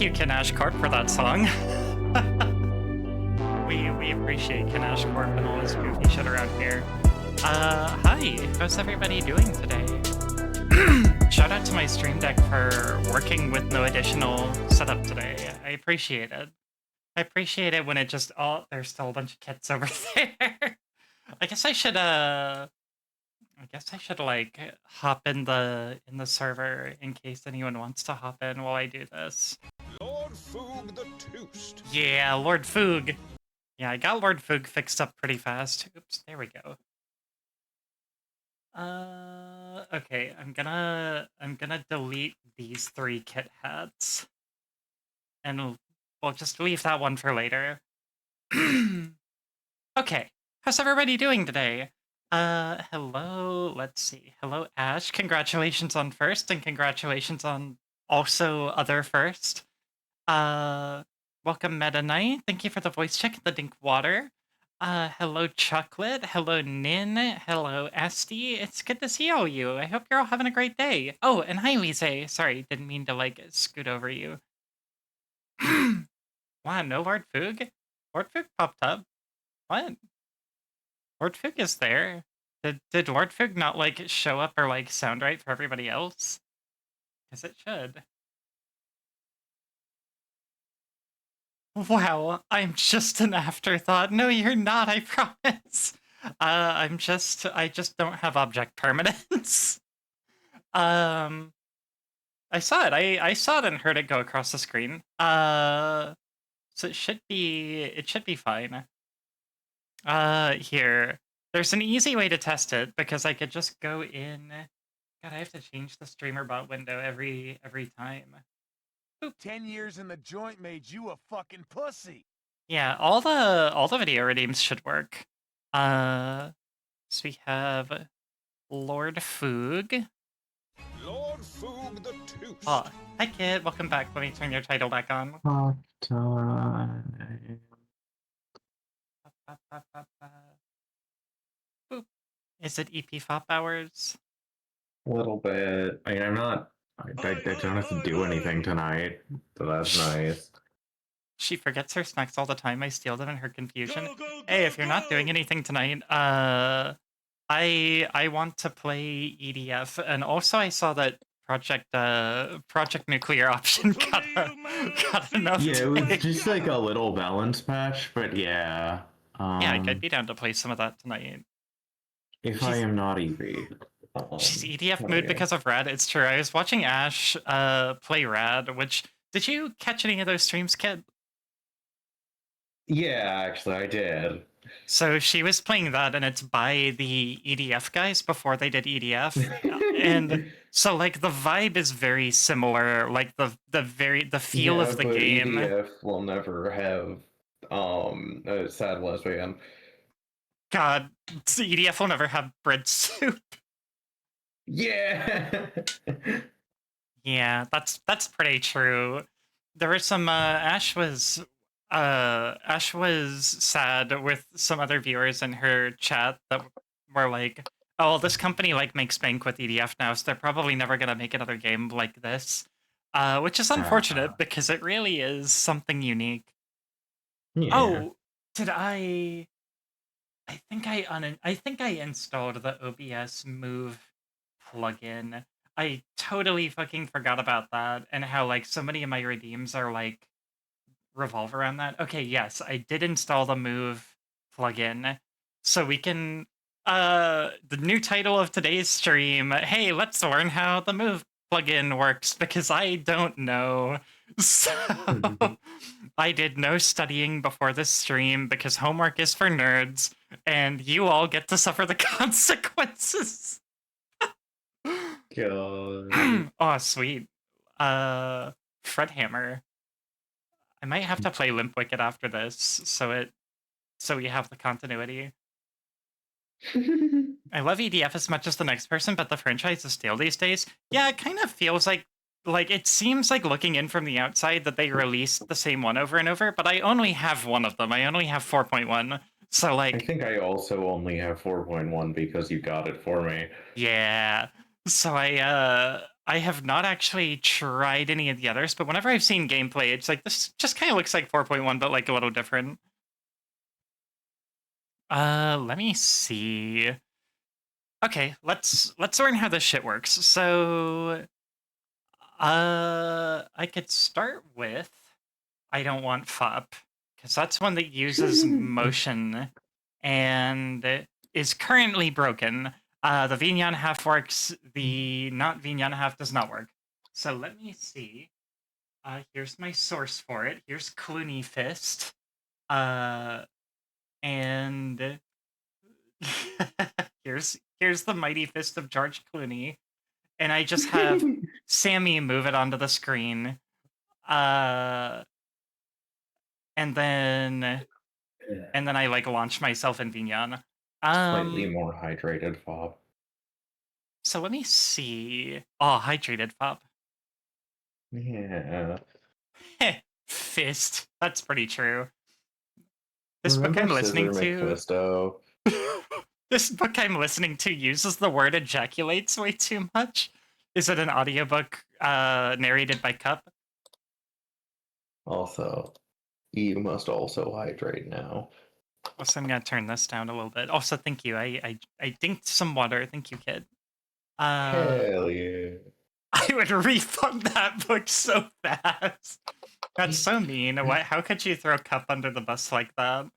Thank you, Kanash Corp, for that song. we appreciate Kanash Corp and all his goofy shit around here. Hi, how's everybody doing today? Shout out to my Stream Deck for working with no additional setup today. I appreciate it. I appreciate it when it just, oh, there's still a bunch of kits over there. I guess I should like hop in the server in case anyone wants to hop in while I do this. Lord Foog the Toost. Yeah, Lord Foog. Yeah, I got Lord Foog fixed up pretty fast. Oops, there we go. Okay, I'm gonna delete these 3 kit hats. And we'll just leave that one for later. Okay, how's everybody doing today? Hello, let's see. Hello, Ash. Congratulations on first, and congratulations on also other first. Welcome, Meta Knight. Thank you for the voice check and the Dink Water. Hello, Chocolate. Hello, Nin. Hello, Esty. It's good to see all you. I hope you're all having a great day. Oh, and hi, Lise. Sorry, didn't mean to, like, scoot over you. Wow, no Lord Foog? Lord Foog popped up. What? Lord Foog is there. Did Lord Foog not, like, show up or, like, sound right for everybody else? Because it should. Wow, I'm just an afterthought. No, you're not, I promise. I just don't have object permanence. I saw it. I saw it and heard it go across the screen. So it should be fine. Here. There's an easy way to test it because I could just go in. God, I have to change the streamer bot window every time. Boop. 10 years in the joint made you a fucking pussy. Yeah, all the video redeems should work. So we have Lord Foog. Lord Foog the Toost. Oh, hi Kit, welcome back. Let me turn your title back on. Hot time. Boop. Is it EP Fop hours? A little bit. I mean, I'm not. I don't have to do anything tonight, so that's nice. She forgets her snacks all the time. I steal them in her confusion. Go, Hey, if you're not doing anything tonight, I want to play EDF, and also I saw that Project Nuclear Option got enough. Yeah, it was just like a little balance patch, but yeah. Yeah, I'd be down to play some of that tonight. If I am not EV. She's EDF mood because of Rad. It's true. I was watching Ash play Rad, which... Did you catch any of those streams, Kid? Yeah, actually, I did. So she was playing that, and it's by the EDF guys before they did EDF. And so, like, the vibe is very similar, like, the feel of the but game. EDF will never have a sad lesbian. God, EDF will never have bread soup. Yeah. Yeah, that's pretty true. There were some Ash was sad with some other viewers in her chat that were like, "Oh, this company like makes bank with EDF now, so they're probably never gonna make another game like this," which is unfortunate because it really is something unique. Yeah. Oh, did I? I think I installed the OBS Move plugin. I totally fucking forgot about that and how like so many of my redeems are like revolve around that. Okay, yes, I did install the Move plugin. So we can the new title of today's stream, hey, let's learn how the Move plugin works because I don't know. So I did no studying before this stream because homework is for nerds and you all get to suffer the consequences. God. Oh, sweet. Fredhammer. I might have to play Limp Wicked after this, so we have the continuity. I love EDF as much as the next person, but the franchise is stale these days. Yeah, it kind of feels like it seems like looking in from the outside that they released the same one over and over, but I only have one of them. I only have 4.1. So like I think I also only have 4.1 because you got it for me. Yeah. So I I have not actually tried any of the others, but whenever I've seen gameplay, it's like this just kind of looks like 4.1, but like a little different. Let me see. Okay, let's learn how this shit works. So, I could start with I don't want Fop, because that's one that uses motion and is currently broken. The Vignon half works, the not Vignon half does not work. So let me see. Here's my source for it. Here's Clooney Fist. And here's the mighty fist of George Clooney. And I just have Sammy move it onto the screen. Uh and then I like launch myself in Vignon. Slightly more hydrated Fop. So let me see. Oh, hydrated Fop. Yeah. Fist. That's pretty true. This book Remember I'm Scissor listening to. McFisto? This book I'm listening to uses the word ejaculates way too much. Is it an audiobook narrated by Cup? Also, you must also hydrate now. Also, I'm gonna turn this down a little bit. Also, thank you. I dinked some water. Thank you, kid. Hell yeah. I would refund that book so fast. That's so mean. What? How could you throw Cup under the bus like that?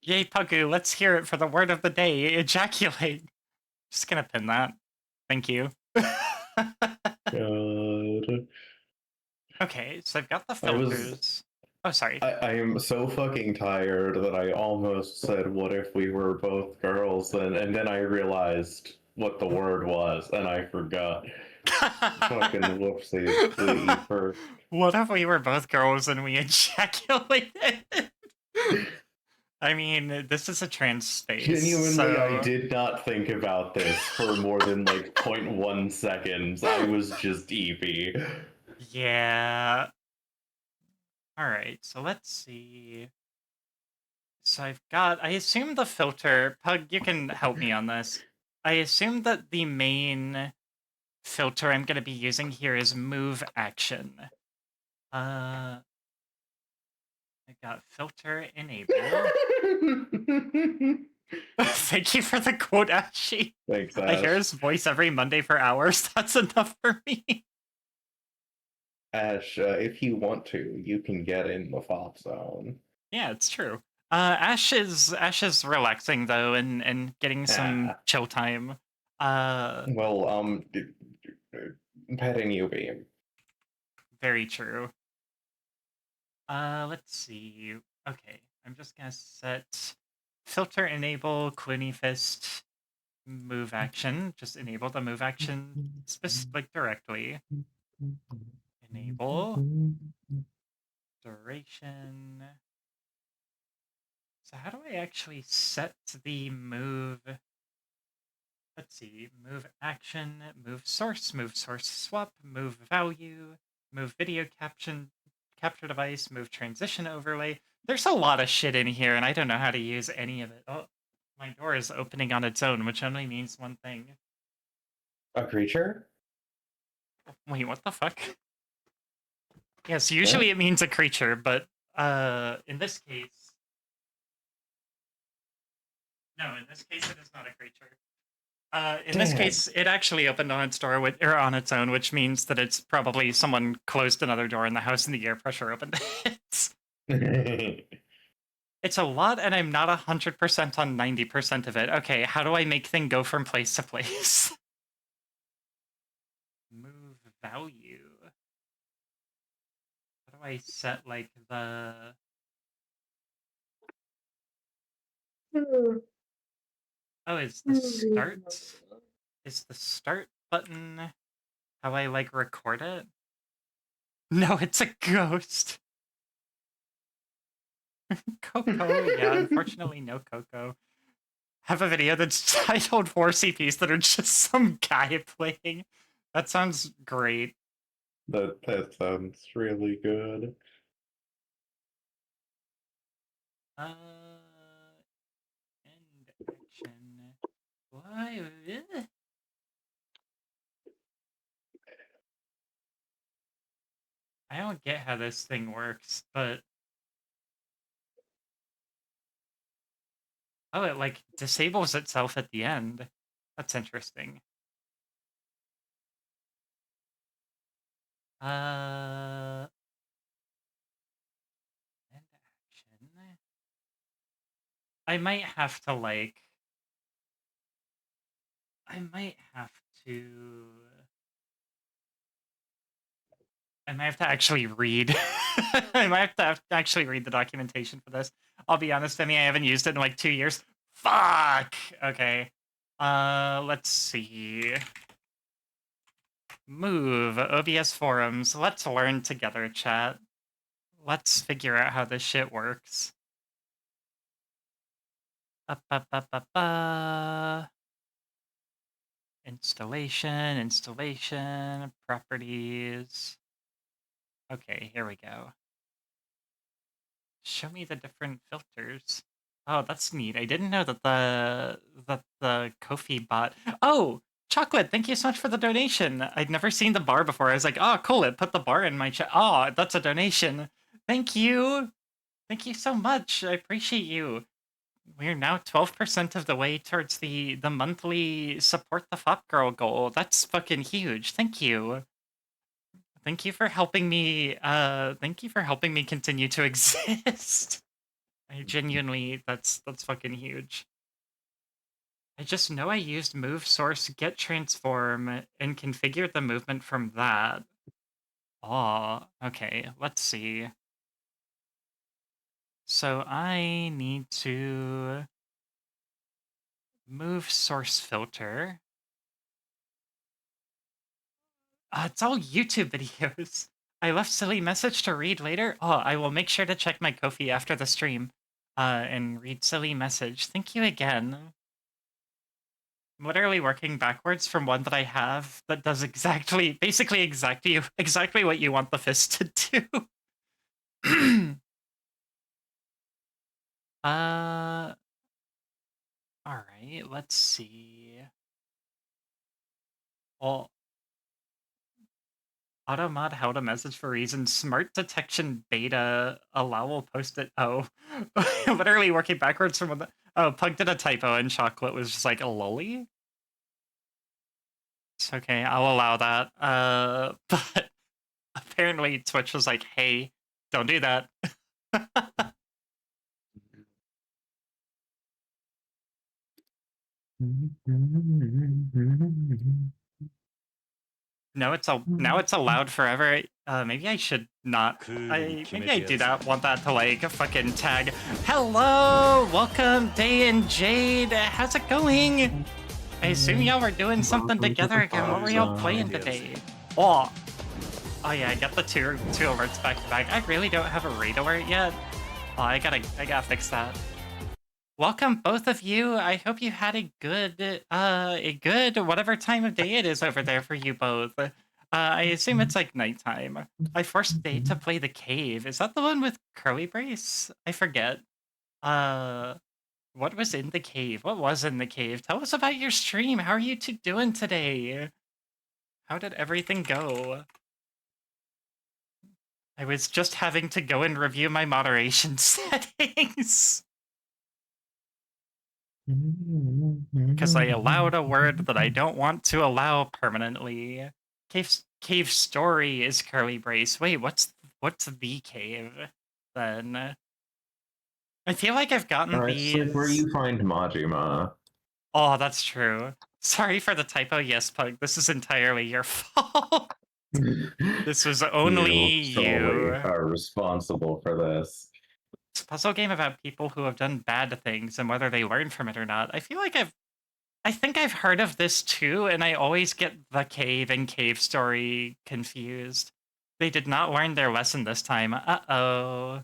Yay, Puggu, let's hear it for the word of the day. Ejaculate. Just gonna pin that. Thank you. God. Okay, so I've got the I was filters. Oh, sorry. I am so fucking tired that I almost said what if we were both girls and then I realized what the word was and I forgot. Fucking whoopsies, the What if we were both girls and we ejaculated? I mean, this is a trans space. Genuinely, so... I did not think about this for more than like 0.1 seconds. I was just eepy. Yeah. Alright, so let's see. So I've got, I assume the filter, Pug, you can help me on this. I assume that the main filter I'm going to be using here is move action. I got filter enable. Thank you for the quote, Ashy. Thanks, I hear Ash. his voice every Monday for hours. That's enough for me. Ash, if you want to, you can get in the FOP zone. Yeah, it's true. Ash is relaxing though and getting some chill time. Well, petting you, Beam. Very true. Let's see. Okay, I'm just gonna set filter enable Clooney Fist move action. Just enable the move action like directly. Enable duration. So how do I actually set the move? Let's see. Move action, move source swap, move value, move video capture device, move transition overlay. There's a lot of shit in here, and I don't know how to use any of it. Oh, my door is opening on its own, which only means one thing. A creature? Wait, what the fuck? Yes, usually it means a creature, but in this case... No, in this case it is not a creature. In this case, it actually opened on its door or on its own, which means that it's probably someone closed another door in the house and the air pressure opened it. It's a lot, and I'm not 100% on 90% of it. Okay, how do I make thing go from place to place? Move value. How do I set, like, the... Oh, is the start button how I, like, record it? No, it's a ghost. Coco, yeah, unfortunately no Coco. Have a video that's titled 4 CPs that are just some guy playing. That sounds great. That sounds really good. End action. Why? I don't get how this thing works, but oh, it like disables itself at the end. That's interesting. End action. I might have to like I might have to I might have to actually read. I might have to actually read the documentation for this. I'll be honest, I mean, I haven't used it in like 2 years. Fuck. Okay. Let's see. Move OBS forums. Let's learn together, chat. Let's figure out how this shit works. Ba-ba-ba-ba-ba. Installation, properties. Okay, here we go. Show me the different filters. Oh, that's neat. I didn't know that the Ko-fi bot. Oh, Chocolate, thank you so much for the donation. I'd never seen the bar before. I was like, oh, cool, it put the bar in my chat. Oh, that's a donation. Thank you. Thank you so much. I appreciate you. We're now 12% of the way towards the monthly support the Fop Girl goal. That's fucking huge. Thank you. Thank you for helping me thank you for helping me continue to exist. I genuinely that's fucking huge. I just know I used move source get transform and configured the movement from that. Oh, okay, let's see. So I need to move source filter. It's all YouTube videos. I left silly message to read later. Oh, I will make sure to check my Ko-fi after the stream and read silly message. Thank you again. I'm literally working backwards from one that I have that does basically exactly what you want the fist to do. uh, all right, let's see. Well, automod held a message for reason. Smart detection beta allowable post it. Oh, literally working backwards from one that. Oh, Pug did a typo and Chocolate was just like a lolly. It's okay, I'll allow that. But apparently Twitch was like, hey, don't do that. No, now it's allowed forever. Maybe I should not. Maybe I do not want that to like fucking tag. Hello, welcome, Day and Jade. How's it going? I assume y'all were doing something together again. What were y'all playing today? Oh, oh yeah, I got the two alerts back to back. I really don't have a raid alert yet. Oh, I gotta fix that. Welcome, both of you. I hope you had a good whatever time of day it is over there for you both. I assume it's like nighttime. I forced Day to play the cave. Is that the one with Curly Brace? I forget. What was in the cave? What was in the cave? Tell us about your stream. How are you two doing today? How did everything go? I was just having to go and review my moderation settings. Because I allowed a word that I don't want to allow permanently. Cave story is Curly Brace. Wait, what's the cave then? I feel like I've gotten Alright, these. so where you find Majima. Oh, that's true. Sorry for the typo. Yes, Pug. This is entirely your fault. This was only you. Are responsible for this. It's a puzzle game about people who have done bad things and whether they learn from it or not. I feel like I think I've heard of this too, and I always get the cave and cave story confused. They did not learn their lesson this time. Uh-oh.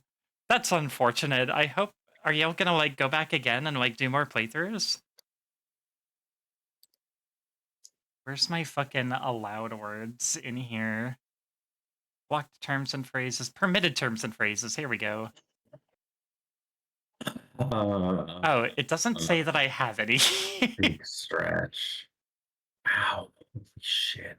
That's unfortunate. I hope... Are y'all gonna, like, go back again and, like, do more playthroughs? Where's my fucking allowed words in here? Blocked terms and phrases. Permitted terms and phrases. Here we go. Oh, it doesn't say that I have any. Big stretch. Ow. Holy shit.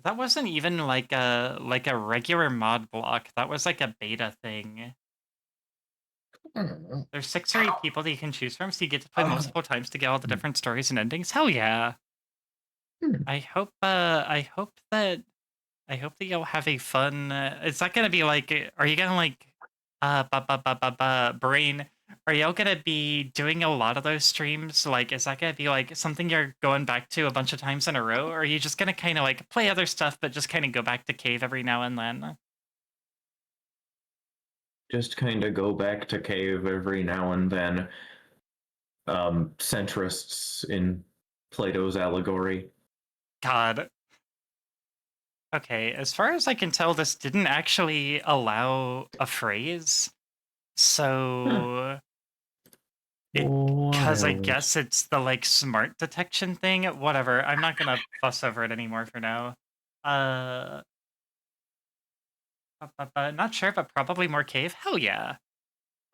That wasn't even like a regular mod block. That was like a beta thing. There's 6 or 8 people that you can choose from, so you get to play multiple times to get all the different stories and endings. Hell yeah! I hope that you'll have a fun. It's not gonna be like. Are you gonna like, brain? Are y'all gonna be doing a lot of those streams? Like, is that gonna be like something you're going back to a bunch of times in a row, or are you just gonna kind of like play other stuff, but just kind of go back to cave every now and then? Just kind of go back to cave every now and then. Centrists in Plato's allegory. God. Okay, as far as I can tell, this didn't actually allow a phrase, so because I Wild. guess it's the like smart detection thing. Whatever. I'm not gonna fuss over it anymore for now. Uh, not sure, but probably more cave. Hell yeah.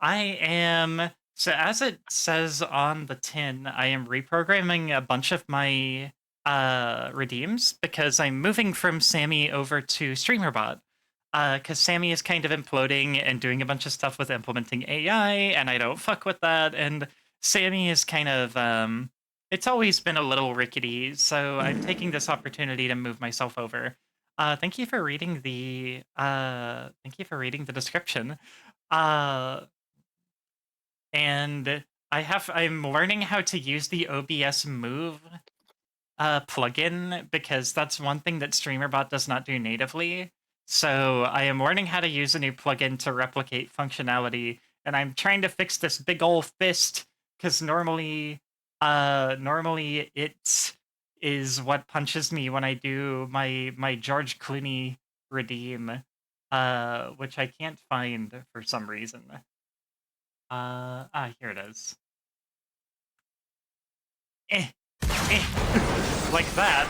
I am. So as it says on the tin, I am reprogramming a bunch of my redeems because I'm moving from Sammy over to StreamerBot. Because Sammy is kind of imploding and doing a bunch of stuff with implementing AI, and I don't fuck with that. And Sammy is kind of it's always been a little rickety, so I'm taking this opportunity to move myself over. Thank you for reading the description. Uh, and I'm learning how to use the OBS Move plugin because that's one thing that StreamerBot does not do natively. So I am learning how to use a new plugin to replicate functionality, and I'm trying to fix this big old fist because normally it is what punches me when I do my George Clooney redeem, which I can't find for some reason. Here it is. Like that.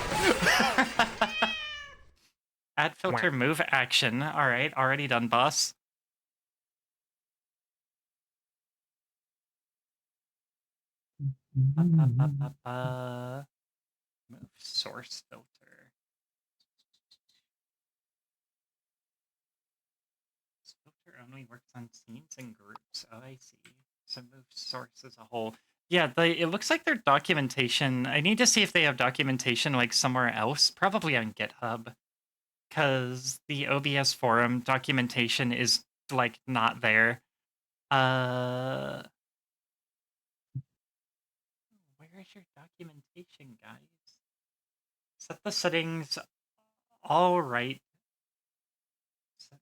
Add filter move action. All right, already done, boss. Move source filter. This filter only works on scenes and groups. Oh, I see. So move source as a whole. Yeah, it looks like their documentation. I need to see if they have documentation like somewhere else, probably on GitHub, because the OBS forum documentation is like not there. Where is your documentation, guys? Set the settings all right.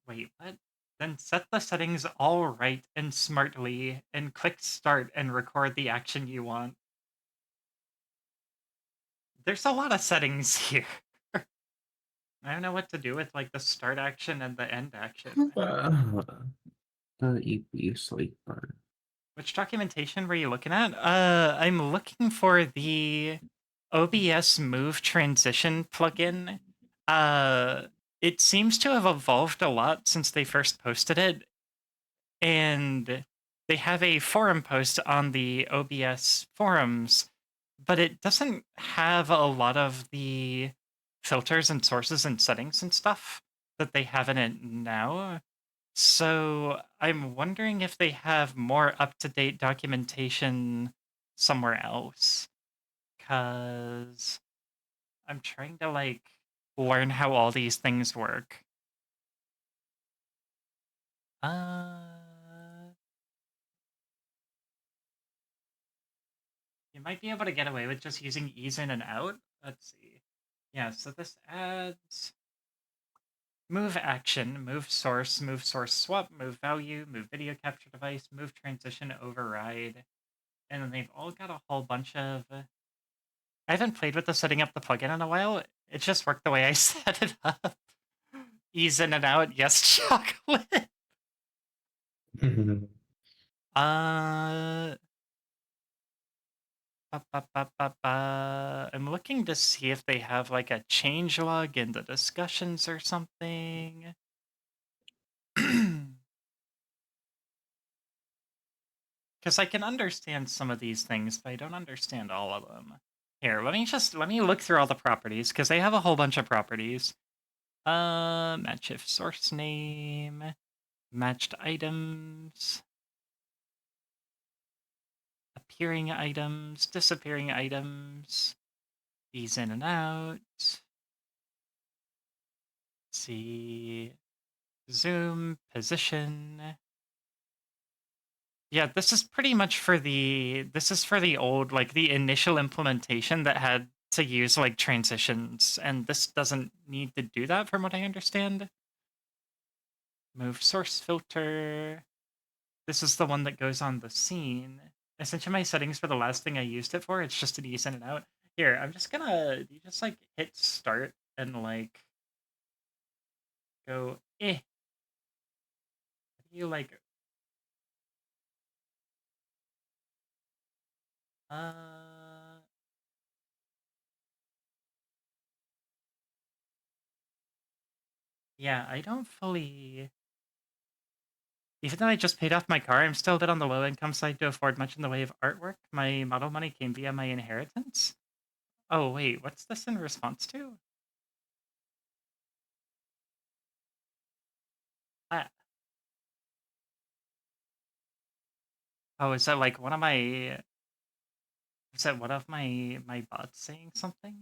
Wait, what? Then set the settings all right and smartly, and click start and record the action you want. There's a lot of settings here. I don't know what to do with like the start action and the end action. The EP sleeper. Which documentation were you looking at? I'm looking for the OBS Move Transition plugin. It seems to have evolved a lot since they first posted it, and they have a forum post on the OBS forums, but it doesn't have a lot of the filters and sources and settings and stuff that they have in it now. So I'm wondering if they have more up-to-date documentation somewhere else, because I'm trying to like learn how all these things work. You might be able to get away with just using ease in and out. Let's see. Yeah, so this adds move action, move source swap, move value, move video capture device, move transition override. And then they've all got a whole bunch of... I haven't played with the setting up the plugin in a while. It just worked the way I set it up. Ease in and out, yes, chocolate. I'm looking to see if they have like a changelog in the discussions or something. Because I can understand some of these things, but I don't understand all of them. Here, let me look through all the properties, because they have a whole bunch of properties. Match if source name, matched items, appearing items, disappearing items, these in and out. Let's see, zoom, position. Yeah, this is pretty much for this is for the old, like the initial implementation that had to use like transitions, and this doesn't need to do that from what I understand. Move source filter. This is the one that goes on the scene. I sent you my settings for the last thing I used it for. It's just an ease in and out. Here, I'm just gonna, you just like hit start and like go, How do you like, uh, yeah, I don't fully, even though I just paid off my car, I'm still a bit on the low income side to afford much in the way of artwork. My model money came via my inheritance. Oh, wait, what's this in response to? Ah, oh, is that like one of my, is that one of my bots saying something?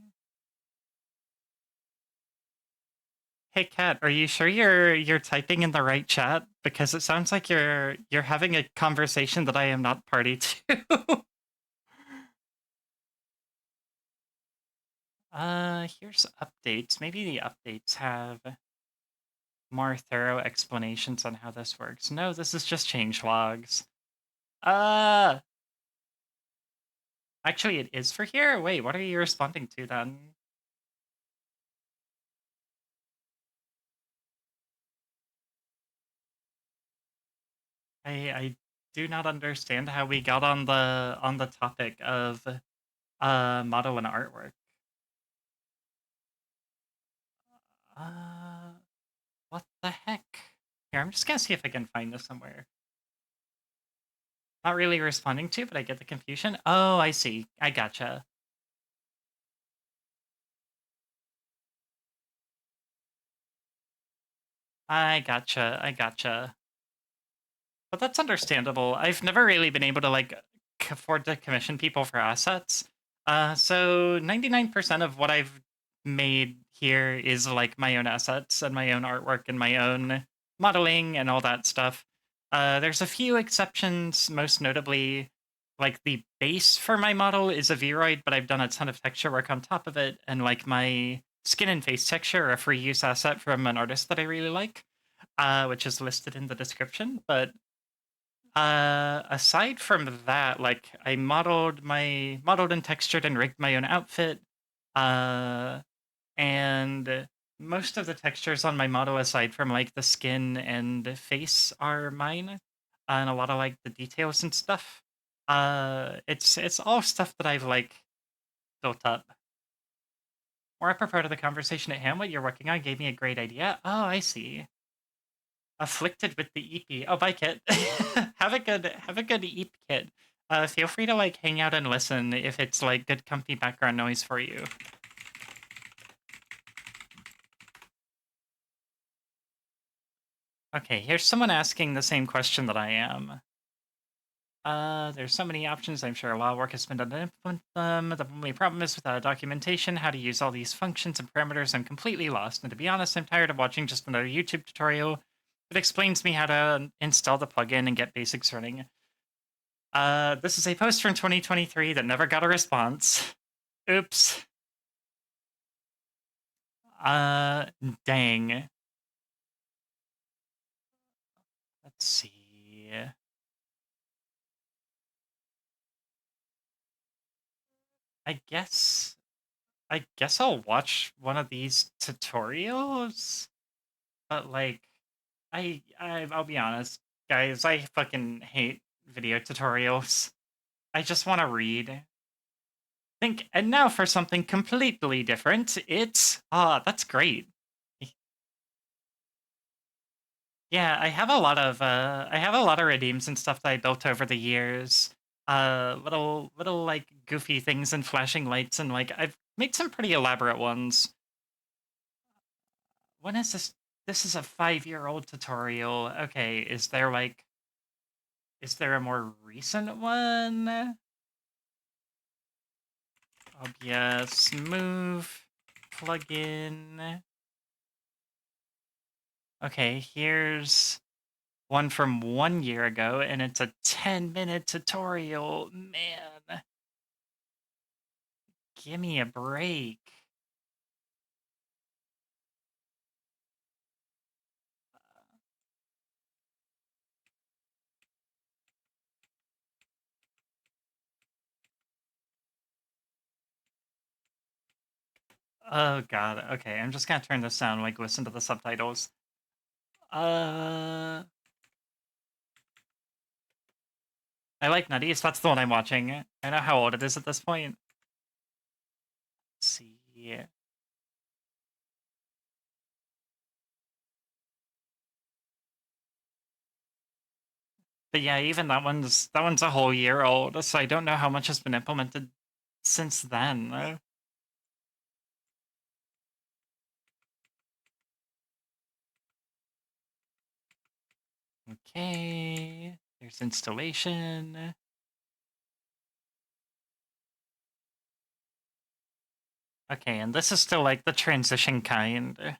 Hey Kat, are you sure you're typing in the right chat? Because it sounds like you're having a conversation that I am not party to. Here's updates. Maybe the updates have more thorough explanations on how this works. No, this is just change logs. Uh, actually it is for here? Wait, what are you responding to then? I do not understand how we got on the topic of model and artwork. Uh, what the heck? Here, I'm just gonna see if I can find this somewhere. Not really responding to, but I get the confusion. Oh, I see. I gotcha. I gotcha. I gotcha. But that's understandable. I've never really been able to like afford to commission people for assets. So 99% of what I've made here is like my own assets and my own artwork and my own modeling and all that stuff. There's a few exceptions, most notably, like the base for my model is a Vroid, but I've done a ton of texture work on top of it, and like my skin and face texture are a free use asset from an artist that I really like, which is listed in the description. But aside from that, like I modeled and textured and rigged my own outfit. Uh, and most of the textures on my model, aside from like the skin and face, are mine, and a lot of like the details and stuff. It's all stuff that I've like built up. More apropos to the conversation at hand, what you're working on gave me a great idea. Oh, I see. Afflicted with the EP. Oh, bye, Kit. Have a good EP, Kit. Feel free to like hang out and listen if it's like good comfy background noise for you. Okay, here's someone asking the same question that I am. There's so many options. I'm sure a lot of work has been done to implement them. The only problem is without documentation, how to use all these functions and parameters. I'm completely lost. And to be honest, I'm tired of watching just another YouTube tutorial that explains me how to install the plugin and get basics running. This is a post from 2023 that never got a response. Oops. Dang. Let's see. I guess I'll watch one of these tutorials, but like I'll be honest, guys, I fucking hate video tutorials. I just want to read. Think, and now for something completely different. It's that's great. Yeah, I have a lot of redeems and stuff that I built over the years. Little like goofy things and flashing lights, and like I've made some pretty elaborate ones. when is this? This is a 5-year-old tutorial. Okay, is there like, is there a more recent one? OBS move plugin. Okay, here's one from 1 year ago, and it's a 10-minute tutorial. Man, give me a break. Oh god, okay, I'm just gonna turn this down, like, listen to the subtitles. I like Nutties, that's the one I'm watching. I know how old it is at this point. Let's see. But yeah, even that one's a whole year old, so I don't know how much has been implemented since then. Okay, there's installation. Okay, and this is still like the transition kind.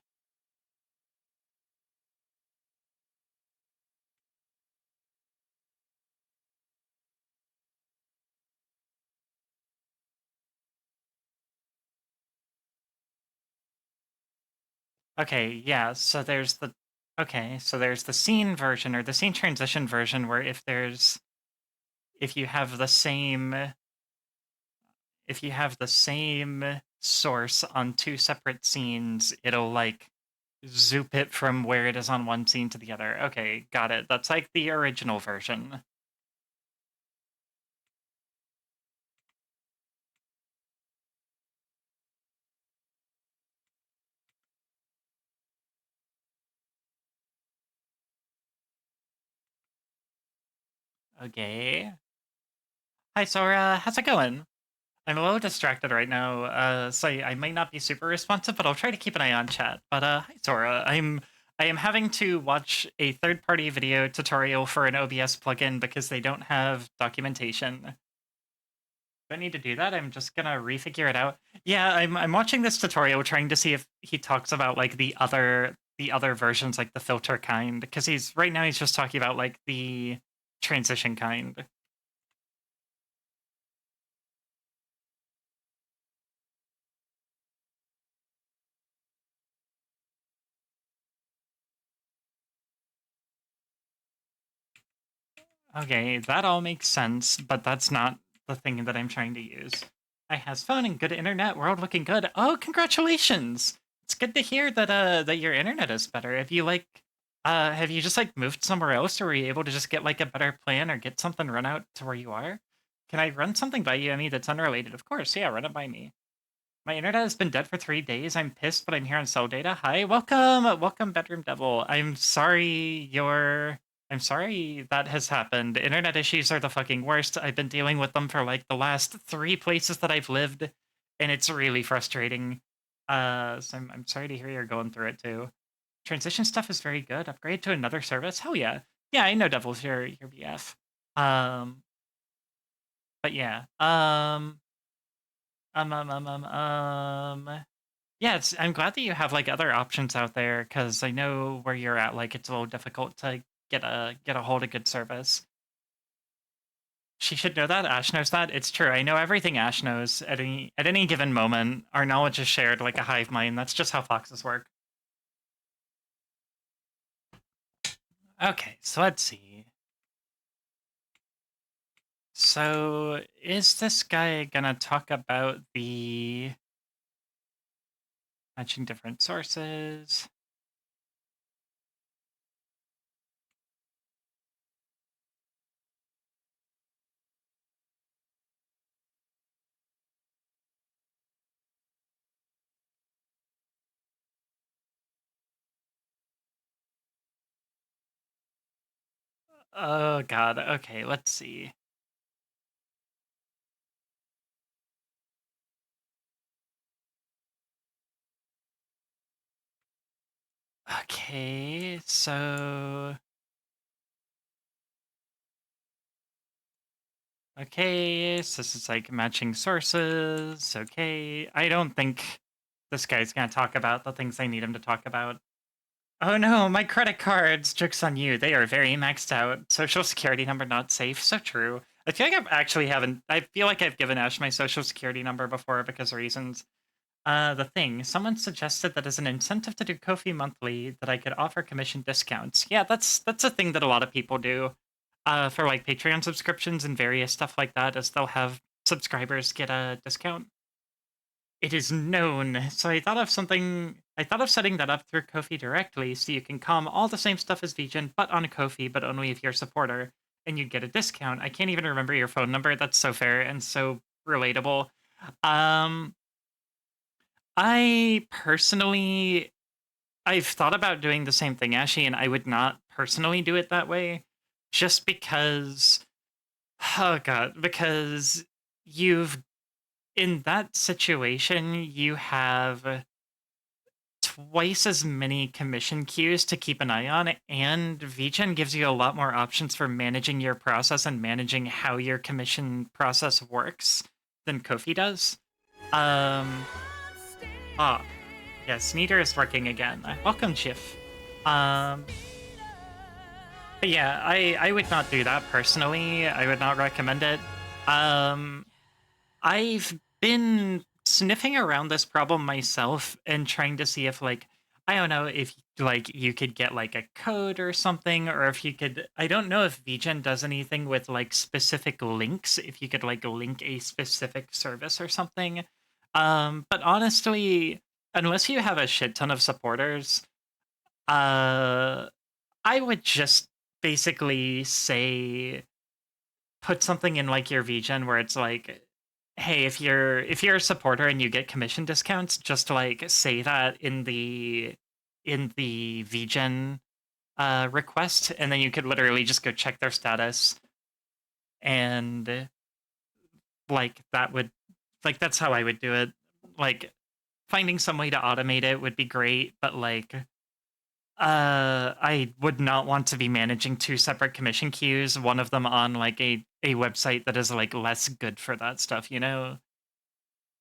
Okay, yeah, so there's the okay, so there's the scene version or the scene transition version where if you have the same source on two separate scenes, it'll like zoop it from where it is on one scene to the other. Okay, got it. That's like the original version. Okay. Hi Sora, how's it going? I'm a little distracted right now, so I might not be super responsive, but I'll try to keep an eye on chat. But hi Sora, I am having to watch a third-party video tutorial for an OBS plugin because they don't have documentation. Do I need to do that? I'm just gonna refigure it out. Yeah, I'm watching this tutorial trying to see if he talks about like the other versions, like the filter kind, because he's right now he's just talking about like the transition kind. Okay, that all makes sense, but that's not the thing that I'm trying to use. I has phone and good internet, world looking good. Oh, congratulations! It's good to hear that your internet is better. Have you just like moved somewhere else, or were you able to just get like a better plan or get something run out to where you are? Can I run something by you? I mean, that's unrelated, of course. Yeah, run it by me. My internet has been dead for 3 days. I'm pissed, but I'm here on cell data. Hi, welcome, Bedroom Devil. I'm sorry that has happened. Internet issues are the fucking worst. I've been dealing with them for like the last 3 places that I've lived, and it's really frustrating. So I'm sorry to hear you're going through it too. Transition stuff is very good. Upgrade to another service. Hell yeah. Yeah, I know Devil's your BF. Um, but yeah. Um, um, um, um, um. Yeah, I'm glad that you have like other options out there because I know where you're at. Like, it's a little difficult to get a hold of good service. She should know that. Ash knows that. It's true. I know everything Ash knows at any given moment. Our knowledge is shared like a hive mind. That's just how foxes work. Okay, so let's see. So is this guy gonna talk about the matching different sources? Oh god. Okay, let's see. Okay, so... Okay, so this is like matching sources. Okay, I don't think this guy's gonna talk about the things I need him to talk about. Oh no, my credit cards! Joke's on you, they are very maxed out. Social security number not safe, so true. I feel like I feel like I've given Ash my social security number before because of reasons. The thing, someone suggested that as an incentive to do Ko-fi monthly, that I could offer commission discounts. Yeah, that's a thing that a lot of people do. For like Patreon subscriptions and various stuff like that, as they'll have subscribers get a discount. It is known. So I thought of setting that up through Ko-fi directly, so you can com all the same stuff as Vgen, but on Ko-fi, but only if you're a supporter, and you get a discount. I can't even remember your phone number. That's so fair and so relatable. I personally, I've thought about doing the same thing, Ashy, and I would not personally do it that way, just because, oh god, because you've, in that situation, you have twice as many commission queues to keep an eye on, and VGen gives you a lot more options for managing your process and managing how your commission process works than Ko-fi does. Yes, Neater is working again. Welcome, Chiff. But yeah, I would not do that personally. I would not recommend it. I've been sniffing around this problem myself and trying to see if, like, I don't know if like you could get like a code or something, or if you could. I don't know if VGen does anything with like specific links. If you could like link a specific service or something. But honestly, unless you have a shit ton of supporters, I would just basically say put something in like your VGen where it's like, hey, if you're a supporter and you get commission discounts, just like say that in the VGen request, and then you could literally just go check their status, and like that would, like, that's how I would do it. Like, finding some way to automate it would be great, but like I would not want to be managing two separate commission queues, one of them on like a website that is like less good for that stuff, you know?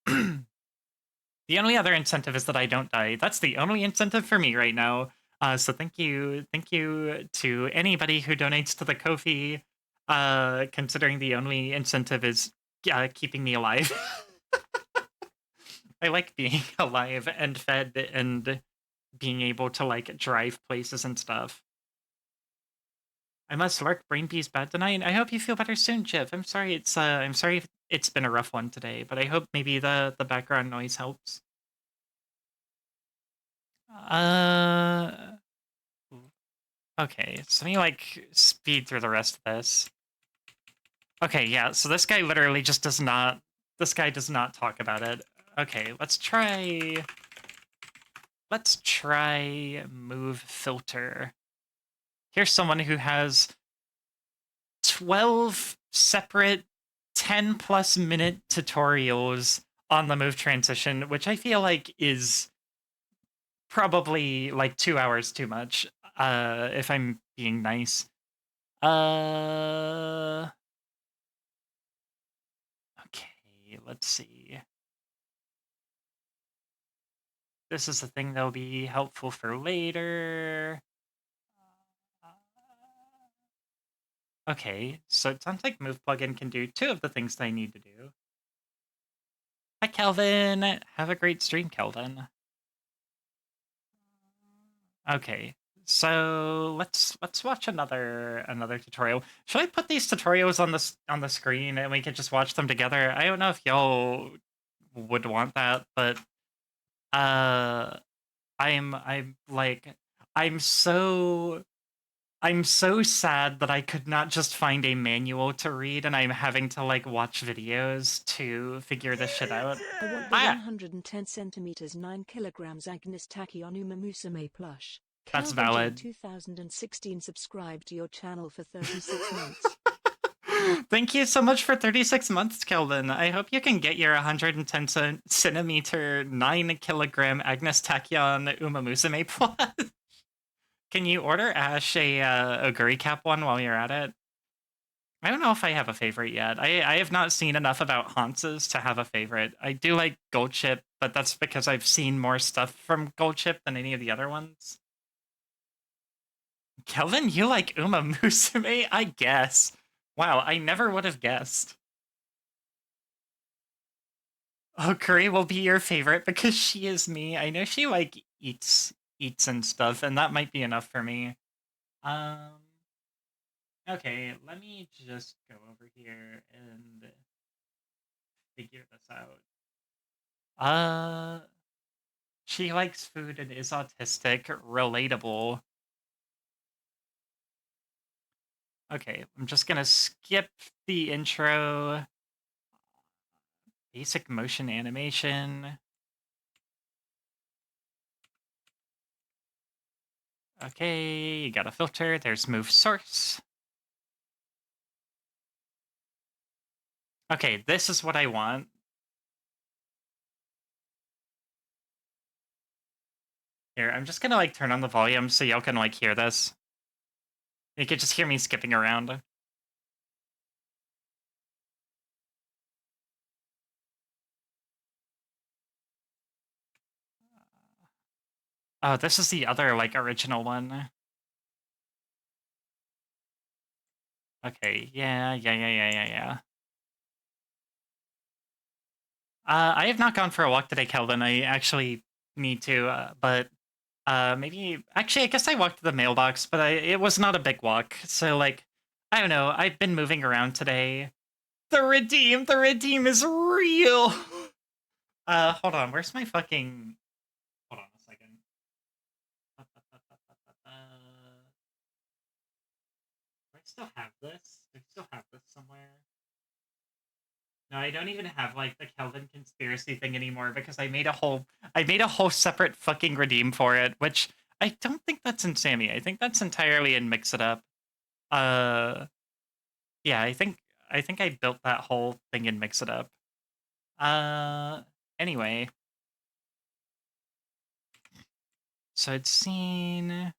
The only other incentive is that I don't die. That's the only incentive for me right now. So thank you to anybody who donates to the Ko-fi, considering the only incentive is keeping me alive. I like being alive and fed and being able to like drive places and stuff. I must lurk. Brain Bee's bad tonight. I hope you feel better soon, Jiv. I'm sorry if it's been a rough one today, but I hope maybe the background noise helps. Okay, so let me like speed through the rest of this. Okay, yeah, so this guy literally just does not talk about it. Okay, let's try move filter. Here's someone who has 12 separate 10+ minute tutorials on the move transition, which I feel like is probably like 2 hours too much, if I'm being nice. Okay, let's see. This is the thing that'll be helpful for later. Okay, so it sounds like Move plugin can do 2 of the things that I need to do. Hi, Kelvin. Have a great stream, Kelvin. Okay, so let's watch another tutorial. Should I put these tutorials on the screen and we could just watch them together? I don't know if y'all would want that, but I'm like I'm so sad that I could not just find a manual to read, and I'm having to like watch videos to figure this shit out. I want the 110 centimeters 9 kilograms Agnes Tachyon Uma Musume plush. That's Calvin valid. 2016 subscribed to your channel for 36 months. Thank you so much for 36 months, Kelvin. I hope you can get your 110 centimeter 9 kilogram Agnes Tachyon Uma Musume plush. Can you order Ash a Guri Cap one while you're at it? I don't know if I have a favorite yet. I have not seen enough about Hans's to have a favorite. I do like Gold Chip, but that's because I've seen more stuff from Gold Chip than any of the other ones. Kelvin, you like Uma Musume? I guess. Wow, I never would have guessed. Oh, Curry will be your favorite because she is me. I know she like eats and stuff, and that might be enough for me. Okay, let me just go over here and figure this out. She likes food and is autistic. Relatable. Okay, I'm just gonna skip the intro. Basic motion animation. Okay, you got a filter. There's move source. Okay, this is what I want. Here, I'm just gonna like turn on the volume so y'all can like hear this. You could just hear me skipping around. Oh, this is the other like original one. Okay, yeah. I have not gone for a walk today, Kelvin. I actually need to, but maybe actually I guess I walked to the mailbox, but it was not a big walk. So like I don't know. I've been moving around today. The redeem is real. Hold on. Where's my fucking? Hold on a second. Do I still have this? Do I still have this somewhere? No, I don't even have like the Kelvin conspiracy thing anymore because I made a whole separate fucking redeem for it, which I don't think that's in Sammy. I think that's entirely in Mix It Up. Yeah, I think I built that whole thing in Mix It Up. Anyway. So I'd seen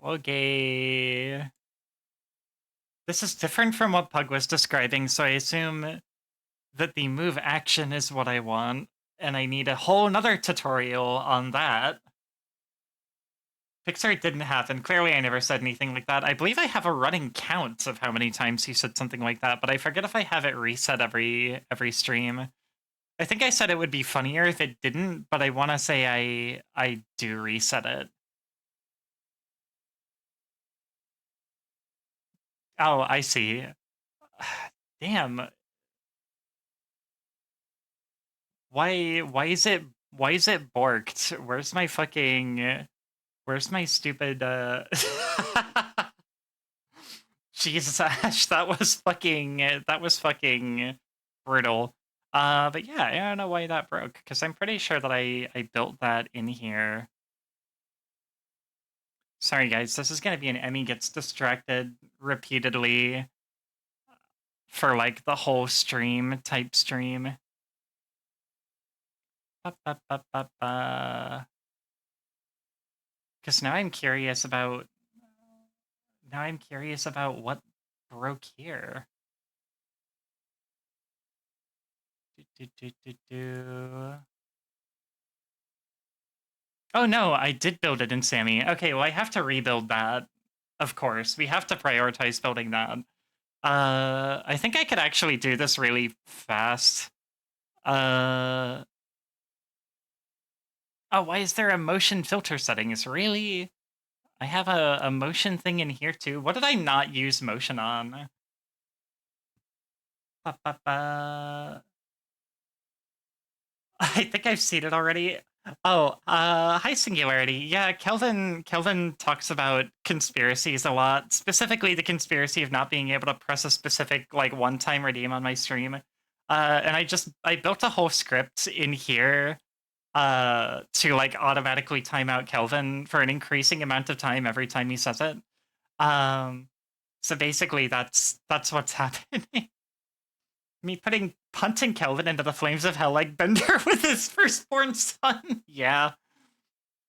okay. This is different from what Pug was describing, so I assume that the move action is what I want, and I need a whole nother tutorial on that. Pixar didn't happen. Clearly, I never said anything like that. I believe I have a running count of how many times he said something like that, but I forget if I have it reset every stream. I think I said it would be funnier if it didn't, but I want to say I do reset it. Oh, I see. Damn. Why is it borked? Where's my stupid Jesus Ash, that was fucking brutal. But yeah, I don't know why that broke, because I'm pretty sure that I built that in here. Sorry guys, this is gonna be an Emmy gets distracted repeatedly for like the whole stream type stream. Because now I'm curious about what broke here. Oh no, I did build it in Sammy. Okay, well I have to rebuild that. Of course, we have to prioritize building that. I think I could actually do this really fast. Oh, why is there a motion filter settings? Really? I have a motion thing in here too. What did I not use motion on? I think I've seen it already. Hi Singularity. Yeah, Kelvin talks about conspiracies a lot, specifically the conspiracy of not being able to press a specific like one-time redeem on my stream. And I built a whole script in here to like automatically time out Kelvin for an increasing amount of time every time he says it. Um so basically that's what's happening. Me punting Kelvin into the flames of hell like Bender with his firstborn son. Yeah.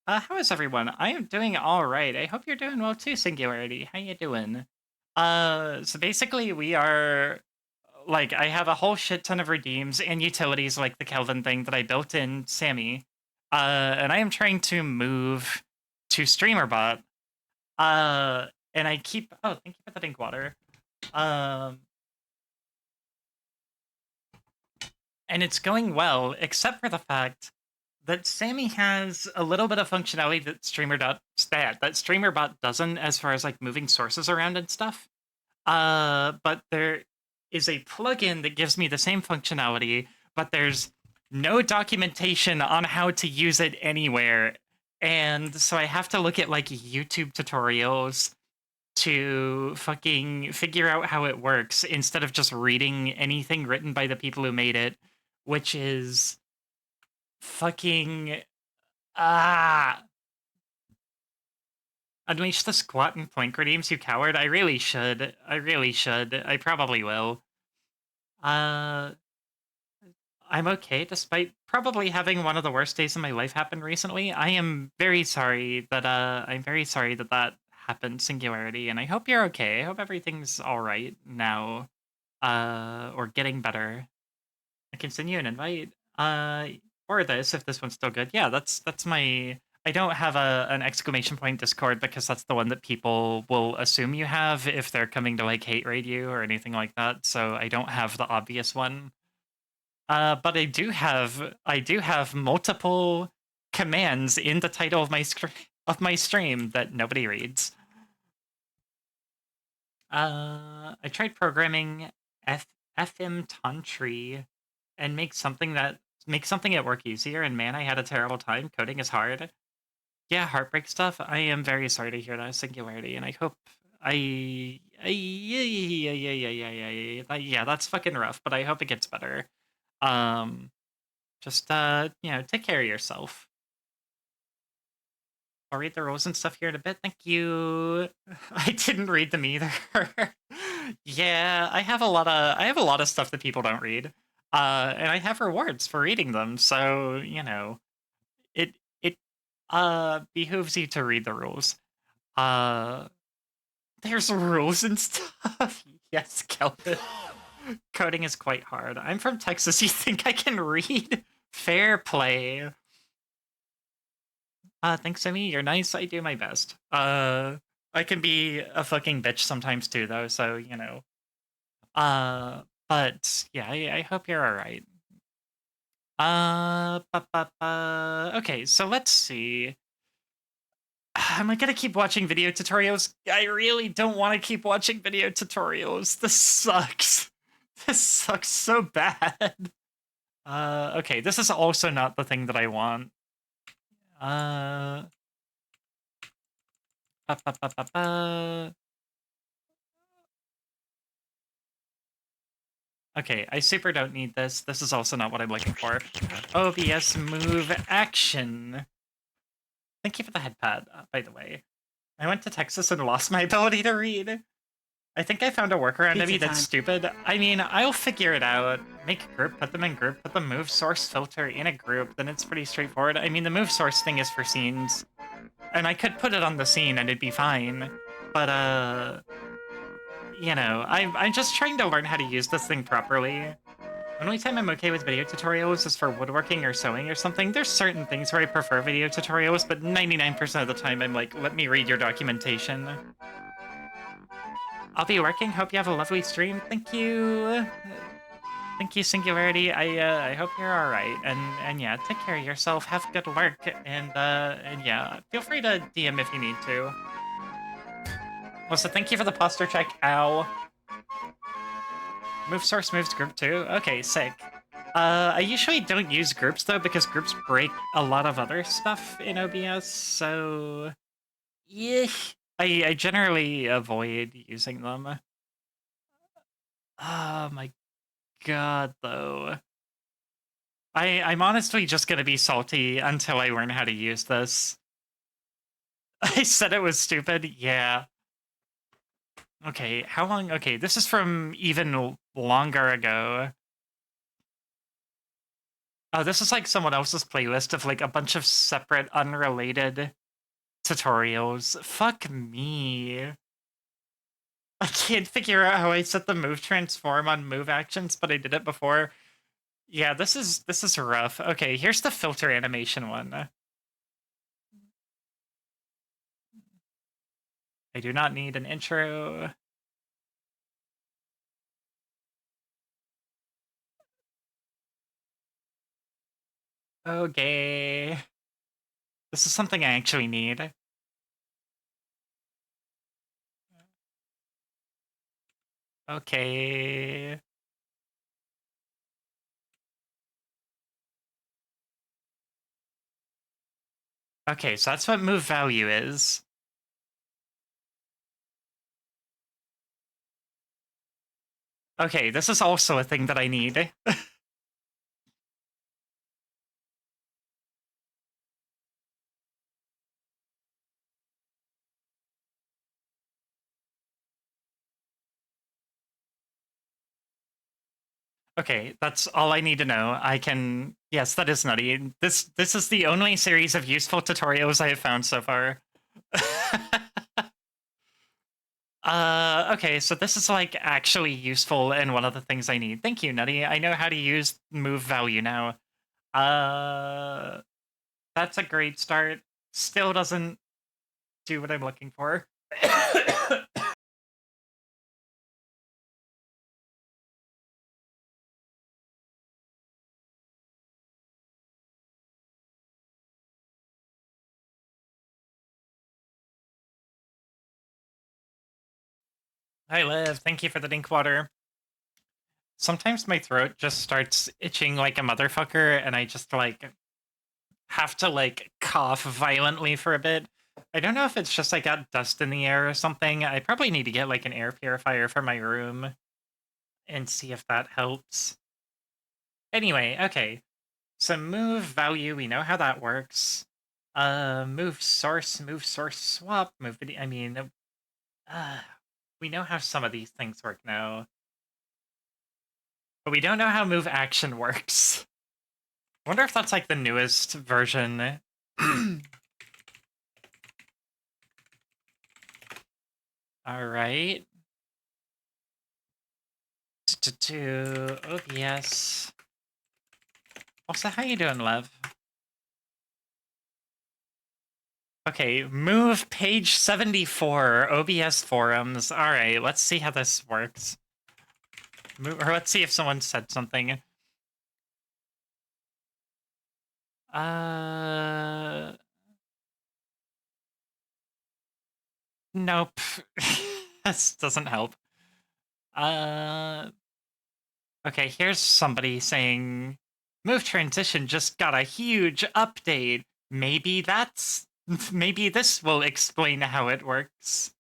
How is everyone? I am doing all right. I hope you're doing well too, Singularity. How you doing? So basically we are like I have a whole shit ton of redeems and utilities like the Kelvin thing that I built in Sammy. And I am trying to move to StreamerBot. And I keep thank you for the drink water. And it's going well, except for the fact that Sammy has a little bit of functionality that StreamerBot doesn't, as far as like moving sources around and stuff. But there is a plugin that gives me the same functionality, but there's no documentation on how to use it anywhere. And so I have to look at like YouTube tutorials to fucking figure out how it works instead of just reading anything written by the people who made it, which is fucking unleash the squat and plank redeems, you coward. I really should. I probably will. I'm okay, despite probably having one of the worst days of my life happen recently. I'm very sorry that that happened, Singularity, and I hope you're okay. I hope everything's alright now. Or getting better. I can send you an invite. Or this, if this one's still good. Yeah, that's my... I don't have an exclamation point Discord because that's the one that people will assume you have if they're coming to, like, hate raid you or anything like that, so I don't have the obvious one. But I do have multiple commands in the title of my stream that nobody reads. I tried programming FM Tantri and make something at work easier, and man, I had a terrible time. Coding is hard. Yeah, heartbreak stuff. I am very sorry to hear that, Singularity, and I hope yeah, that's fucking rough, but I hope it gets better. Just take care of yourself. I'll read the rules and stuff here in a bit. Thank you. I didn't read them either. Yeah, I have a lot of stuff that people don't read. And I have rewards for reading them, so, it behooves you to read the rules. There's rules and stuff. Yes, Kelvin. Coding is quite hard. I'm from Texas. You think I can read? Fair play. Thanks, Sammy. You're nice. I do my best. I can be a fucking bitch sometimes too, though, so, but, yeah, I hope you're alright. Okay, so let's see. Am I gonna keep watching video tutorials? I really don't want to keep watching video tutorials. This sucks. This sucks so bad. Okay, this is also not the thing that I want. Okay, I super don't need this. This is also not what I'm looking for. OBS move action. Thank you for the head pad, by the way. I went to Texas and lost my ability to read. I think I found a workaround maybe that's stupid. I mean, I'll figure it out. Make a group, put them in group, put the move source filter in a group, then it's pretty straightforward. I mean, the move source thing is for scenes. And I could put it on the scene and it'd be fine. But, I'm just trying to learn how to use this thing properly. The only time I'm okay with video tutorials is for woodworking or sewing or something. There's certain things where I prefer video tutorials, but 99% of the time I'm like, let me read your documentation. I'll be working. Hope you have a lovely stream. Thank you. Thank you, Singularity. I hope you're all right. And yeah, take care of yourself. Have good work. And yeah, feel free to DM if you need to. Also, thank you for the posture check. Ow. Move source moves group too. Okay, sick. I usually don't use groups though because groups break a lot of other stuff in OBS, so yeah, I generally avoid using them. Oh my god, though. I'm honestly just gonna be salty until I learn how to use this. I said it was stupid, yeah. Okay, how long? Okay, this is from even longer ago. Oh, this is like someone else's playlist of like a bunch of separate, unrelated tutorials. Fuck me. I can't figure out how I set the move transform on move actions, but I did it before. Yeah, this is rough. Okay, here's the filter animation one. I do not need an intro. Okay. This is something I actually need. Okay. Okay, so that's what move value is. Okay, this is also a thing that I need. Okay, that's all I need to know. I can... Yes, that is nutty. This is the only series of useful tutorials I have found so far. Okay, so this is like actually useful and one of the things I need. Thank you, Nutty. I know how to use move value now. That's a great start. Still doesn't do what I'm looking for. Hi, Liv. Thank you for the dink water. Sometimes my throat just starts itching like a motherfucker, and I just like have to like cough violently for a bit. I don't know if it's just I got dust in the air or something. I probably need to get like an air purifier for my room and see if that helps. Anyway, okay. So move value, we know how that works. Move source swap, move video. I mean, we know how some of these things work now. But we don't know how move action works. I wonder if that's like the newest version. All right. To OBS. Also, how you doing, Lev? Okay, move page 74, OBS forums. All right, let's see how this works. Move, or let's see if someone said something. Nope. This doesn't help. Okay, here's somebody saying, move transition just got a huge update. Maybe that's... Maybe this will explain how it works.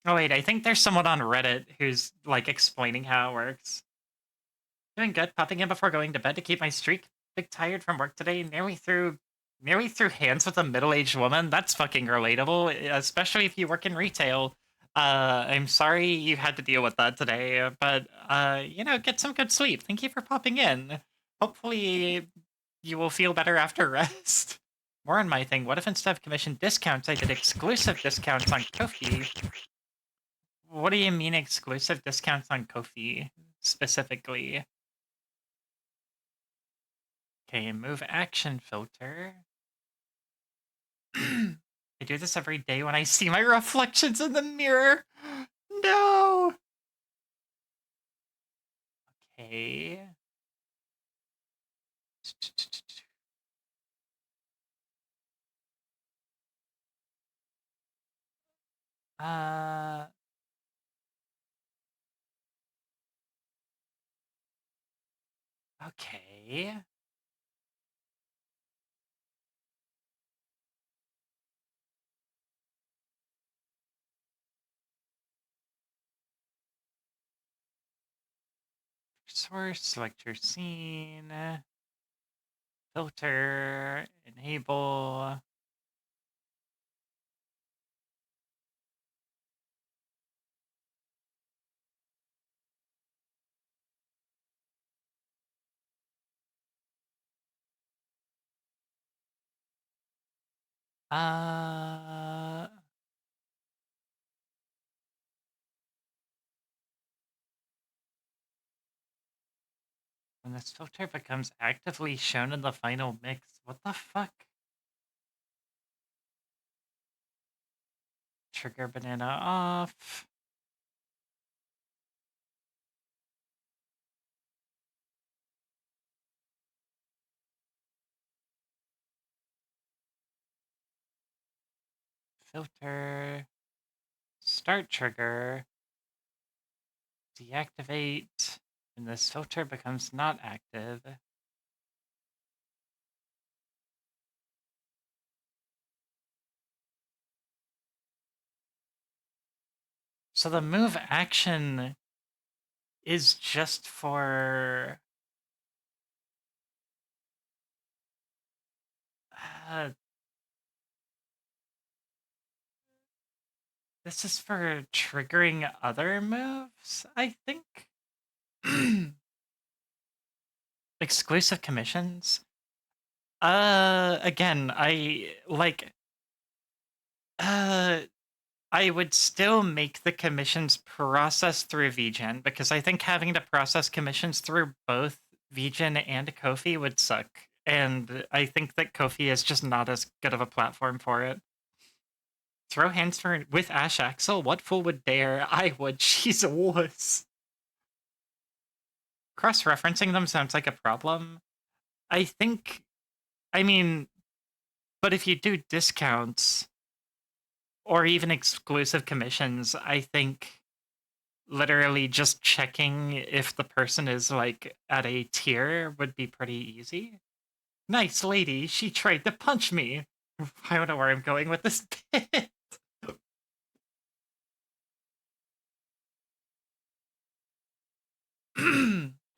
Oh wait, I think there's someone on Reddit who's, like, explaining how it works. Doing good, popping in before going to bed to keep my streak. Big tired from work today, nearly through hands with a middle-aged woman. That's fucking relatable, especially if you work in retail. I'm sorry you had to deal with that today, but, you know, get some good sleep. Thank you for popping in. Hopefully you will feel better after rest. More on my thing, what if instead of commission discounts, I did exclusive discounts on Ko-fi? What do you mean exclusive discounts on Ko-fi, specifically? Okay, move action filter. I do this every day when I see my reflections in the mirror. No. Okay. Uh. Okay. Source, select your scene, filter, enable. Uh, when this filter becomes actively shown in the final mix, what the fuck? Trigger banana off. Filter. Start trigger. Deactivate. And this filter becomes not active. So the move action is just for uh, this is for triggering other moves, I think. Exclusive commissions. Again, uh I would still make the commissions process through VGen because I think having to process commissions through both VGen and Kofi would suck. And I think that Kofi is just not as good of a platform for it. Throw hands for with Ash Axel? What fool would dare? I would. She's a wuss. Cross-referencing them sounds like a problem. I think, I mean, but if you do discounts or even exclusive commissions, I think literally just checking if the person is like at a tier would be pretty easy. Nice lady, she tried to punch me. I don't know where I'm going with this bit.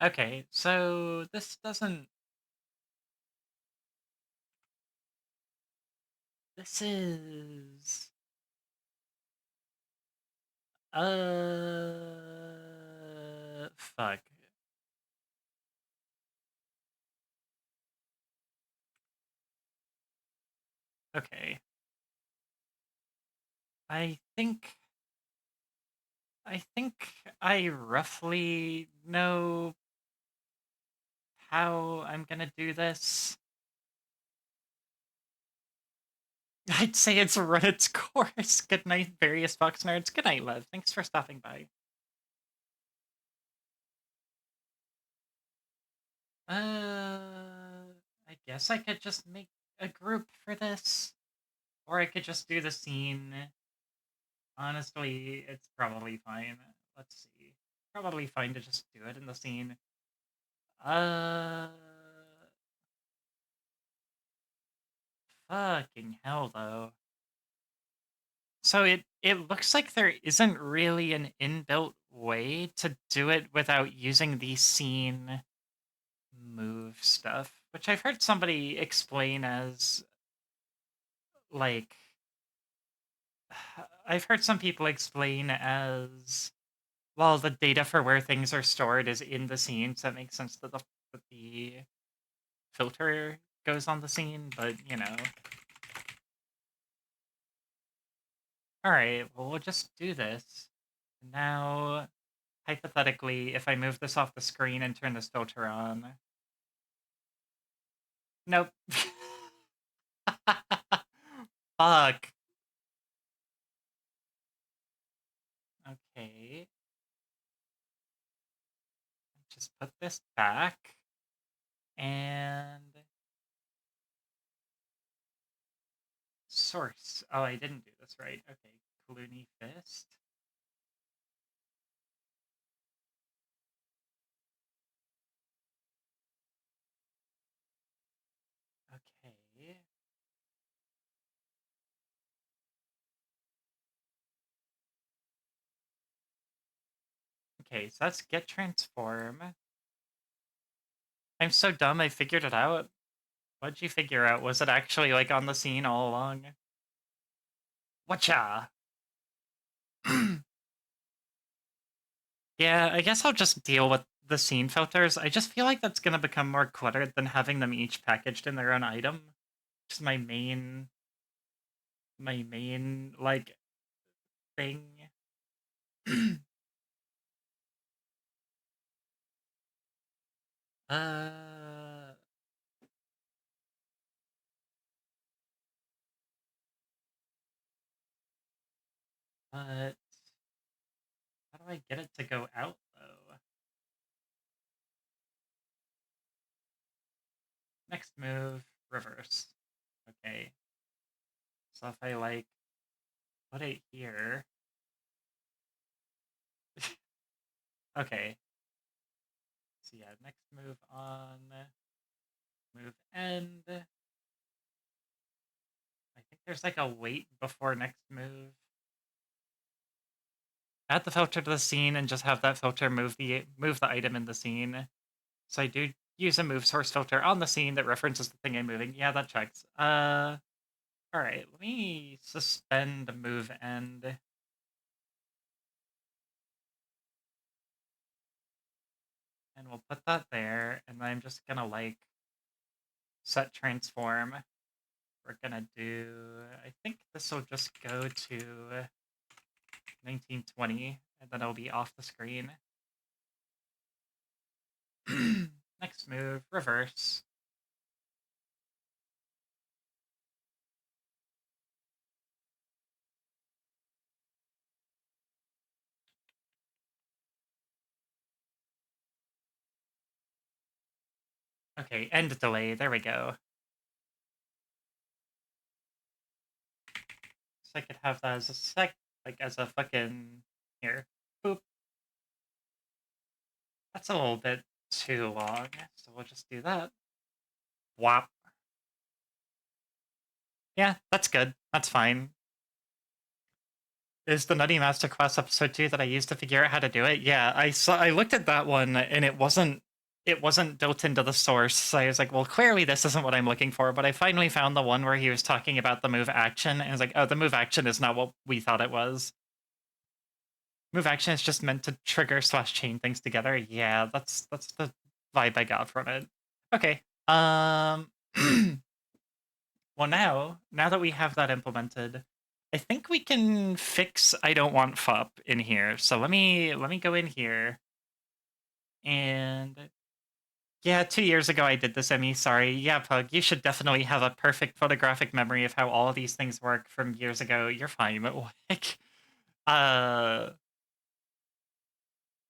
Okay, so this doesn't. This is. Fuck. Okay. I think. I think I roughly know how I'm gonna do this. I'd say it's run its course. Good night, various Fox nerds. Good night, Lev. Thanks for stopping by. I guess I could just make a group for this. Or I could just do the scene. Honestly, it's probably fine. Let's see. Probably fine to just do it in the scene. Uh... Fucking hell, though. So it looks like there isn't really an inbuilt way to do it without using the scene move stuff, which I've heard somebody explain as like I've heard some people explain as well the data for where things are stored is in the scene, so it makes sense that the filter goes on the scene, but you know. All right, well we'll just do this. Now hypothetically, if I move this off the screen and turn this filter on. Nope. Fuck. Okay. Just put this back. And source. Oh, I didn't do this right. Okay. Clooney Fist. Okay, so that's get transform. I'm so dumb, I figured it out. What'd you figure out? Was it actually, like, on the scene all along? Whatcha? Yeah, I guess I'll just deal with the scene filters. I just feel like that's gonna become more cluttered than having them each packaged in their own item. Just my main, like, thing. uh... But how do I get it to go out, though? Next move, reverse. Okay. So if I, like, put it here... Okay. So yeah, next move on, move end. I think there's like a wait before next move. Add the filter to the scene and just have that filter move the item in the scene. So I do use a move source filter on the scene that references the thing I'm moving. Yeah, that checks. All right, let me suspend move end. And we'll put that there, and I'm just gonna like set transform. We're gonna do, I think this will just go to 1920, and then it'll be off the screen. Next move, reverse. Okay, end delay, there we go. So I could have that as a as a fucking, here, boop. That's a little bit too long, so we'll just do that. Whop. Yeah, that's good, that's fine. Is the Nutty Masterclass episode 2 that I used to figure out how to do it? Yeah, I looked at that one and it wasn't built into the source. So I was like, well, clearly this isn't what I'm looking for, but I finally found the one where he was talking about the move action and I was like, oh, the move action is not what we thought it was. Move action is just meant to trigger / chain things together. Yeah, that's the vibe I got from it. Okay. Well, now that we have that implemented, I think we can fix I don't want Fop in here. So let me go in here. And yeah, 2 years ago I did this, Emmy. Sorry. Yeah, Pug, you should definitely have a perfect photographic memory of how all of these things work from years ago. You're fine. Like,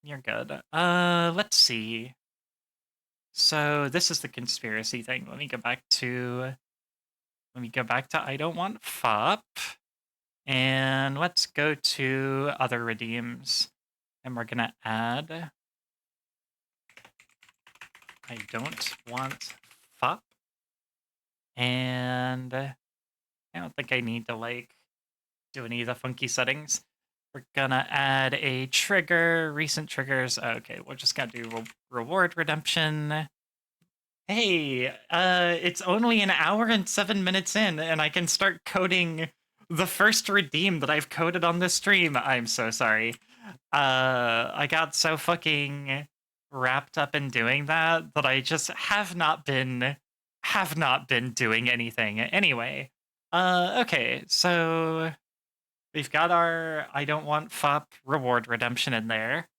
you're good. Let's see. So this is the conspiracy thing. Let me go back to I don't want Fop. And let's go to other redeems. And we're going to add I don't want Fop. And I don't think I need to, like, do any of the funky settings. We're going to add a trigger, recent triggers. Okay, we're just going to do reward redemption. Hey, it's only an hour and 7 minutes in, and I can start coding the first redeem that I've coded on this stream. I'm so sorry. I got so fucking wrapped up in doing that I just have not been doing anything. Anyway, okay, so we've got our I don't want Fop reward redemption in there.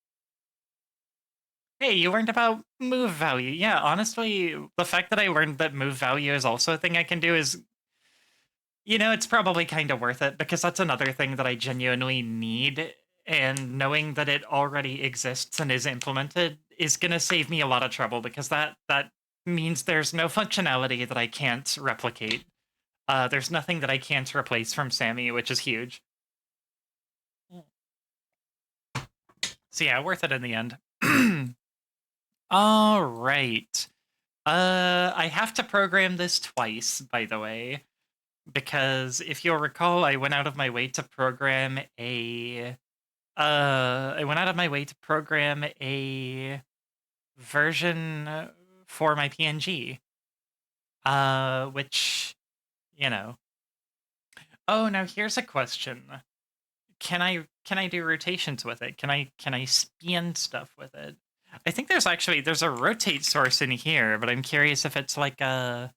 Hey, you learned about move value. Yeah, honestly, the fact that I learned that move value is also a thing I can do is, it's probably kind of worth it because that's another thing that I genuinely need. And knowing that it already exists and is implemented is going to save me a lot of trouble because that means there's no functionality that I can't replicate. There's nothing that I can't replace from Sammy, which is huge. So yeah, worth it in the end. All right. I have to program this twice, by the way, because if you'll recall, I went out of my way to program a I went out of my way to program a version for my PNG, which, you know. Oh, now here's a question. Can I do rotations with it? Can I spin stuff with it? I think there's a rotate source in here, but I'm curious if it's like a,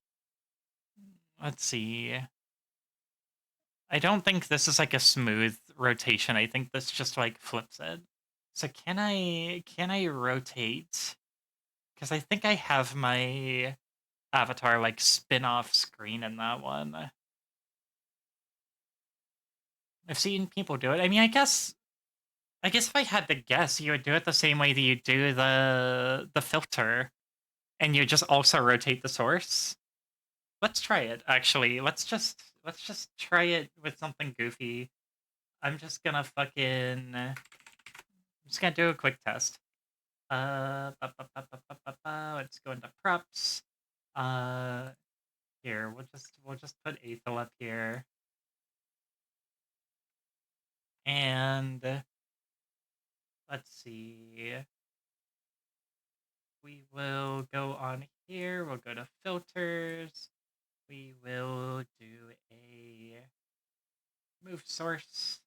let's see. I don't think this is like a smooth rotation. I think this just like flips it. So can I rotate? Because I think I have my avatar like spin off screen in that one. I've seen people do it. I mean, I guess if I had to guess, you would do it the same way that you do the filter, and you just also rotate the source. Let's try it. Actually, let's just try it with something goofy. I'm just gonna do a quick test. Let's go into props. Here we'll just put Aethel up here, and let's see. We will go on here. We'll go to filters. We will do a move source.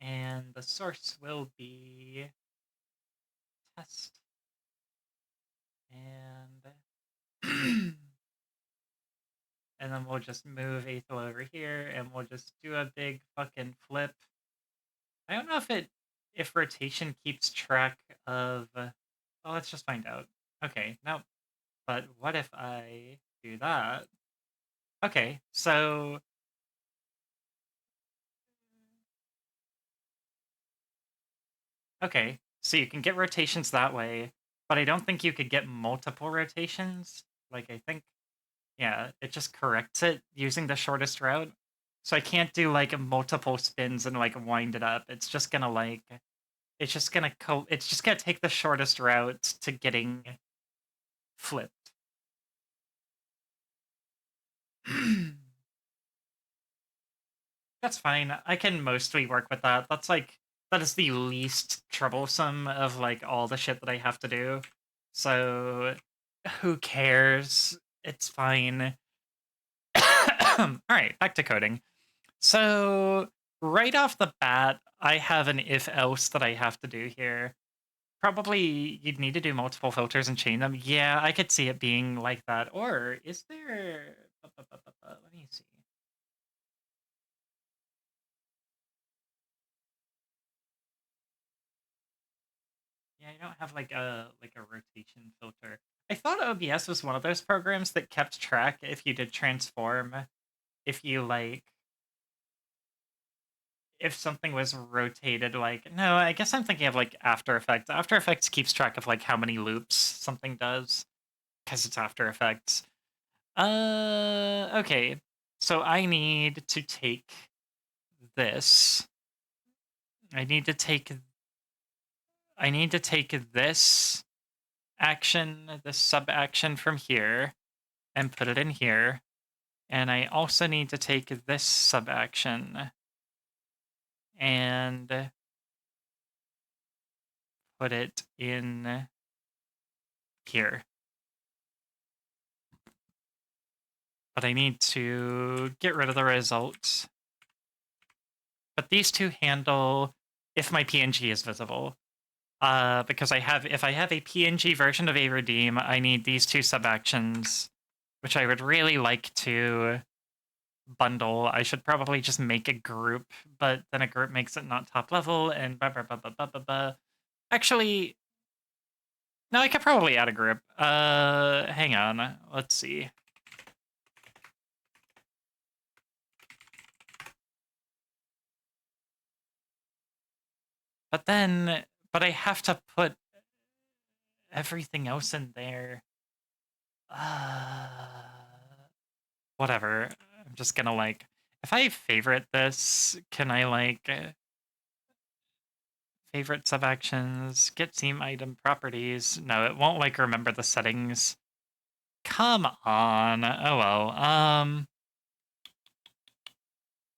And the source will be test. And and then we'll just move Aethel over here, and we'll just do a big fucking flip. I don't know if rotation keeps track of. Well, let's just find out. Okay, no. But what if I do that? Okay, so you can get rotations that way, but I don't think you could get multiple rotations. Like, I think, yeah, it just corrects it using the shortest route. So I can't do like multiple spins and like wind it up. It's just gonna like, it's just gonna take the shortest route to getting flipped. That's fine. I can mostly work with that. That is the least troublesome of like all the shit that I have to do. So who cares? It's fine. All right, back to coding. So right off the bat, I have an if else that I have to do here. Probably you'd need to do multiple filters and chain them. Yeah, I could see it being like that. Or is there? Let me see. Yeah, I don't have like a rotation filter. I thought OBS was one of those programs that kept track if you did transform, if you like if something was rotated like no, I guess I'm thinking of like After Effects. After Effects keeps track of like how many loops something does because it's After Effects. Okay. So I need to take this. I need to take this action, this sub action from here, and put it in here. And I also need to take this sub action and put it in here. But I need to get rid of the results. But these two handle if my PNG is visible. Because if I have a PNG version of a redeem, I need these two sub actions, which I would really like to bundle. I should probably just make a group, but then a group makes it not top level and blah, blah, blah, blah, blah, blah, blah. Actually, no, I could probably add a group. Hang on. Let's see. But I have to put everything else in there. Whatever. I'm just gonna like, if I favorite this, can I like favorite sub actions, get theme item properties? No, it won't like remember the settings. Come on. Oh well.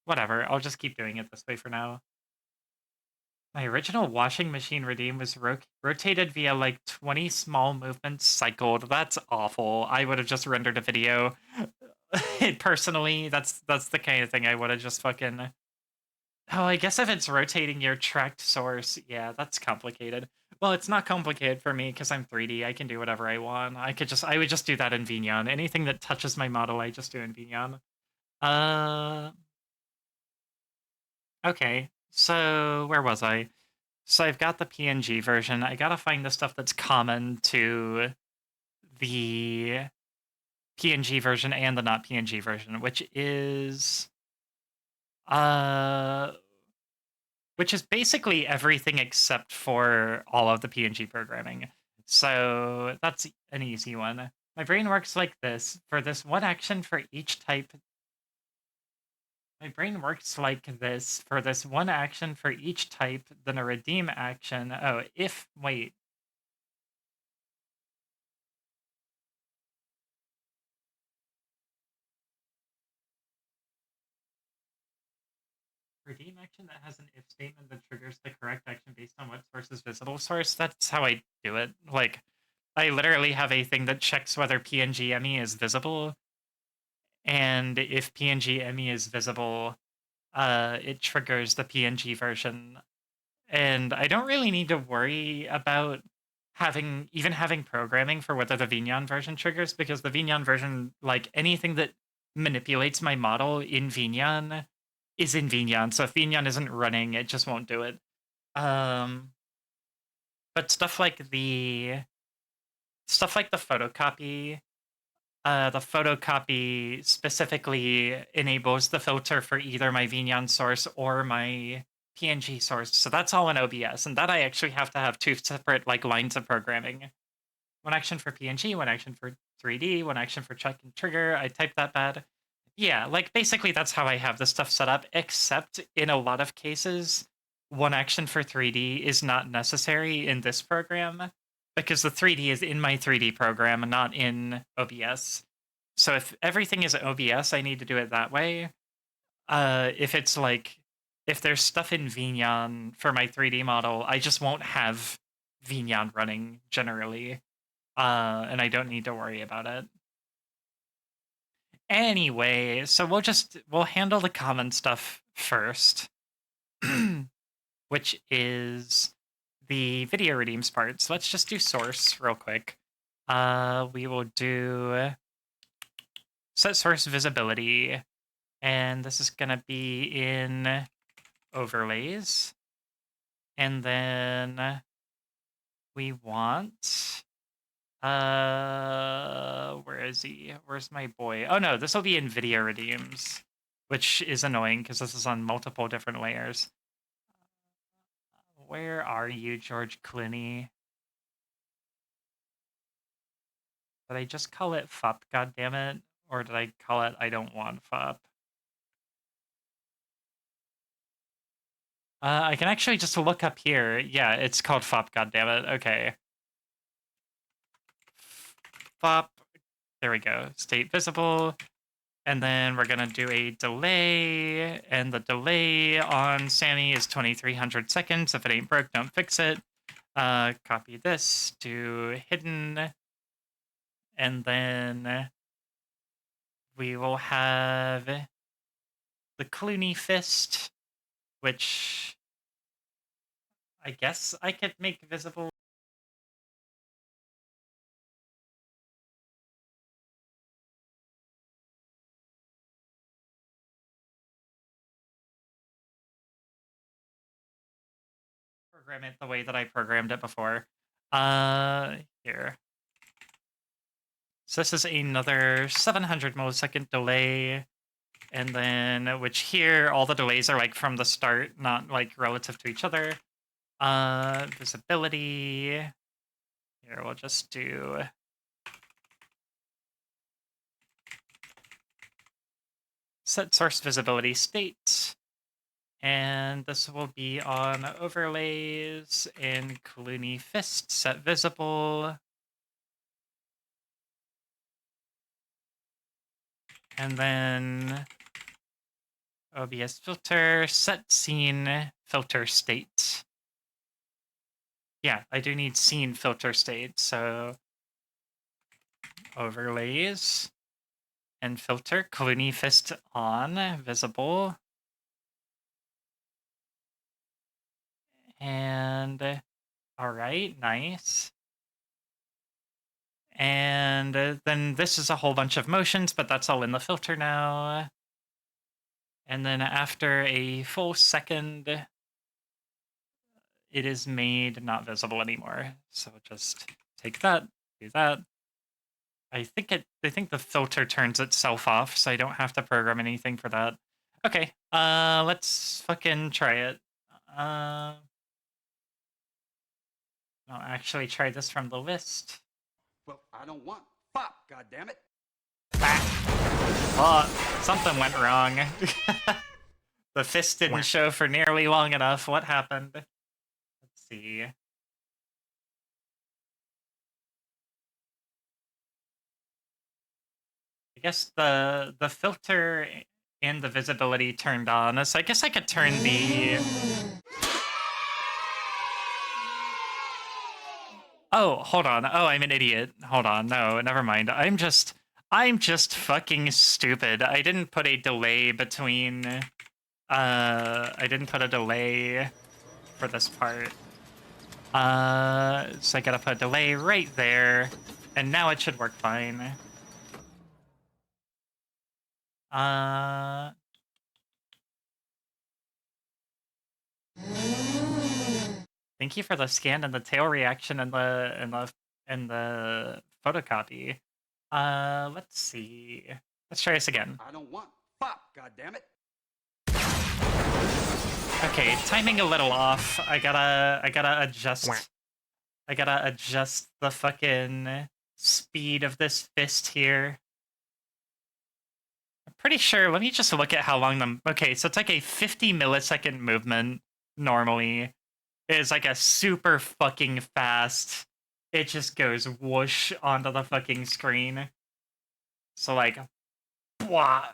Whatever. I'll just keep doing it this way for now. My original washing machine redeem was rotated via like 20 small movements cycled. That's awful. I would have just rendered a video. Personally, that's the kind of thing I would have just fucking... Oh, I guess if it's rotating your tracked source, yeah, that's complicated. Well, it's not complicated for me because I'm 3D. I can do whatever I want. I would just do that in Vignon. Anything that touches my model, I just do in Vignon. Okay, so where was I? So I've got the PNG version. I gotta find the stuff that's common to the PNG version and the not PNG version, uh which is basically everything except for all of the PNG programming. So that's an easy one. My brain works like this. For this one action for each type. My brain works like this. For this one action for each type, then a redeem action. Oh, wait. Redeem action that has an if statement that triggers the correct action based on what source is visible source. That's how I do it. Like, I literally have a thing that checks whether PNG ME is visible, and if PNG ME is visible, it triggers the PNG version. And I don't really need to worry about even having programming for whether the Vignon version triggers, because the Vignon version, like anything that manipulates my model in Vignon is in Vignon. So if Vignon isn't running, it just won't do it. But stuff like the photocopy, the photocopy specifically enables the filter for either my Vignon source or my PNG source. So that's all in OBS, and that I actually have to have two separate like lines of programming. One action for PNG, one action for 3D, one action for check and trigger. I typed that bad. Yeah, like basically that's how I have this stuff set up, except in a lot of cases, one action for 3D is not necessary in this program because the 3D is in my 3D program, not in OBS. So if everything is OBS, I need to do it that way. If there's stuff in Vignon for my 3D model, I just won't have Vignon running generally, and I don't need to worry about it. Anyway, so we'll handle the common stuff first, which is the video redeems part. So let's just do source real quick. We will do set source visibility, and this is gonna be in overlays. And then we want where is he? Where's my boy? Oh no, this will be in video redeems, which is annoying because this is on multiple different layers. Where are you, George Clooney? Did I just call it Fop, goddammit? Or did I call it I don't want Fop? I can actually just look up here. Yeah, it's called Fop, goddammit. Okay. Fop. There we go. State visible. And then we're going to do a delay. And the delay on Sammy is 2300 seconds. If it ain't broke, don't fix it. Copy this to hidden. And then we will have the Clooney fist, which I guess I could make visible. Program it the way that I programmed it before. Here. So this is another 700 millisecond delay. And then, which here, all the delays are like from the start, not like relative to each other. Visibility. Here, we'll just do set source visibility state. And this will be on overlays in Clooney fist set visible. And then OBS filter set scene filter state. Yeah, I do need scene filter state, so overlays and filter, Clooney fist on, visible. And all right, nice. And then this is a whole bunch of motions, but that's all in the filter now. And then after a full second, it is made not visible anymore. So just take that, do that. I think the filter turns itself off, so I don't have to program anything for that. Okay, let's fucking try it. I'll actually try this from the list. Well, I don't want Fop, goddammit. Oh, something went wrong. The fist didn't show for nearly long enough. What happened? Let's see. I guess the filter and the visibility turned on. So I guess I could turn the... Oh, hold on. Oh, I'm an idiot. Hold on. No, never mind. I'm just fucking stupid. I didn't put a delay between... I didn't put a delay for this part. So I gotta put a delay right there, and now it should work fine. Thank you for the scan and the tail reaction and the photocopy. Let's see. Let's try this again. I don't want Fop, goddammit. Okay, timing a little off. I gotta adjust. I gotta adjust the fucking speed of this fist here. I'm pretty sure. Let me just look at how long the... Okay, so it's like a 50 millisecond movement normally. It's like a super fucking fast. It just goes whoosh onto the fucking screen. So like, blah.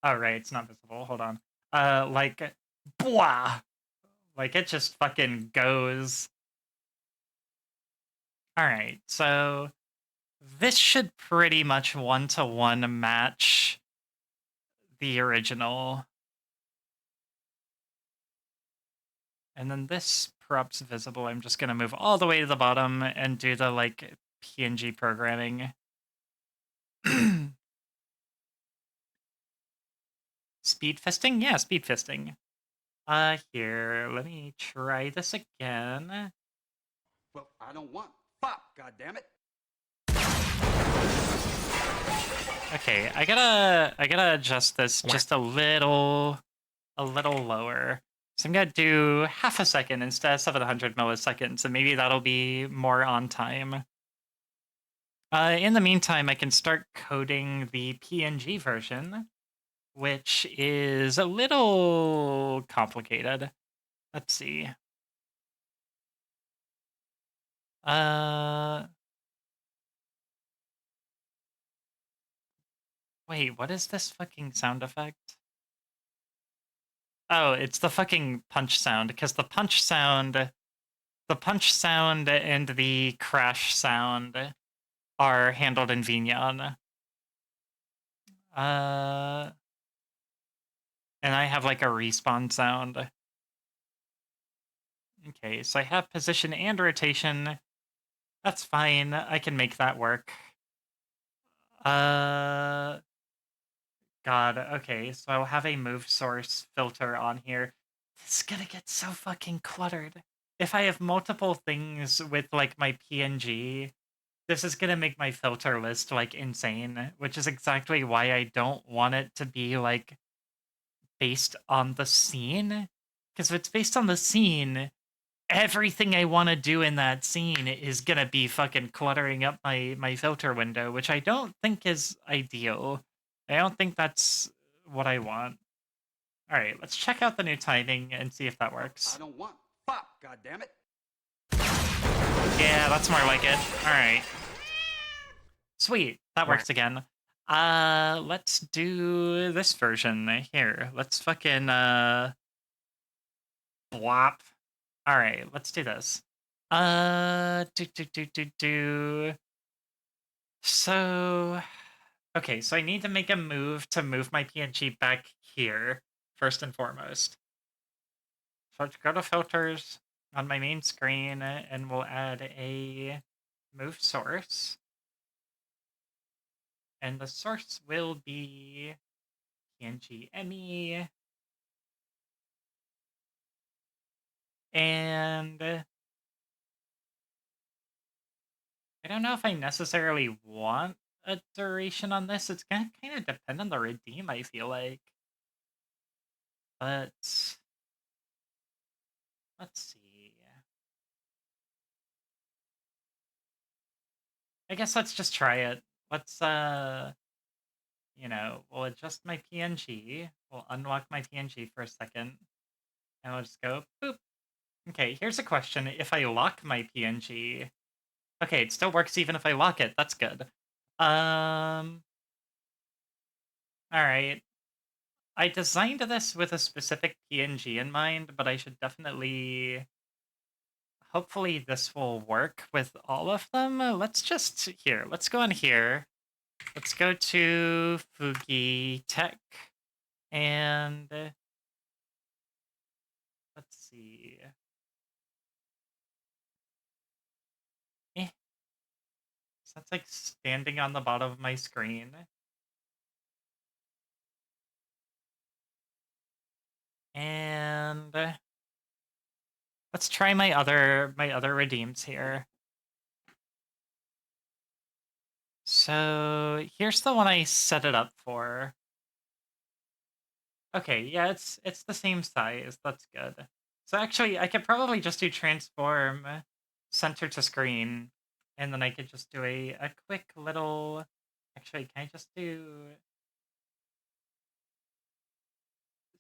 Oh, right, it's not visible. Hold on. Like, blah. Like, it just fucking goes. All right, so this should pretty much one-to-one match the original. And then this props visible. I'm just going to move all the way to the bottom and do the, like, PNG programming. Speed fisting? Yeah, speed fisting. Here, let me try this again. Well, I don't want Fop, goddammit. Okay, I gotta adjust this just a little lower. So I'm gonna do half a second instead of 700 milliseconds, and maybe that'll be more on time. In the meantime, I can start coding the PNG version, which is a little complicated. Let's see. Wait, what is this fucking sound effect? Oh, it's the fucking punch sound, because the punch sound and the crash sound are handled in Vignon. And I have like a respawn sound. Okay, so I have position and rotation. That's fine. I can make that work. God, okay, so I'll have a move source filter on here. This is gonna get so fucking cluttered. If I have multiple things with, like, my PNG, this is gonna make my filter list, like, insane, which is exactly why I don't want it to be, like, based on the scene. Because if it's based on the scene, everything I want to do in that scene is gonna be fucking cluttering up my filter window, which I don't think is ideal. I don't think that's what I want. All right, let's check out the new timing and see if that works. I don't want Fop, goddammit. Yeah, that's more like it. All right. Sweet, that works again. Let's do this version here. Let's fucking blop. All right, let's do this. Do. So, okay, so I need to make a move to move my PNG back here, first and foremost. So let's go to filters on my main screen, and we'll add a move source. And the source will be PNG ME. And I don't know if I necessarily want a duration on this. It's gonna kind of depend on the redeem, I feel like. But let's see. I guess let's just try it. Let's we'll adjust my PNG. We'll unlock my PNG for a second. And we'll just go boop. Okay, here's a question. If I lock my PNG. Okay, it still works even if I lock it. That's good. Alright. I designed this with a specific PNG in mind, but I should definitely... Hopefully this will work with all of them. Let's just... Here, let's go on here. Let's go to Fugi Tech. And... Let's see... So that's like standing on the bottom of my screen. And let's try my other redeems here. So here's the one I set it up for. Okay, yeah, it's the same size. That's good. So actually, I could probably just do transform center to screen, and then I could just do a quick little... Actually, can I just do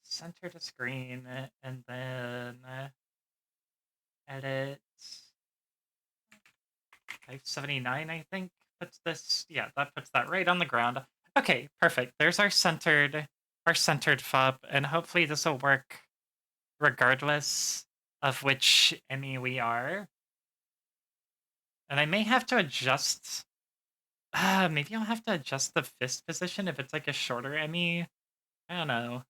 center to screen, and then edit 579, I think, puts this... Yeah, that puts that right on the ground. Okay, perfect. There's our centered FOP, and hopefully this will work regardless of which ME we are. And I may have to adjust... maybe I'll have to adjust the fist position if it's like a shorter ME. I don't know.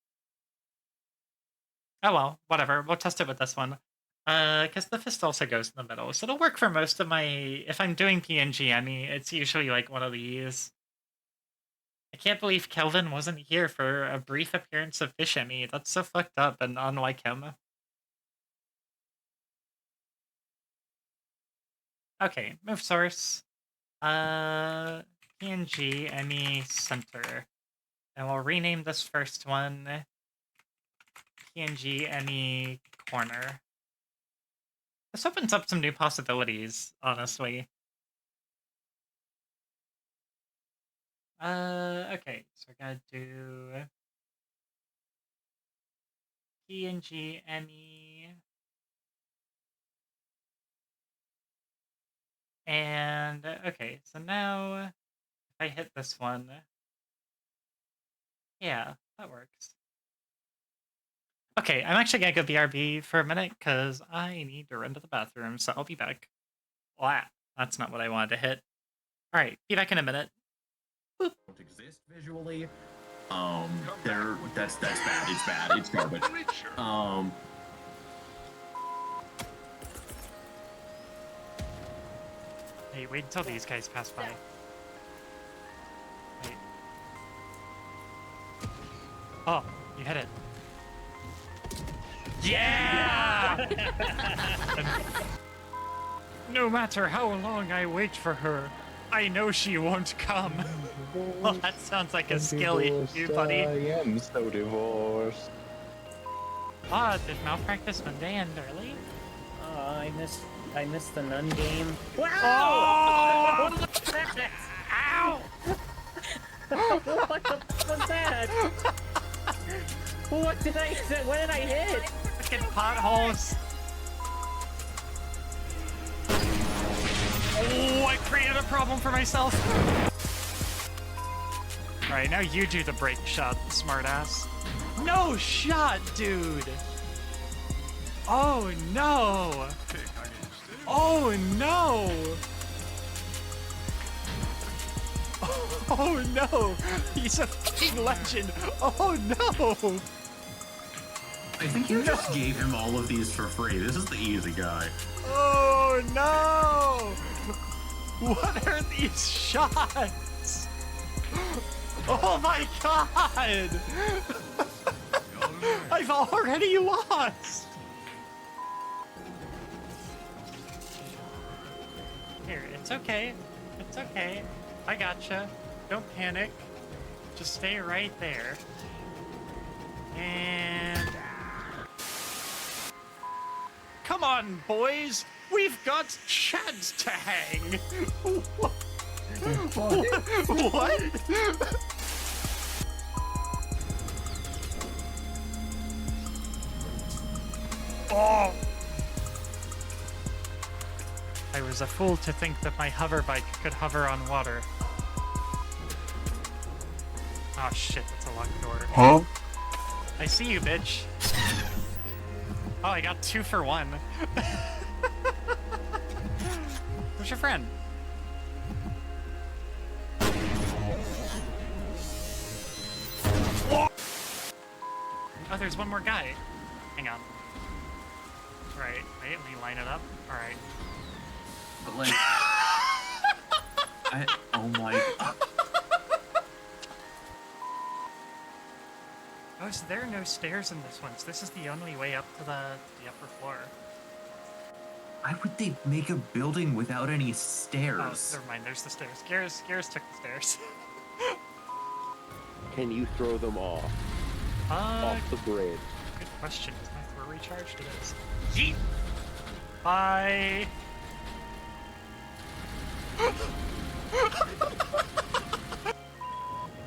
Oh well, whatever. We'll test it with this one. Because the fist also goes in the middle, so it'll work for most of my... If I'm doing PNG ME, it's usually like one of these. I can't believe Kelvin wasn't here for a brief appearance of Fish ME. That's so fucked up and unlike him. Okay, move source. PNG ME center. And we'll rename this first one PNG ME corner. This opens up some new possibilities, honestly. Okay, so we're gonna do PNG ME. And, okay, so now, if I hit this one, yeah, that works. Okay, I'm actually gonna go BRB for a minute, because I need to run to the bathroom, so I'll be back. Wow, that's not what I wanted to hit. Alright, be back in a minute. Don't exist visually. That's bad. It's bad. It's garbage. Hey, wait until these guys pass by. Wait. Oh, you hit it. Yeah! No matter how long I wait for her, I know she won't come. Well, that sounds like a skill issue, buddy. I am so divorced. Ah, did malpractice Monday end early? I missed the nun game. Wow! Oh! Ow! What the fuck was that? What did I hit? Fucking potholes. Oh, I created a problem for myself. Alright, now you do the break shot, smartass. No shot, dude! Oh no! Oh no! Oh no! He's a fucking legend! Oh no! I think you just gave him all of these for free. This is the easy guy. Oh no! What are these shots? Oh my god! I've already lost! Here, it's okay. It's okay. I gotcha. Don't panic. Just stay right there. And... Come on, boys! We've got chads to hang! What? What? Oh! I was a fool to think that my hover bike could hover on water. Oh shit, that's a locked door. Huh? I see you, bitch. Oh, I got 2 for 1. Where's your friend? Oh, there's one more guy. Hang on. Right, let me line it up. Alright. But like, oh my. Oh, so there are no stairs in this one, so this is the only way up to the upper floor. Why would they make a building without any Oh, stairs? never mind, there's the stairs. Garrus took the stairs. Can you throw them off the bridge? Good question. Is my throw recharged? It is. Yeet! Bye!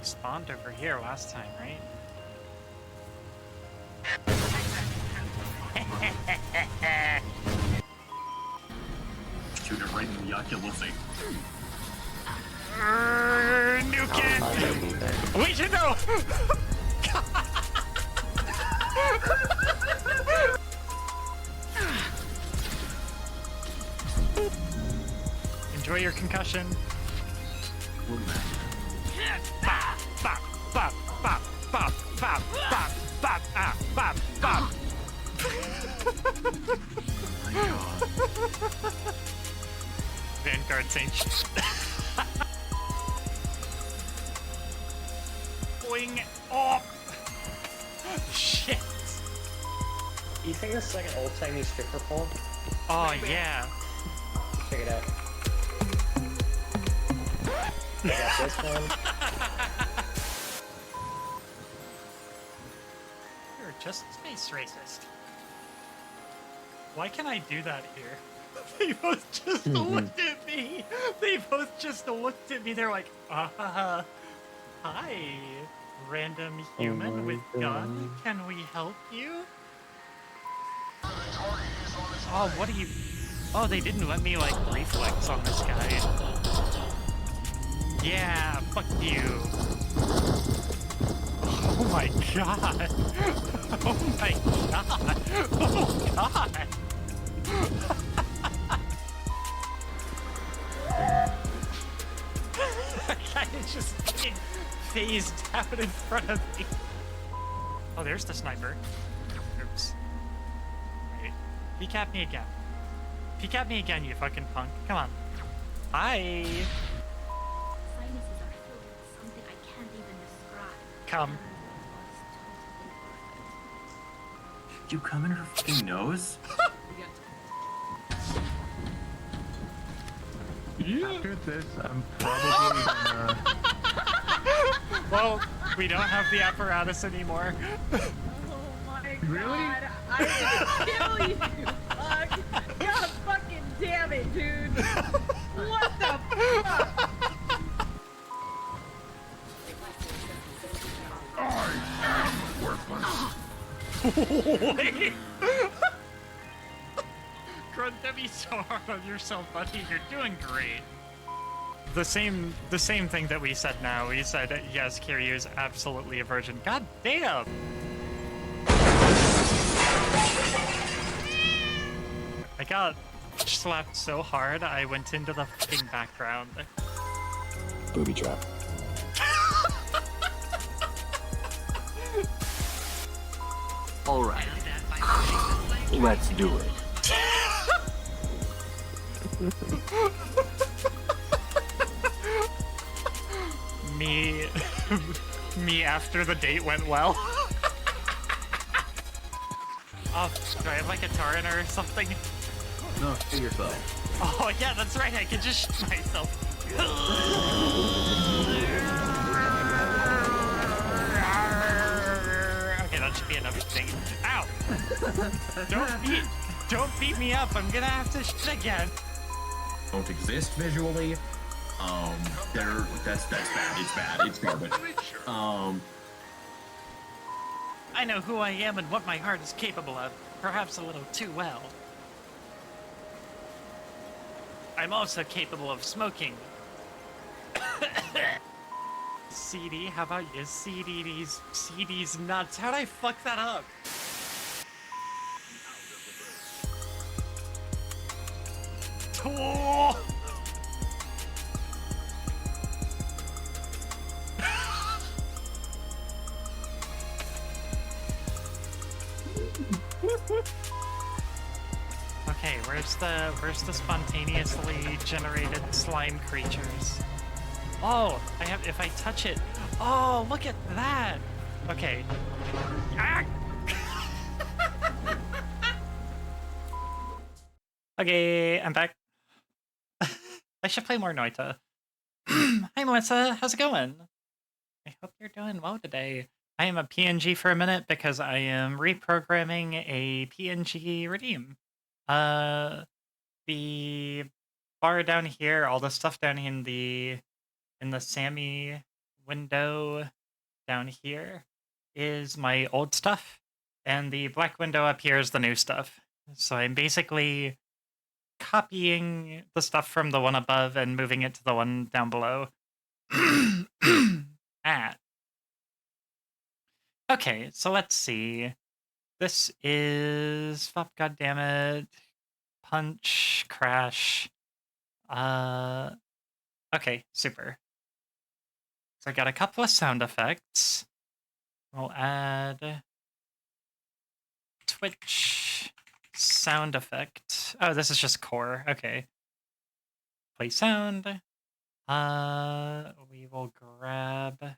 Spawned over here last time, right? Shoot it right in the oculus. Nuke it! We should know! Enjoy your concussion. Bop, bop, bop, bop, bop, bop, bop, bop, ah, bop, bop. Vanguard's ancient. Going off. Shit. You think this is like an old-timey stripper pole? Oh yeah. Check it out. I got this one. You're just space racist. Why can I do that here? They both just looked at me. They both just looked at me. They're like, hi, random human with gun. Can we help you? Oh, what are you? Oh, they didn't let me like reflex on this guy. Yeah, fuck you. Oh my god. Oh my god. Oh god. That guy is just getting phased out in front of me. Oh, there's the sniper. Oops. Wait. Peek at me again. Peek at me again, you fucking punk. Come on. Hi. Sinuses are filled with something I can't even describe. Come. Did you come in her fucking nose? After this, I'm probably gonna... Well, we don't have the apparatus anymore. Oh my Really? god, I will kill you, fuck! God fucking damn it, dude! What the fuck? Wait. Grunt, don't be so hard on yourself, buddy. You're doing great. The same thing that we said now. We said, yes, Kiryu is absolutely a virgin. God damn! I got slapped so hard I went into the fucking background. Booby trap. All right. Let's do it. Me me after the date went well. Oh, do I have like a Taran or something? No, shoot yourself. Oh yeah, that's right, I can just shoot myself. Okay, that should be enough thing. Ow! Don't beat me up, I'm gonna have to shoot again. Don't exist visually. That's bad. It's bad. It's garbage. I know who I am and what my heart is capable of, perhaps a little too well. I'm also capable of smoking. CD, how about you? CD's nuts. How'd I fuck that up? Oh! Okay, where's the spontaneously generated slime creatures? Oh, if I touch it. Oh, look at that. Okay. Ah! Okay, I'm back. I should play more Noita. Hi Melissa, how's it going? I hope you're doing well today. I am a PNG for a minute because I am reprogramming a PNG redeem. The bar down here, all the stuff down in the Sammy window down here is my old stuff, and the black window up here is the new stuff. So I'm basically copying the stuff from the one above and moving it to the one down below. Okay, so let's see. This is Fop, goddammit, punch, crash. Okay, super. So I got a couple of sound effects. We'll add Twitch sound effect. Oh, this is just core. Okay. Play sound. We will grab.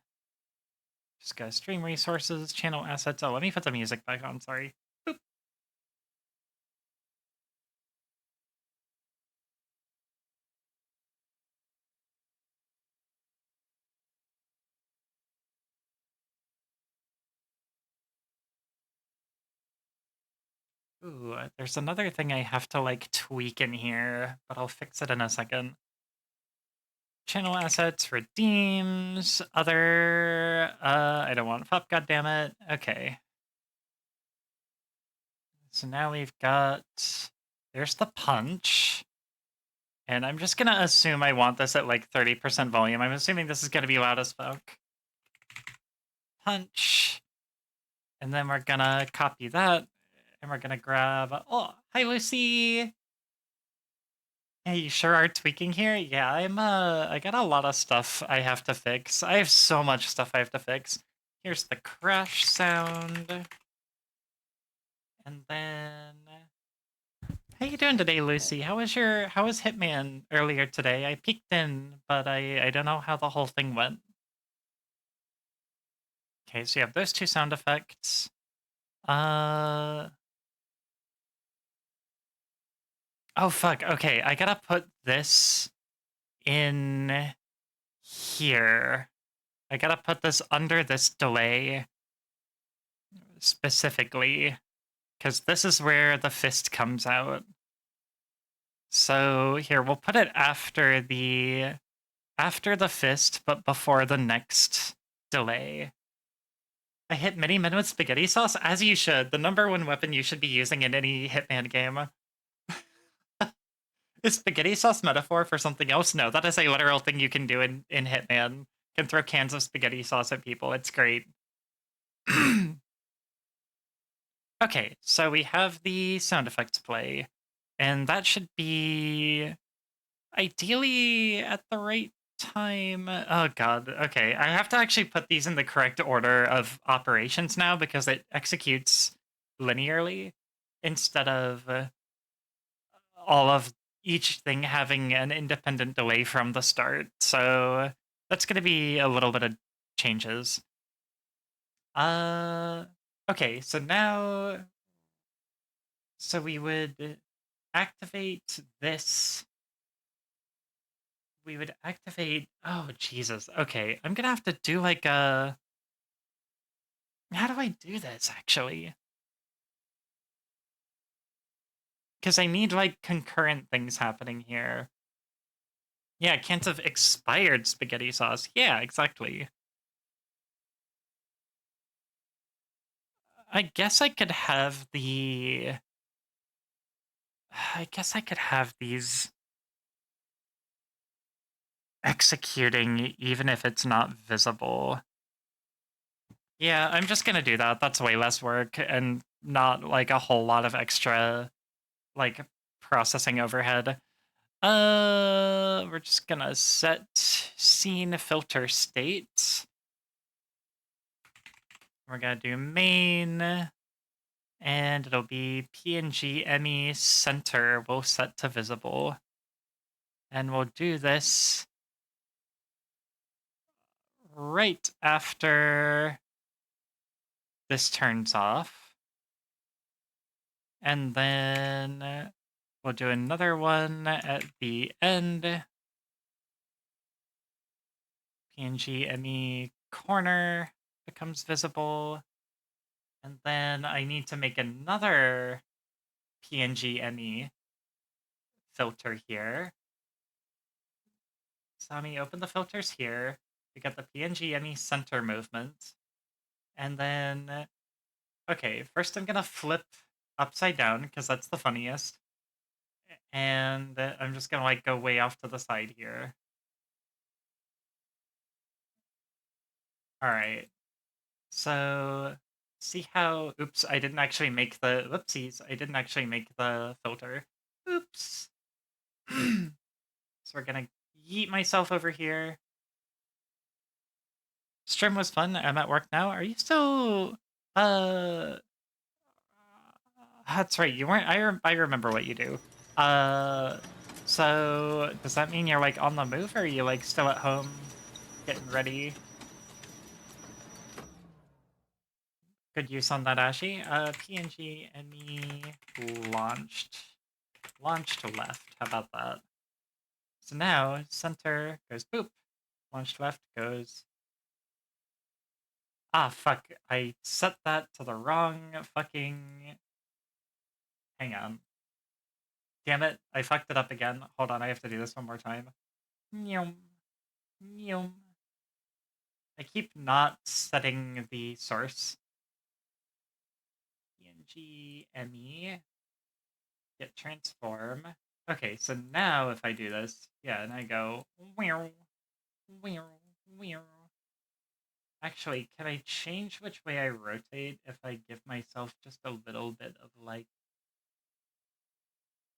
Just go stream resources, channel assets. Oh, let me put the music back on. Sorry. Boop. Ooh, there's another thing I have to like tweak in here, but I'll fix it in a second. Channel assets, redeems, other, I don't want Fop, goddammit. Okay. So now we've got, there's the punch. And I'm just gonna assume I want this at like 30% volume. I'm assuming this is gonna be loud as fuck. Punch. And then we're gonna copy that. And we're gonna grab, oh, hi Lucy! Hey, you sure are tweaking here? Yeah, I got a lot of stuff I have to fix. I have so much stuff I have to fix. Here's the crash sound. And then... How you doing today, Lucy? How was Hitman earlier today? I peeked in, but I don't know how the whole thing went. Okay, so you have those two sound effects. Oh, fuck. Okay, I gotta put this in here. I gotta put this under this delay specifically, because this is where the fist comes out. So here, we'll put it after the fist, but before the next delay. I hit many men with spaghetti sauce, as you should. The #1 weapon you should be using in any Hitman game. Is spaghetti sauce metaphor for something else? No, that is a literal thing you can do in Hitman. You can throw cans of spaghetti sauce at people. It's great. Okay, so we have the sound effects play. And that should be ideally at the right time. Oh god, okay. I have to actually put these in the correct order of operations now because it executes linearly instead of all of each thing having an independent delay from the start. So that's going to be a little bit of changes. Okay, so now we would activate this. We would activate, oh Jesus. Okay, I'm going to have to do like a, how do I do this actually? Because I need like concurrent things happening here. Yeah, can't have expired spaghetti sauce. Yeah, exactly. I guess I could have the... I guess I could have these executing even if it's not visible. Yeah, I'm just gonna do that. That's way less work and not like a whole lot of extra like processing overhead. We're just gonna set scene filter state. We're gonna do main, and it'll be PNG ME center. We'll set to visible. And we'll do this right after this turns off. And then we'll do another one at the end. PNG ME corner becomes visible. And then I need to make another PNG ME filter here. Sami, open the filters here. We got the PNG ME center movement. And then, okay, first I'm gonna flip upside down because that's the funniest. And I'm just gonna like go way off to the side here. All right. So see how, oops, I didn't actually make the, whoopsies, I didn't actually make the filter. Oops. So we're gonna yeet myself over here. Stream was fun. I'm at work now. Are you still, that's right. You weren't, I remember what you do. So does that mean you're like on the move or are you like still at home getting ready? Good use on that, Ashi. PNG ME launched. Launched left. How about that? So now center goes boop. Launched left goes. Ah, fuck. I set that to the wrong fucking. Hang on. Damn it. I fucked it up again. Hold on. I have to do this one more time. Nyum. Nyum. I keep not setting the source. PNG ME. Get transform. Okay, so now if I do this, yeah, and I go meow, meow, meow. Actually, can I change which way I rotate if I give myself just a little bit of like,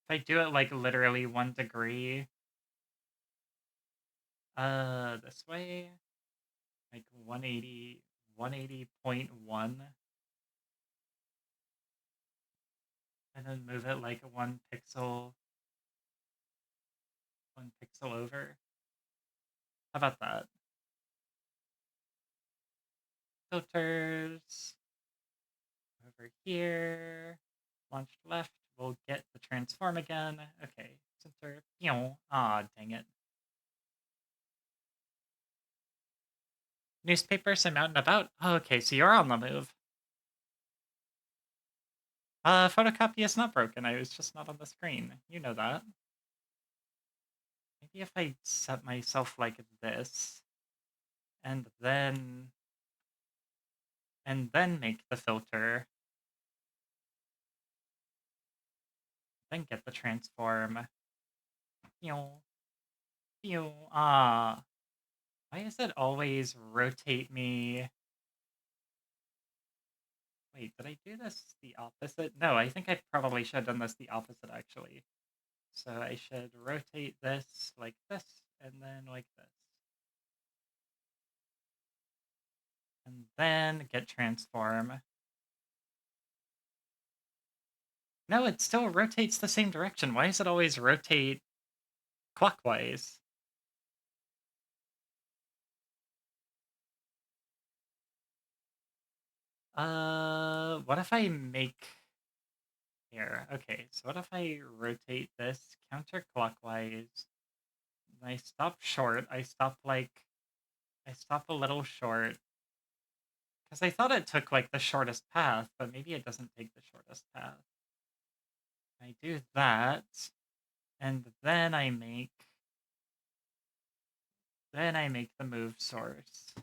if I do it like literally 1 degree, this way, like 180, 180.1, and then move it like 1 pixel over. How about that? Filters over here. Launched left. We'll get the transform again. Okay, center. Ah, dang it. Newspapers I'm out and about. Oh, okay, so you're on the move. Photocopy is not broken. I was just not on the screen. You know that. Maybe if I set myself like this, and then make the filter, then get the transform. Ah. Why does it always rotate me? Wait, did I do this the opposite? No, I think I probably should have done this the opposite, actually. So I should rotate this like this, and then like this. And then get transform. No, it still rotates the same direction. Why does it always rotate clockwise? What if I make... Here, okay, so what if I rotate this counterclockwise? And I stop short, I stop a little short. Because I thought it took, like, the shortest path, but maybe it doesn't take the shortest path. I do that, and then I make the move source.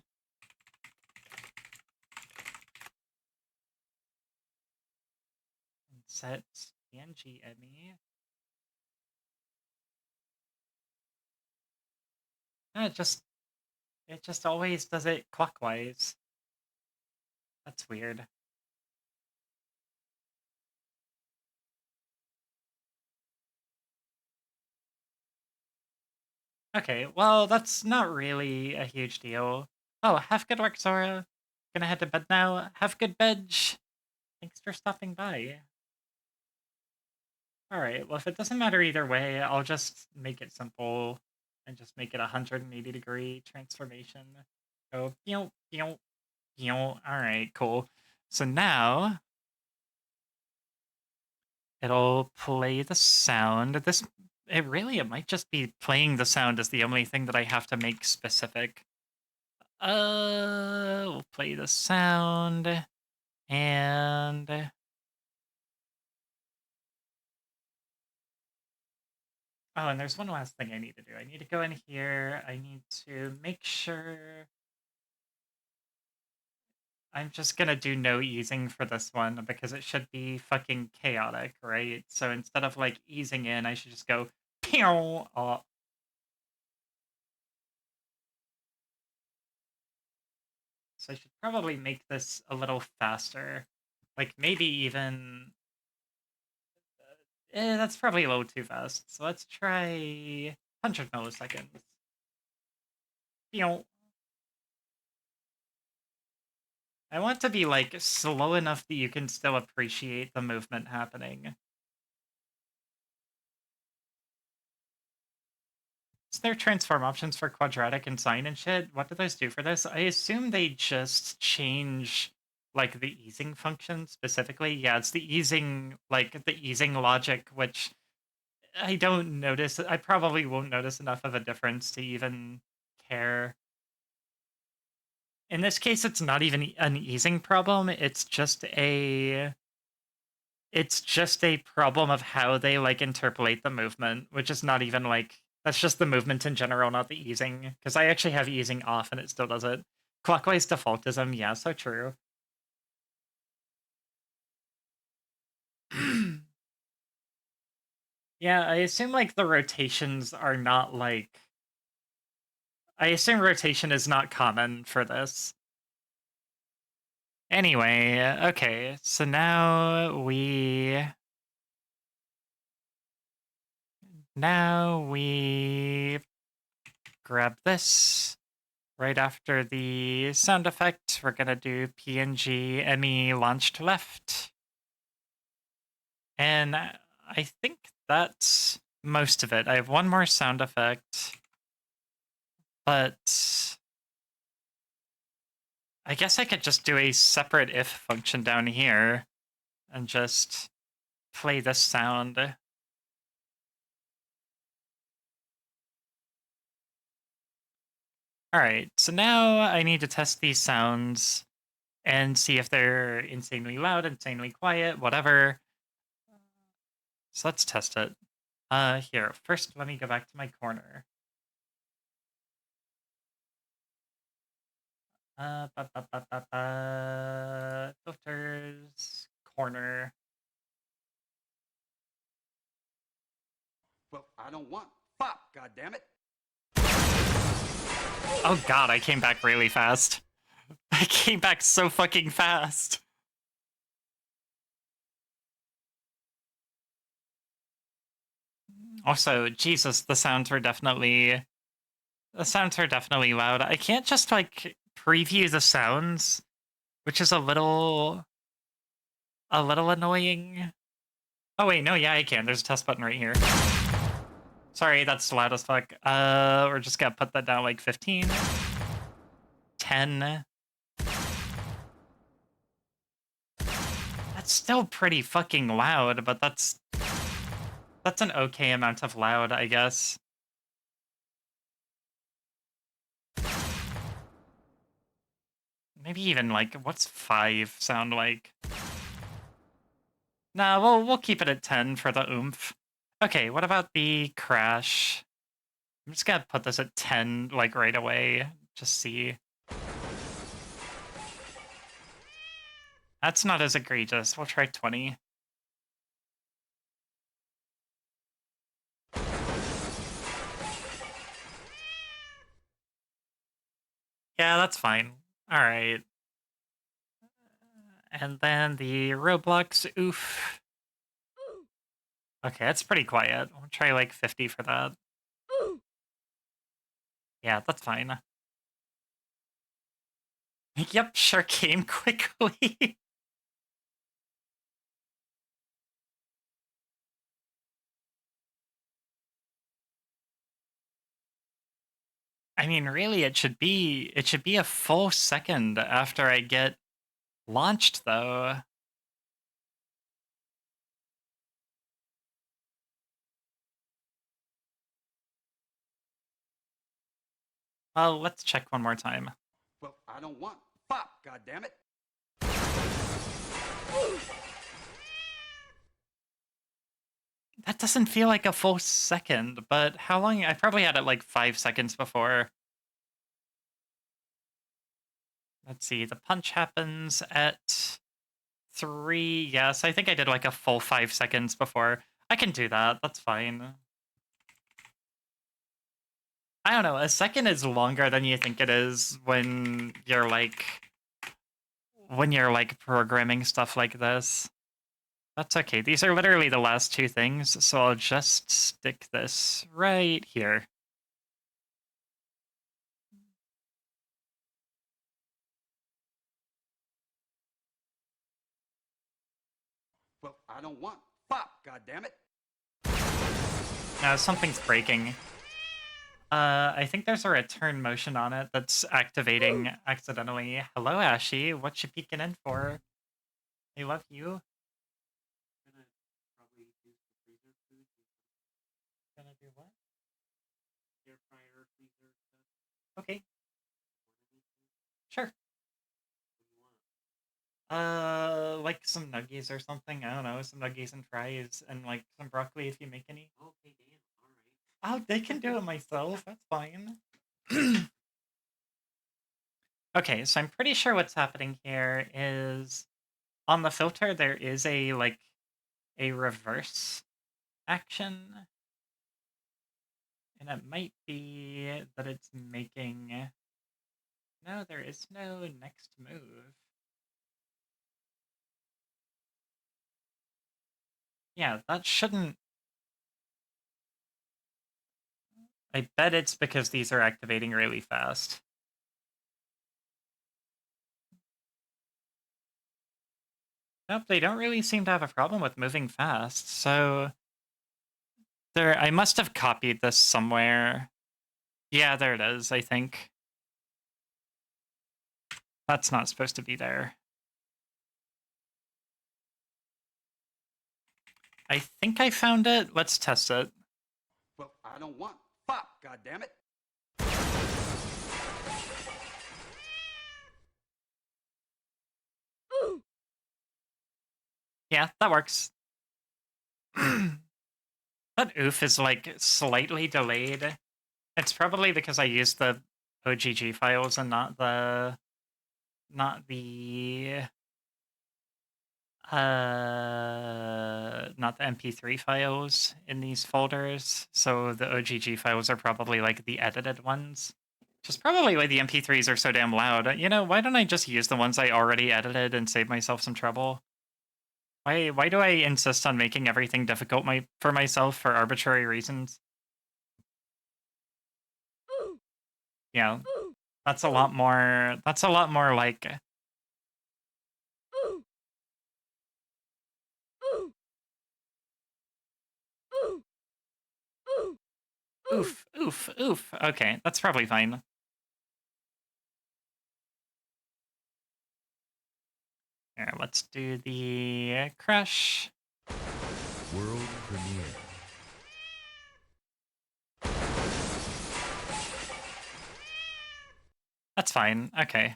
And set PNG ME. No, it just always does it clockwise. That's weird. Okay, well, that's not really a huge deal. Oh, have good work, Sora. Gonna head to bed now. Have good bed. Thanks for stopping by. Alright, well, if it doesn't matter either way, I'll just make it simple and just make it a 180-degree transformation. Go, pew, pew, pew. Alright, cool. So now it'll play the sound. It might just be playing the sound is the only thing that I have to make specific. We'll play the sound, and... Oh, and there's one last thing I need to do. I need to go in here, I need to make sure... I'm just gonna do no easing for this one, because it should be fucking chaotic, right? So instead of, like, easing in, I should just go... Pew! Oh. So I should probably make this a little faster. Like, maybe even... that's probably a little too fast. So let's try 100 milliseconds. Pew! I want to be, like, slow enough that you can still appreciate the movement happening. Is there transform options for quadratic and sine and shit? What do those do for this? I assume they just change, like, the easing function specifically. Yeah, it's the easing, like, the easing logic, which I don't notice. I probably won't notice enough of a difference to even care. In this case, it's not even an easing problem. It's just a problem of how they, like, interpolate the movement, which is not even, like... That's just the movement in general, not the easing. Because I actually have easing off and it still does it. Clockwise defaultism, yeah, so true. Yeah, I assume, like, the rotations are not, like... I assume rotation is not common for this. Anyway, okay, so now we grab this. Right after the sound effect, we're gonna do PNG ME launch to left. And I think that's most of it. I have one more sound effect, but I guess I could just do a separate if function down here and just play this sound. Alright, so now I need to test these sounds and see if they're insanely loud, insanely quiet, whatever. So let's test it. Here, first let me go back to my corner. Filters, corner. Well, I don't want Fop, goddammit. Oh god, I came back really fast. I came back so fucking fast. Also, Jesus, the sounds were definitely loud. I can't just like preview the sounds, which is a little annoying. Oh wait, no, yeah, I can. There's a test button right here. Sorry, that's loud as fuck. We're just gonna put that down like 15. 10. That's still pretty fucking loud, but that's an okay amount of loud, I guess. Maybe even like, what's 5 sound like? Nah, we'll keep it at 10 for the oomph. Okay, what about the crash? I'm just gonna put this at 10 like right away. Just see. That's not as egregious. We'll try 20. Yeah, that's fine. All right. And then the Roblox oof. Okay, that's pretty quiet. We'll try like 50 for that. Yeah, that's fine. Yep, sure came quickly. I mean, really, it should be a full second after I get launched, though. Well, let's check one more time. Well, I don't want Fop, goddammit. That doesn't feel like a full second, but how long? I probably had it like 5 seconds before. Let's see, the punch happens at 3. Yes, I think I did like a full 5 seconds before. I can do that. That's fine. I don't know. A second is longer than you think it is when you're like programming stuff like this. That's okay. These are literally the last 2 things, so I'll just stick this right here. Well, I don't want Fop, goddammit. Now something's breaking. I think there's a return motion on it that's activating accidentally. Hello, Ashy. What you peeking in for? I love you. Gonna do what? Okay. Sure. Like some nuggies or something. I don't know, some nuggies and fries, and like some broccoli if you make any. Okay, damn. All right. Oh, they can do it myself. That's fine. Okay, so I'm pretty sure what's happening here is on the filter there is a reverse action, and it might be that it's making. No, there is no next move. Yeah, that shouldn't. I bet it's because these are activating really fast. Nope, they don't really seem to have a problem with moving fast, so I must have copied this somewhere. Yeah, there it is, I think. That's not supposed to be there. I think I found it. Let's test it. Well, I don't want Fop, goddammit. Yeah, that works. That oof is like slightly delayed. It's probably because I used the OGG files and not the MP3 files in these folders. So the OGG files are probably like the edited ones. Which is probably why the MP3s are so damn loud. You know, why don't I just use the ones I already edited and save myself some trouble? Why do I insist on making everything difficult for myself for arbitrary reasons? Yeah, that's a lot more. That's a lot more like. Oof, oof, oof. Okay, that's probably fine. Here, let's do the crush. World premiere. That's fine. Okay.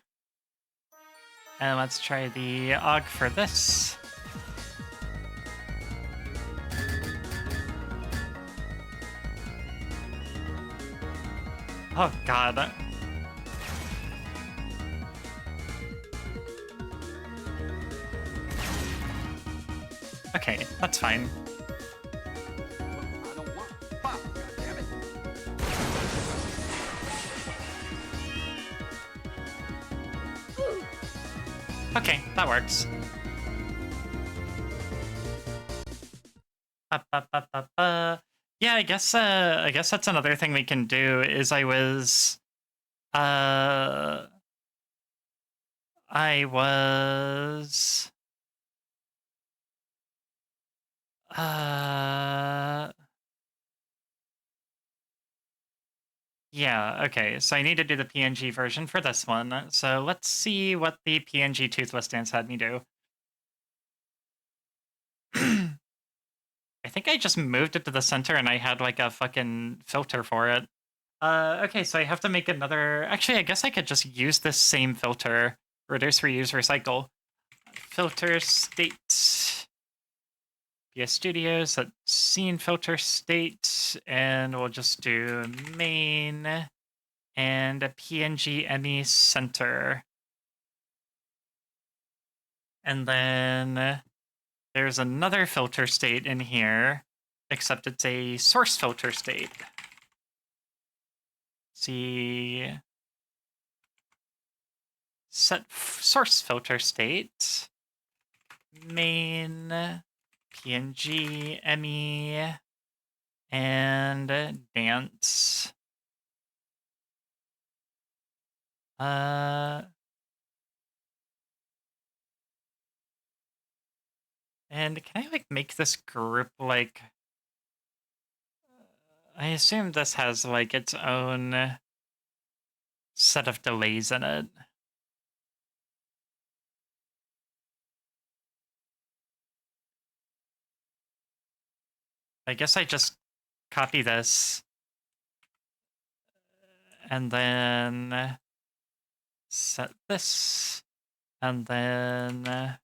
And let's try the Og for this. Oh god. Okay, that's fine. I don't want Fop, goddammit. Okay, that works. Yeah, I guess that's another thing we can do is I was uh yeah, okay. So I need to do the PNG version for this one. So let's see what the PNG Toothless Dance had me do. I think I just moved it to the center and I had like a fucking filter for it. Okay, so I have to make another... Actually, I guess I could just use this same filter. Reduce, reuse, recycle. Filter state. PS Studios, that scene filter state. And we'll just do main and a PNG ME center. And then there's another filter state in here, except it's a source filter state. See, set source filter state, main, PNG, ME, and dance. And can I like make this group like... I assume this has like its own set of delays in it. I guess I just copy this and then set this and then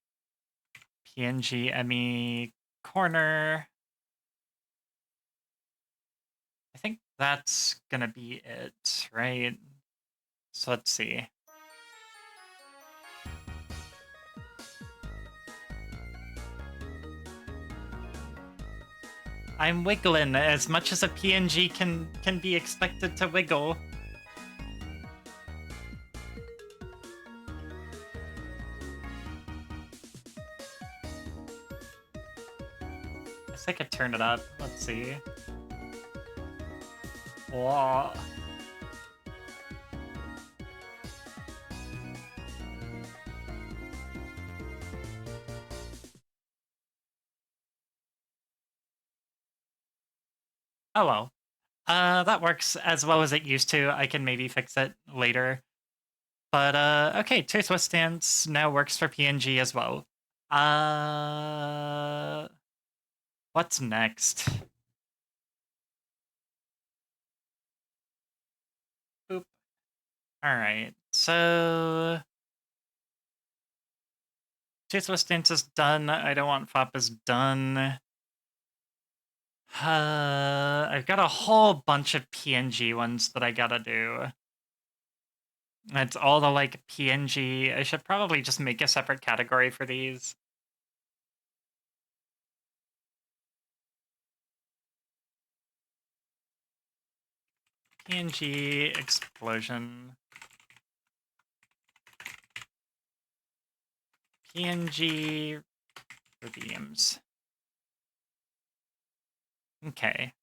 PNG ME corner. I think that's gonna be it, right? So let's see. I'm wiggling as much as a PNG can be expected to wiggle. I guess I could turn it up. Let's see. Whoa. Oh well. That works as well as it used to. I can maybe fix it later. But, okay, Toothless Dance now works for PNG as well. What's next? Boop. Alright, so... Toothless Dance is done. I don't want Fop is done. I've got a whole bunch of PNG ones that I gotta do. It's all the, like, PNG. I should probably just make a separate category for these. PNG explosion. PNG redeems. Okay.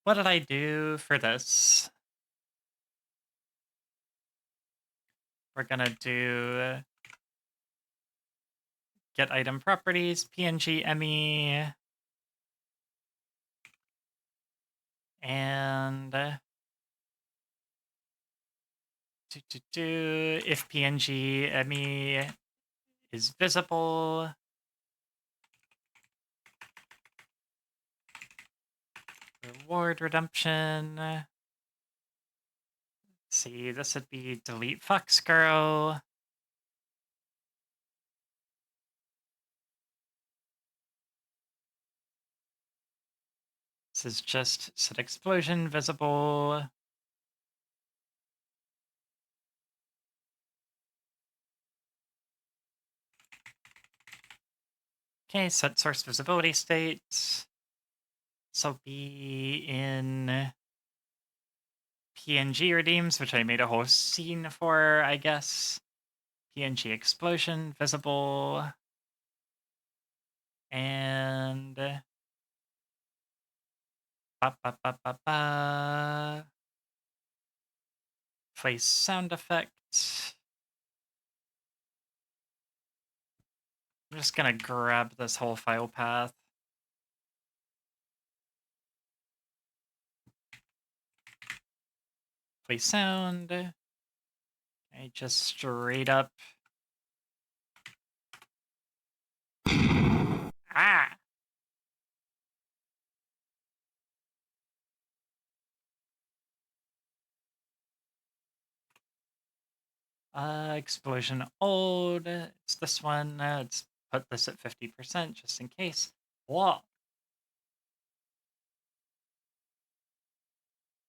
What did I do for this? We're gonna do get item properties, PNG ME, and if PNG ME is visible, reward redemption. Let's see, this would be delete Fox Girl. This is just set explosion visible. Okay, set source visibility state. This will be in PNG redeems, which I made a whole scene for, I guess. PNG explosion visible. And place sound effect. I'm just gonna grab this whole file path. Play sound. I just straight up. Ah! Explosion old. It's this one. Let's put this at 50% just in case. Whoa.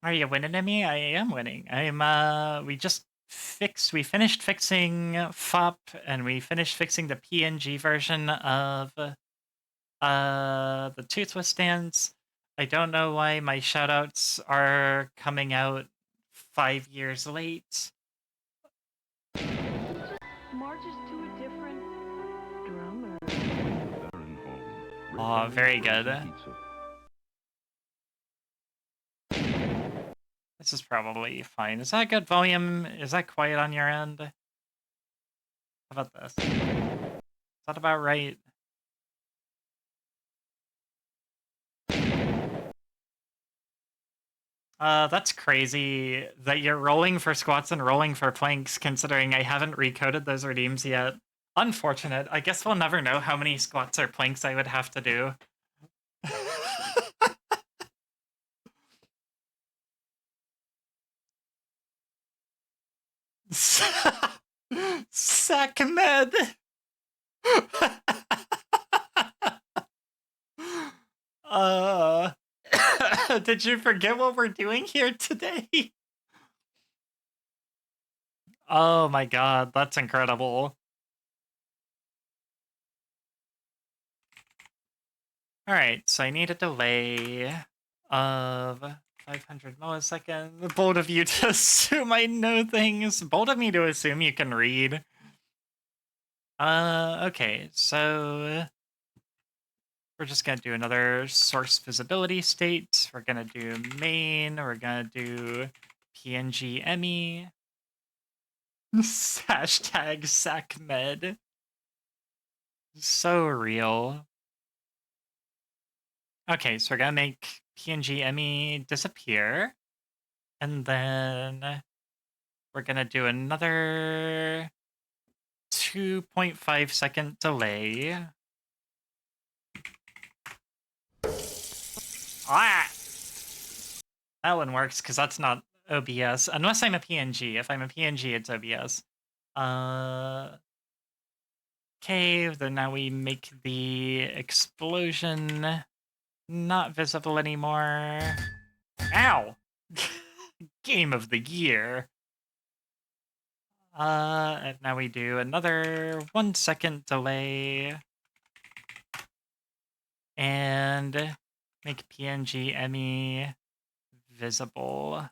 Are you winning at me? I am winning. We finished fixing Fop, and we finished fixing the PNG version of the Toothless Dance. I don't know why my shoutouts are coming out 5 years late. Marches to a different drummer. Oh, very good. This is probably fine. Is that good volume? Is that quiet on your end? How about this? Is that about right? That's crazy that you're rolling for squats and rolling for planks, considering I haven't recoded those redeems yet. Unfortunate. I guess we'll never know how many squats or planks I would have to do. Sakmed! Did you forget what we're doing here today? Oh my god, that's incredible. Alright, so I need a delay of 500 milliseconds. Bold of you to assume I know things. Bold of me to assume you can read. Okay, so we're just gonna do another source visibility state. We're gonna do main, we're gonna do PNG ME. Hashtag SACMED. So real. Okay, so we're gonna make PNG ME disappear. And then we're gonna do another 2.5 second delay. Ah! That one works because that's not OBS, unless I'm a PNG. If I'm a PNG, it's OBS. Okay, then now we make the explosion not visible anymore. Ow! Game of the year. And now we do another 1 second delay. And make PNG ME visible.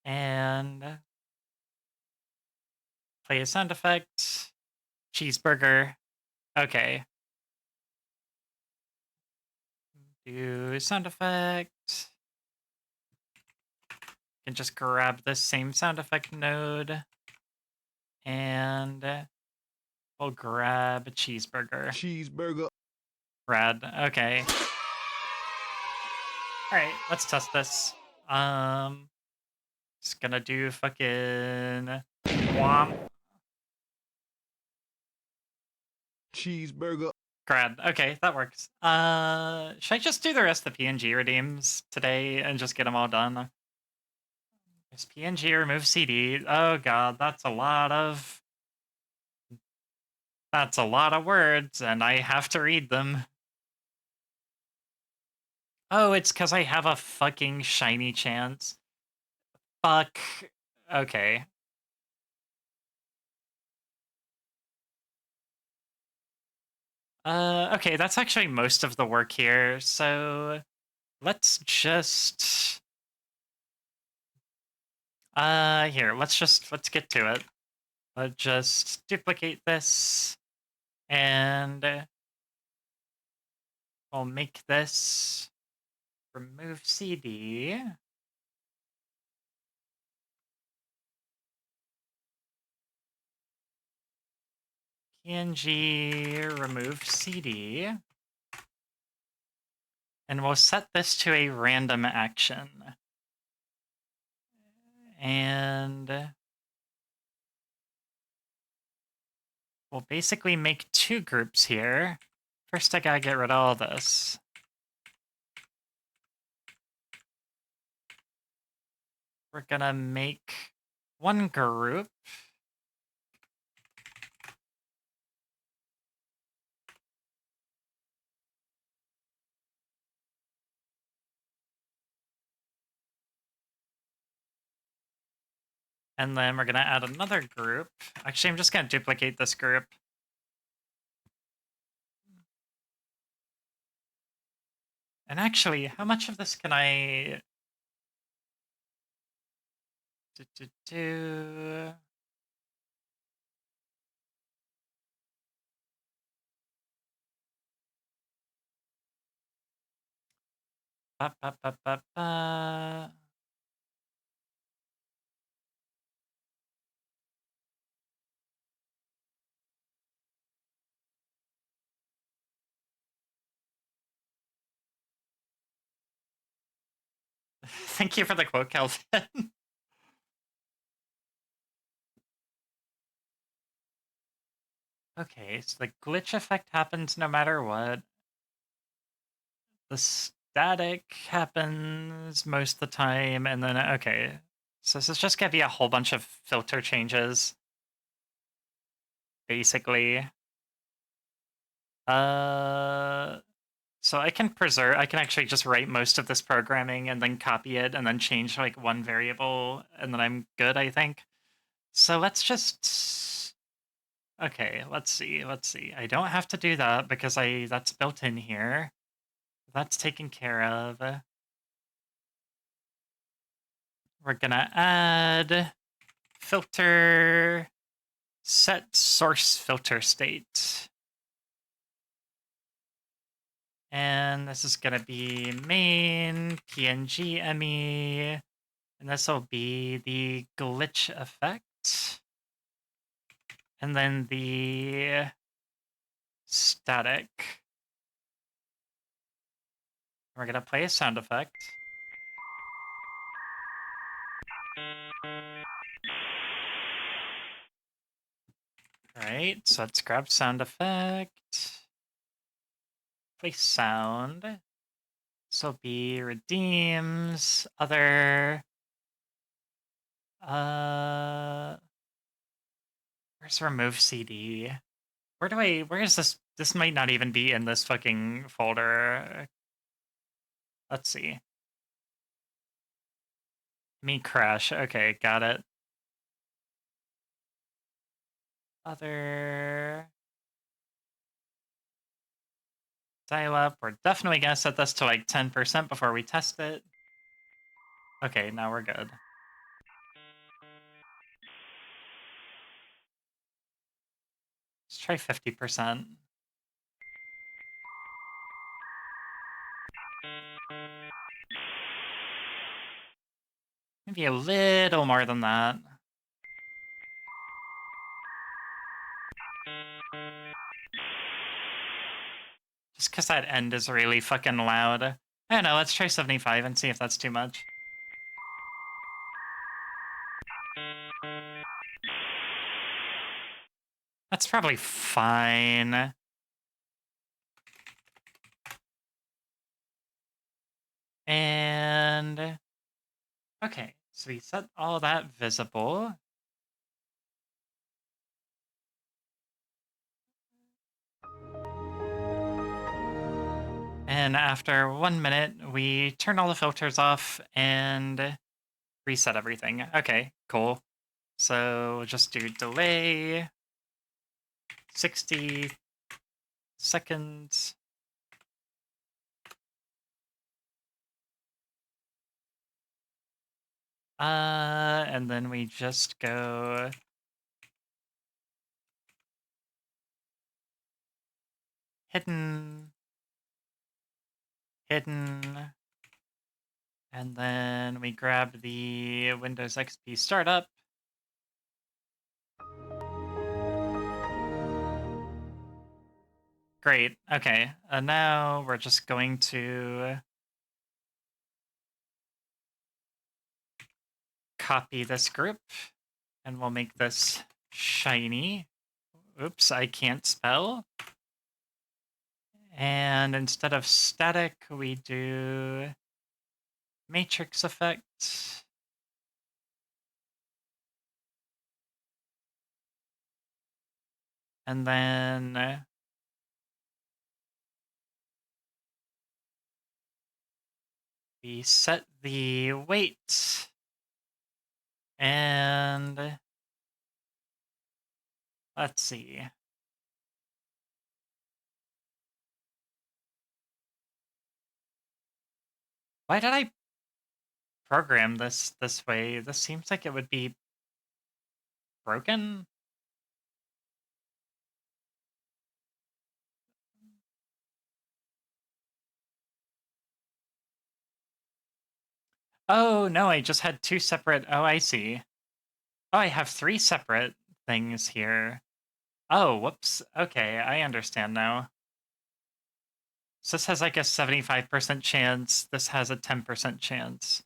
And play a sound effect. cheeseburger. Okay. Do sound effect. Can just grab this same sound effect node. And we'll grab a cheeseburger. Cheeseburger. Rad. Okay. Alright, let's test this. Just gonna do fucking womp. Cheeseburger. Grad. Okay, that works. Should I just do the rest of the PNG redeems today and just get them all done? There's PNG remove CD. Oh god, that's a lot of words, and I have to read them. Oh, it's because I have a fucking shiny chance. Fuck. Okay. Okay, that's actually most of the work here, so let's just... here, let's get to it. Let's just duplicate this, and we'll make this remove CD. PNG remove CD. And we'll set this to a random action. And we'll basically make two groups here. First, I gotta get rid of all this. We're gonna make one group. And then we're gonna add another group. Actually, I'm just gonna duplicate this group. And actually, how much of this can I do? Ba, ba, ba, ba, ba. Thank you for the quote, Kelvin. Okay, so the glitch effect happens no matter what. The static happens most of the time, and then, okay. So this is just gonna be a whole bunch of filter changes. Basically. So I can actually just write most of this programming and then copy it and then change like one variable, and then I'm good, I think. So let's just... Okay, let's see. I don't have to do that because that's built in here. That's taken care of. We're gonna add filter set source filter state. And this is gonna be main PNG ME, and this will be the glitch effect. And then the static. We're gonna play a sound effect. Right, so let's grab sound effect. Play sound. This will be redeems, other. Where's remove CD? Where is this? This might not even be in this fucking folder. Let's see. Me crash. Okay, got it. Other. Dial up. We're definitely gonna set this to like 10% before we test it. Okay, now we're good. Let's try 50%. Maybe a little more than that. Just because that end is really fucking loud. I don't know, let's try 75 and see if that's too much. That's probably fine. And... okay, so we set all that visible. And after 1 minute, we turn all the filters off and reset everything. Okay, cool. So we'll just do delay, 60 seconds. And then we just go hidden, hidden, and then we grab the Windows XP startup. Great, okay, and now we're just going to copy this group, and we'll make this shiny. Oops, I can't spell. And instead of static, we do matrix effect. And then we set the weight. And let's see. Why did I program this way? This seems like it would be broken. Oh, no, I just had two separate... oh, I see. Oh, I have three separate things here. Oh, whoops. Okay, I understand now. So this has like a 75% chance. This has a 10% chance.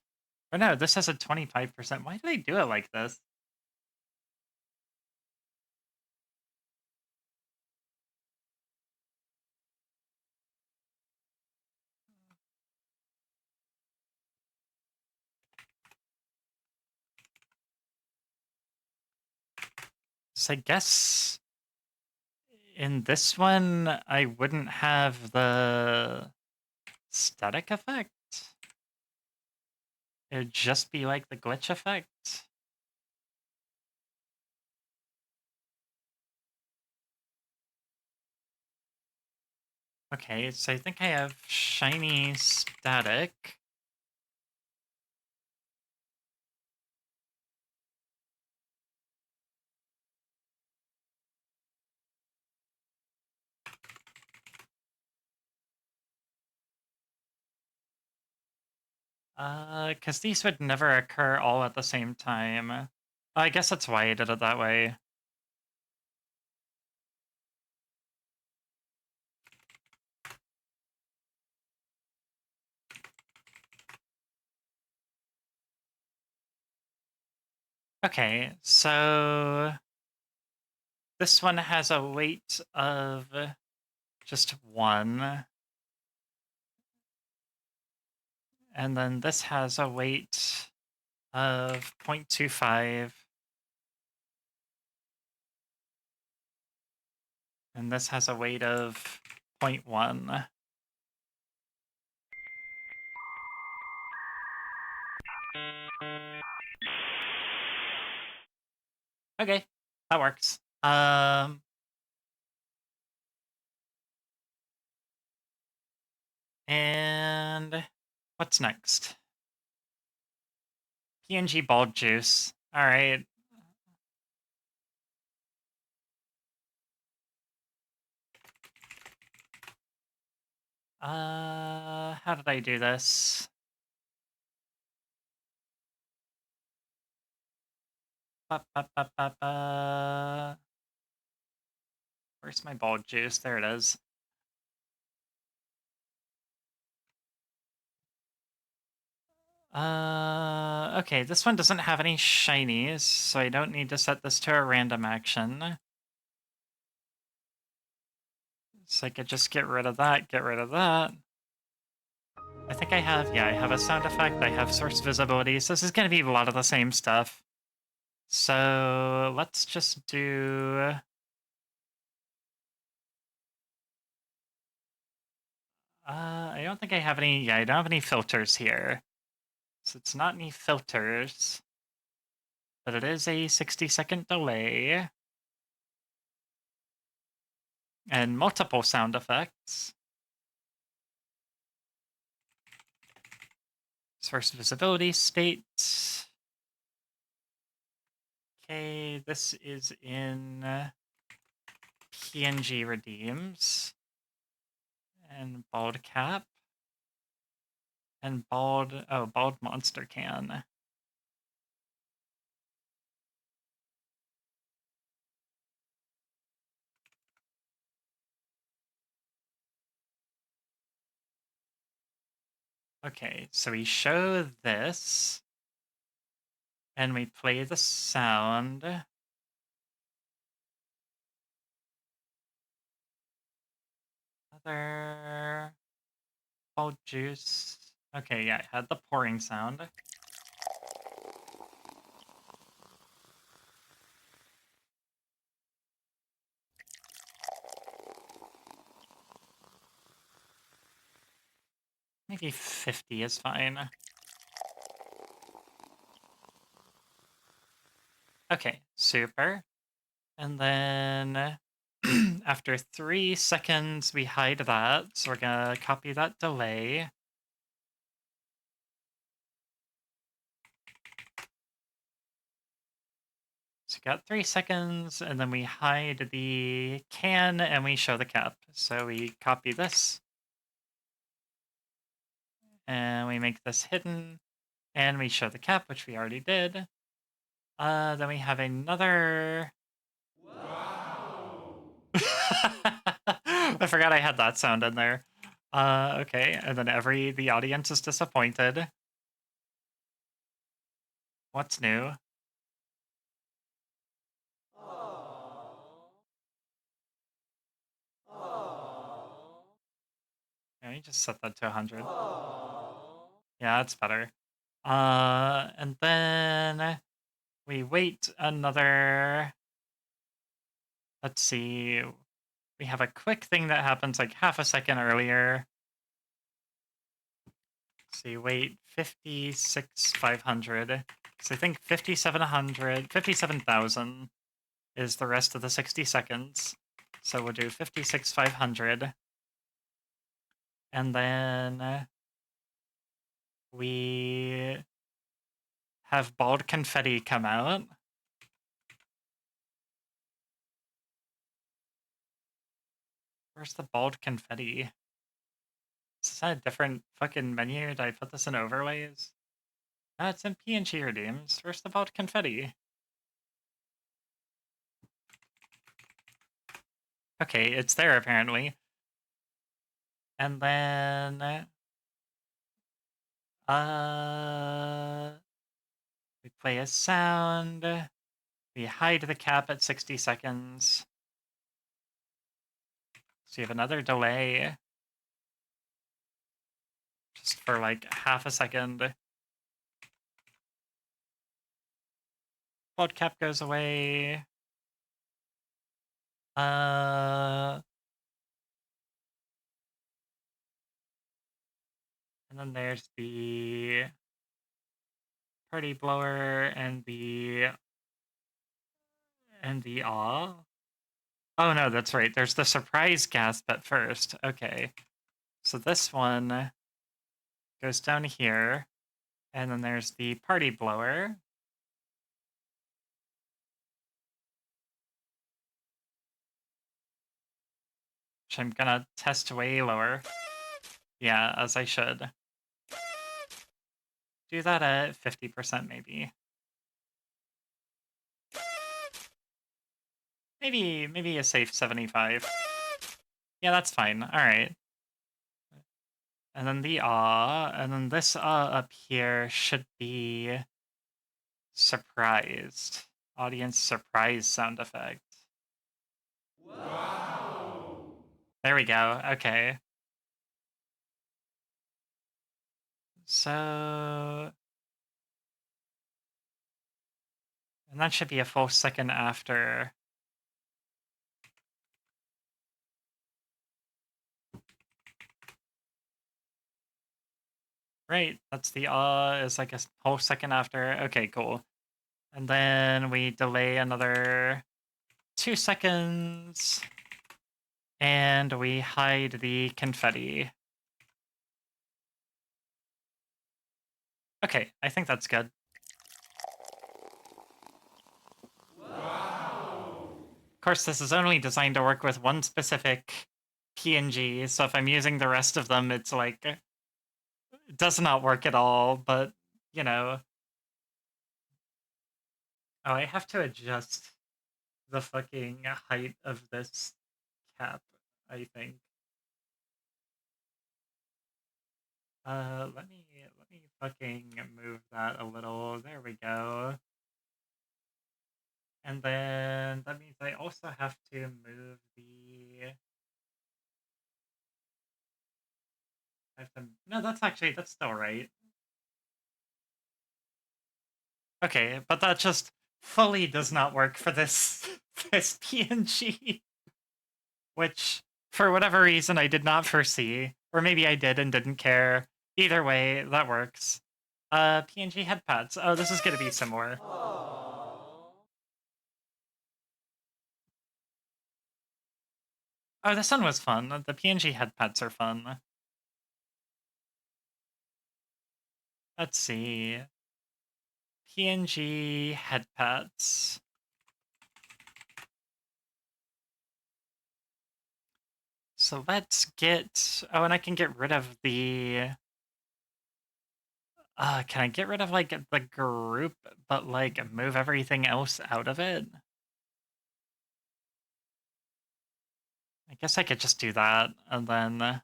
Or no, this has a 25%. Why do they do it like this? So I guess in this one, I wouldn't have the static effect. It'd just be like the glitch effect. Okay, so I think I have shiny static. Because these would never occur all at the same time. I guess that's why I did it that way. Okay, so this one has a weight of just 1. And then this has a weight of 0.25. And this has a weight of 0.1. Okay, that works. And what's next? PNG ball juice. All right. How did I do this? Ba, ba, ba, ba, ba. Where's my bald juice? There it is. Okay, this one doesn't have any shinies, so I don't need to set this to a random action. So I could just get rid of that, get rid of that. I think I have, yeah, I have a sound effect, I have source visibility, so this is going to be a lot of the same stuff. So let's just do... I don't think I have any, yeah, I don't have any filters here. So it's not any filters, but it is a 60-second delay. And multiple sound effects. Source visibility states. Okay, this is in PNG redeems. And bald cap. And bald, oh, bald monster can. Okay, so we show this. And we play the sound. Other bald juice. Okay, yeah, it had the pouring sound. Maybe 50 is fine. Okay, super. And then after 3 seconds, we hide that. So we're gonna copy that delay. So we got 3 seconds, and then we hide the can, and we show the cap. So we copy this. And we make this hidden, and we show the cap, which we already did. Then we have another... Wow! I forgot I had that sound in there. Okay, and then the audience is disappointed. What's new? Let me just set that to 100. Yeah, that's better. And then we wait another... Let's see. We have a quick thing that happens like half a second earlier. So you wait 56,500. So I think 57,000 is the rest of the 60 seconds. So we'll do 56,500. And then we have bald confetti come out. Where's the bald confetti? Is that a different fucking menu? Did I put this in overlays? No, it's in PNG redeems. Where's the bald confetti? Okay, it's there apparently. And then... we play a sound. We hide the cap at 60 seconds. So you have another delay. Just for like half a second. Bald cap goes away. And then there's the party blower and the awe. Oh no, that's right. There's the surprise gasp at first. Okay. So this one goes down here, and then there's the party blower. Which I'm gonna test way lower. Yeah, as I should. Do that at 50% maybe. Maybe a safe 75. Yeah, that's fine. All right. And then the and then this up here should be surprised. Audience surprise sound effect. Wow. There we go. Okay. So, and that should be a full second after. Right, that's the is like a whole second after. Okay, cool. And then we delay another 2 seconds. And we hide the confetti. Okay, I think that's good. Of course, this is only designed to work with one specific PNG, so if I'm using the rest of them, it's like, it does not work at all, but, you know. Oh, I have to adjust the fucking height of this cap, I think. Let me fucking move that a little. There we go. And then that means I also have to move the no, that's still right. Okay, but that just fully does not work for this this PNG, which for whatever reason I did not foresee, or maybe I did and didn't care. Either way, that works. PNG head pads. Oh, this is gonna be similar. Oh, this one was fun. The PNG head pads are fun. Let's see. PNG head pads. So let's get... Oh, and I can get rid of the... can I get rid of, like, the group, but, like, move everything else out of it? I guess I could just do that, and then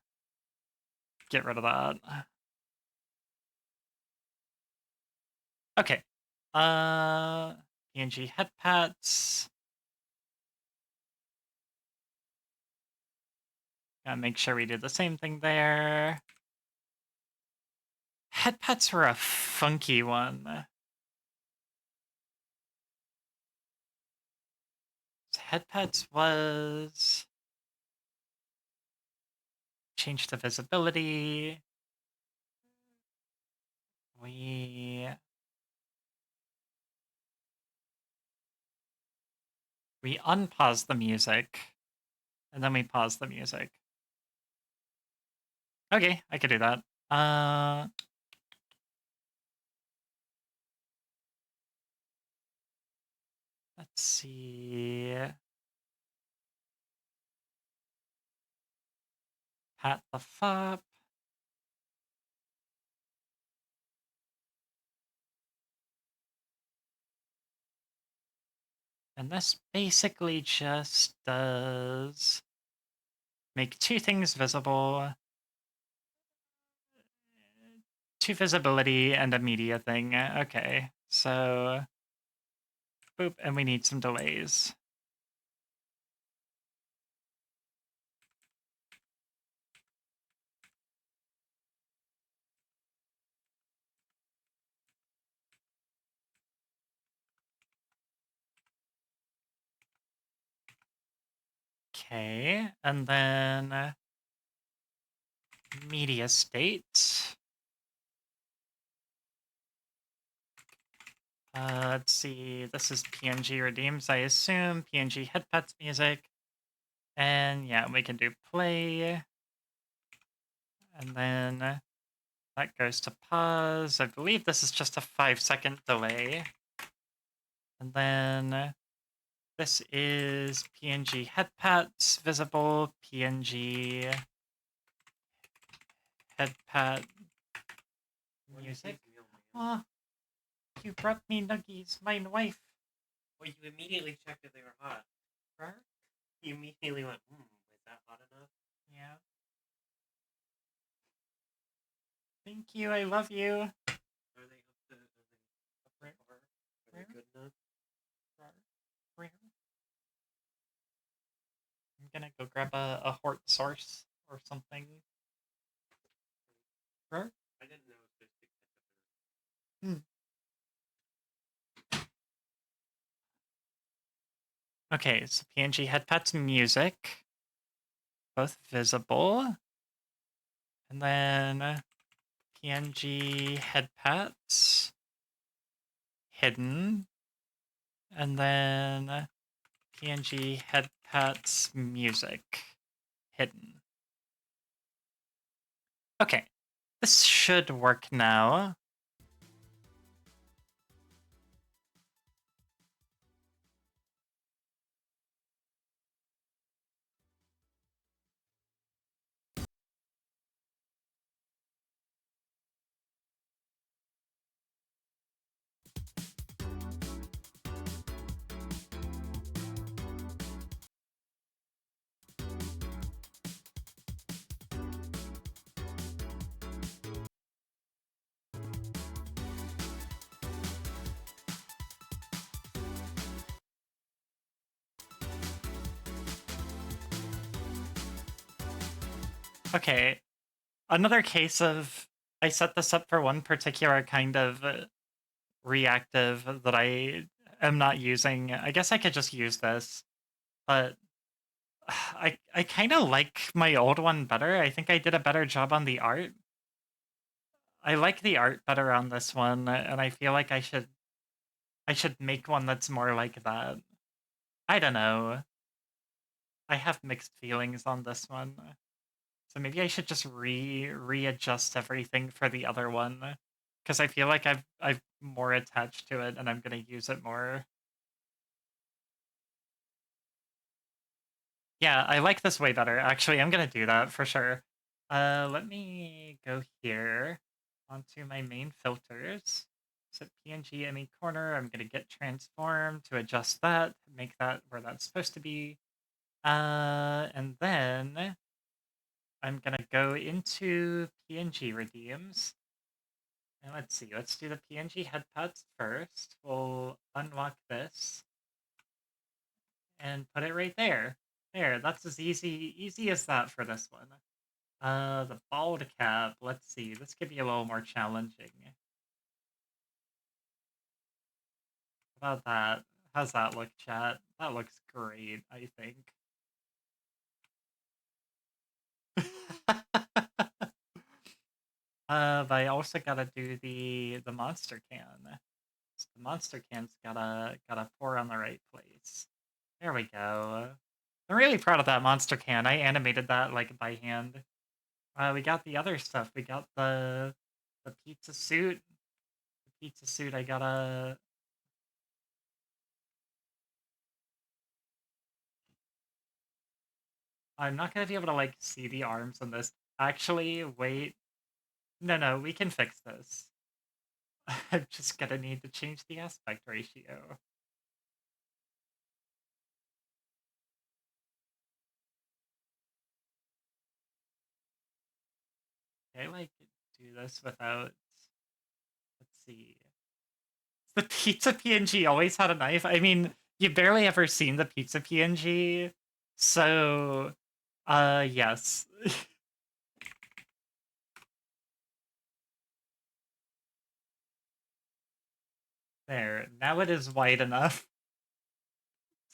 get rid of that. Okay. PNG head pats. Gotta make sure we do the same thing there. Head pats were a funky one. Head pats was... Change the visibility. We unpause the music, and then we pause the music. Okay, I could do that. Let's see. Pat the fop. And this basically just does make 2 things visible. 2 visibility and a media thing. Okay, so boop, and we need some delays. Okay, and then media state. Let's see, this is PNG redeems, I assume. PNG headpats music. And yeah, we can do play. And then that goes to pause. I believe this is just a 5-second delay. And then this is PNG headpats visible, PNG head pat music. Aw, you brought me nuggies, mine wife. Well, you immediately checked if they were hot. Right? You immediately went, is that hot enough? Yeah. Thank you, I love you. Are they up to par? Are they good enough? Rare. I'm gonna go grab a hort source or something. Rare? I didn't know if there's Okay, so PNG headpats music, both visible, and then PNG headpats hidden, and then PNG headpats music hidden. Okay, this should work now. Okay, another case of I set this up for one particular kind of reactive that I am not using. I guess I could just use this, but I kind of like my old one better. I think I did a better job on the art. I like the art better on this one, and I feel like I should make one that's more like that. I don't know. I have mixed feelings on this one. So maybe I should just readjust everything for the other one, because I feel like I've more attached to it and I'm gonna use it more. Yeah, I like this way better. Actually, I'm gonna do that for sure. Let me go here onto my main filters. Set PNG any corner. I'm gonna get transform to adjust that, make that where that's supposed to be. And then I'm gonna go into PNG redeems. And let's see, let's do the PNG headpads first. We'll unlock this and put it right there. There, that's as easy as that for this one. The bald cap, let's see, this could be a little more challenging. How about that? How's that look, chat? That looks great, I think. But I also gotta do the monster can. So the monster can's gotta pour on the right place. There we go. I'm really proud of that monster can. I animated that like by hand. We got the other stuff. We got the pizza suit. The pizza suit. I gotta. I'm not gonna be able to like see the arms on this. Actually, wait. No, we can fix this. I'm just gonna need to change the aspect ratio. Can I like do this without? Let's see. The pizza PNG always had a knife. I mean, you've barely ever seen the pizza PNG, so yes. There, now it is wide enough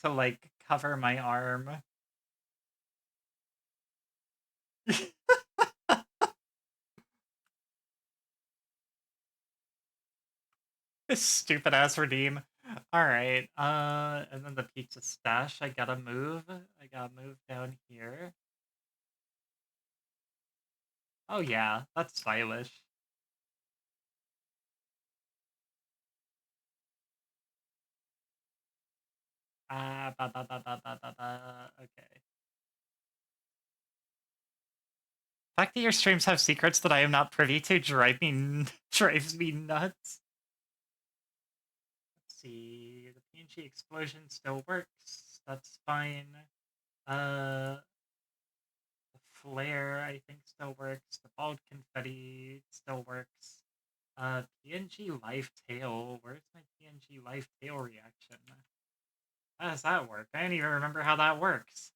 to like cover my arm. This stupid ass redeem. Alright, and then the pizza stash, I gotta move. I gotta move down here. Oh yeah, that's stylish. Okay. fact that your streams have secrets that I am not privy to drives me nuts. Let's see. The PNG explosion still works. That's fine. The flare, I think, still works. The bald confetti still works. PNG live tail. Where's my PNG live tail reaction? How does that work? I don't even remember how that works.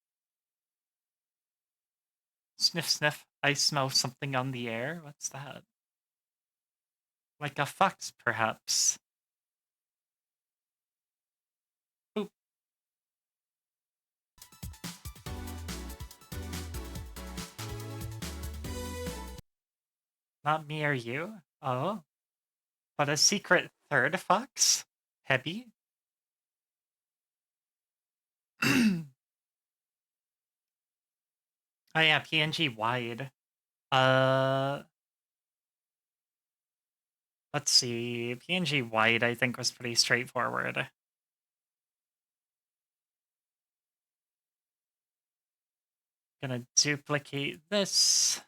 Sniff, sniff. I smell something on the air. What's that? Like a fox, perhaps. Boop. Not me or you? Oh. But a secret third fox? Heavy? Oh yeah, PNG wide. Let's see. PNG wide, I think, was pretty straightforward. Gonna duplicate this.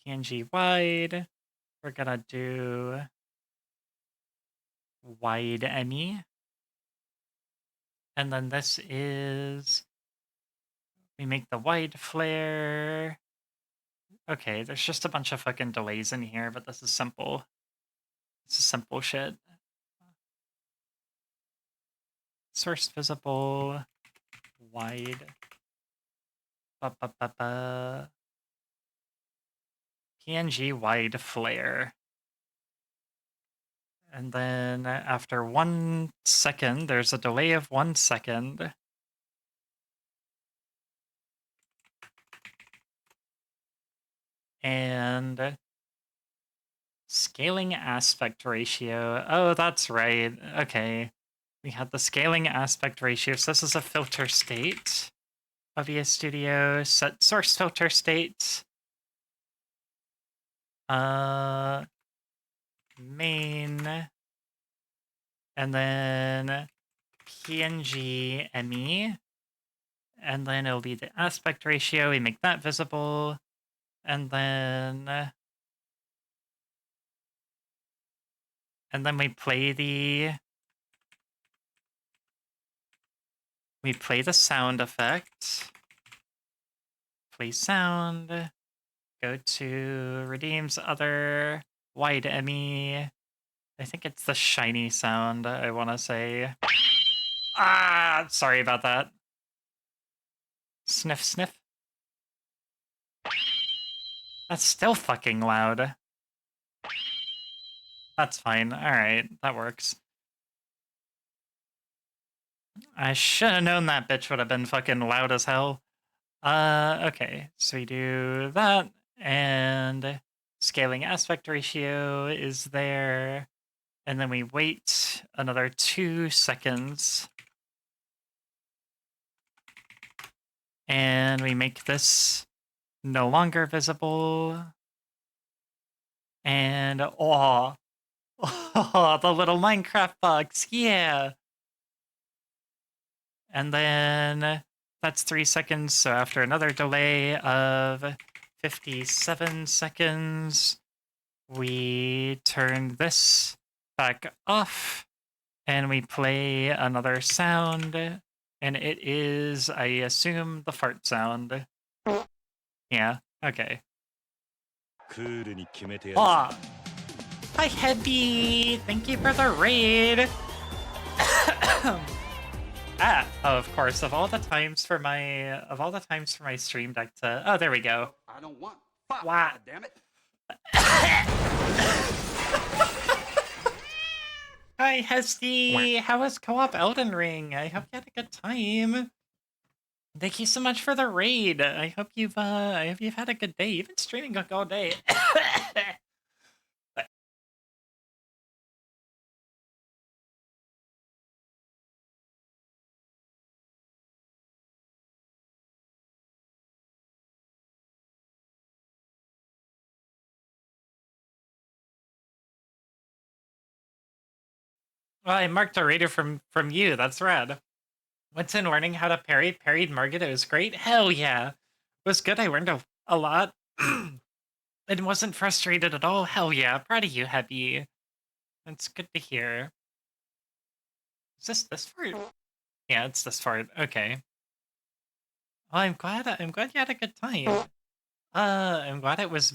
PNG wide. We're gonna do wide ME. And then this is, we make the wide flare. Okay, there's just a bunch of fucking delays in here, but this is simple. This is simple shit. Source visible, wide. PNG wide flare. And then after 1 second, there's a delay of 1 second. And scaling aspect ratio. Oh, that's right. Okay. We had the scaling aspect ratio. So this is a filter state. OBS Studio, set source filter state. Main. And then PNG ME. And then it'll be the aspect ratio. We make that visible. And then we play the sound effect. Play sound. Go to redeems other wide ME. I think it's the shiny sound, I want to say. Ah, sorry about that. Sniff, sniff. That's still fucking loud. That's fine. Alright, that works. I should have known that bitch would have been fucking loud as hell. Okay, so we do that, and scaling aspect ratio is there, and then we wait another 2 seconds, and we make this no longer visible, and oh, the little Minecraft box, yeah! And then that's 3 seconds, so after another delay of 57 seconds, we turn this back off, and we play another sound, and it is, I assume, the fart sound. Yeah, okay. Aw! Hi, Heavy! Thank you for the raid! Ah, oh, of course. Of all the times for my stream deck to, oh, there we go. I don't want fuck. Wow. God damn it. Hi, Hesty. How was co-op Elden Ring? I hope you had a good time. Thank you so much for the raid. I hope you've had a good day. You've been streaming all day. Well, I marked a raider from you. That's rad. Winston learning how to parry. Parried Margit, was great. Hell yeah. It was good. I learned a lot. And wasn't frustrated at all. Hell yeah. Proud of you, Happy. That's good to hear. Is this part? Yeah, it's this part. Okay. Well, I'm glad you had a good time. I'm glad it was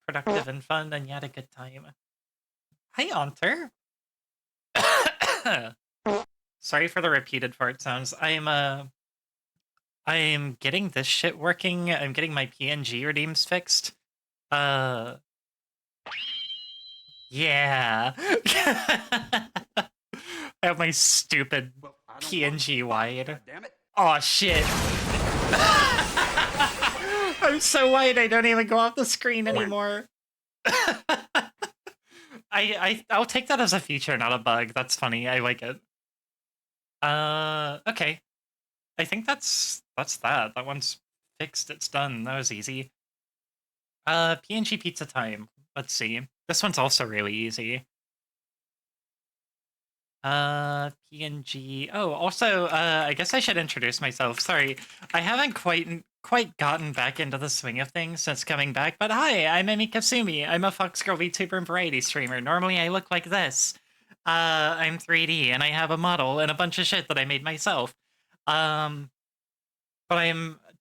productive and fun and you had a good time. Hi, Aunter. Sorry for the repeated fart sounds. I'm getting this shit working. I'm getting my PNG redeems fixed. Yeah. I have my stupid PNG wide. Damn it. Aw, shit. I'm so white I don't even go off the screen anymore. I'll take that as a feature, not a bug. That's funny. I like it. Okay. I think that's that. That one's fixed. It's done. That was easy. PNG pizza time. Let's see. This one's also really easy. PNG. Oh, also, I guess I should introduce myself. Sorry, I haven't quite gotten back into the swing of things since coming back. But hi, I'm Emi Kasumi. I'm a Fox Girl VTuber and variety streamer. Normally, I look like this. I'm 3D, and I have a model and a bunch of shit that I made myself. But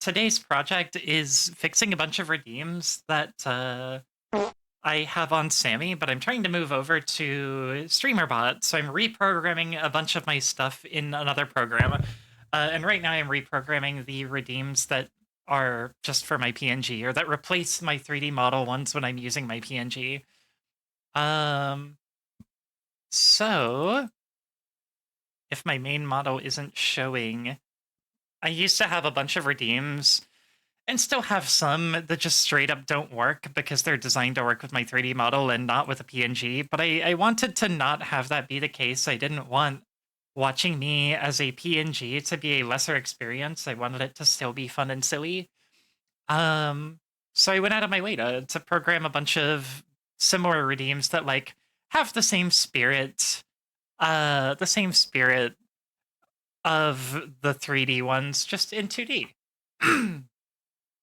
today's project is fixing a bunch of redeems that I have on Sammy, but I'm trying to move over to StreamerBot, so I'm reprogramming a bunch of my stuff in another program. And right now I'm reprogramming the redeems that are just for my PNG, or that replace my 3D model ones when I'm using my PNG. So if my main model isn't showing, I used to have a bunch of redeems and still have some that just straight up don't work because they're designed to work with my 3D model and not with a PNG. But I wanted to not have that be the case. I didn't want watching me as a PNG to be a lesser experience. I wanted it to still be fun and silly. So I went out of my way to program a bunch of similar redeems that like have the same spirit of the 3D ones, just in 2D.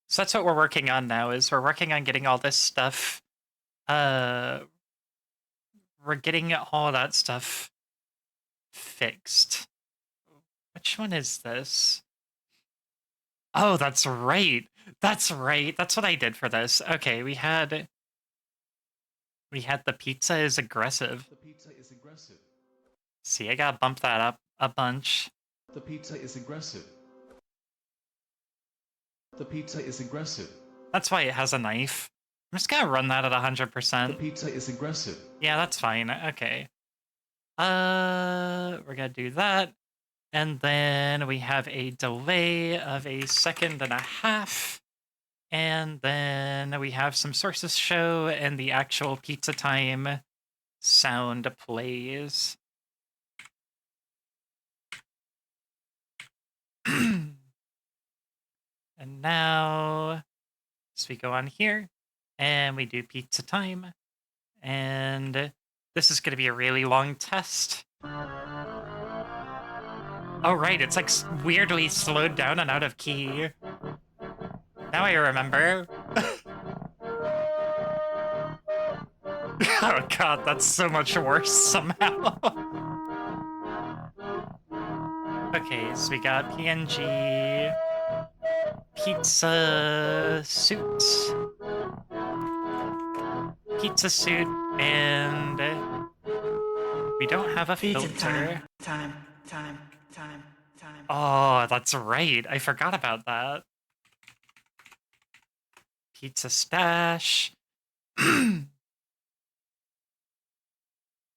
So that's what we're working on now, is we're working on getting all this stuff, we're getting all that stuff fixed. Which one is this? Oh, that's right. That's right. That's what I did for this. Okay, we had the pizza is aggressive. The pizza is aggressive. See, I gotta bump that up a bunch. The pizza is aggressive. The pizza is aggressive. That's why it has a knife. I'm just gonna run that at 100%. The pizza is aggressive. Yeah, that's fine. Okay. We're gonna do that. And then we have a delay of 1.5 seconds. And then we have some sources show and the actual pizza time sound plays. And now, so we go on here, and we do pizza time, and this is going to be a really long test. Oh right, it's like weirdly slowed down and out of key. Now I remember. Oh god, that's so much worse somehow. Okay, so we got PNG... Pizza suit, and we don't have a filter. Time. Oh, that's right. I forgot about that. Pizza stash. And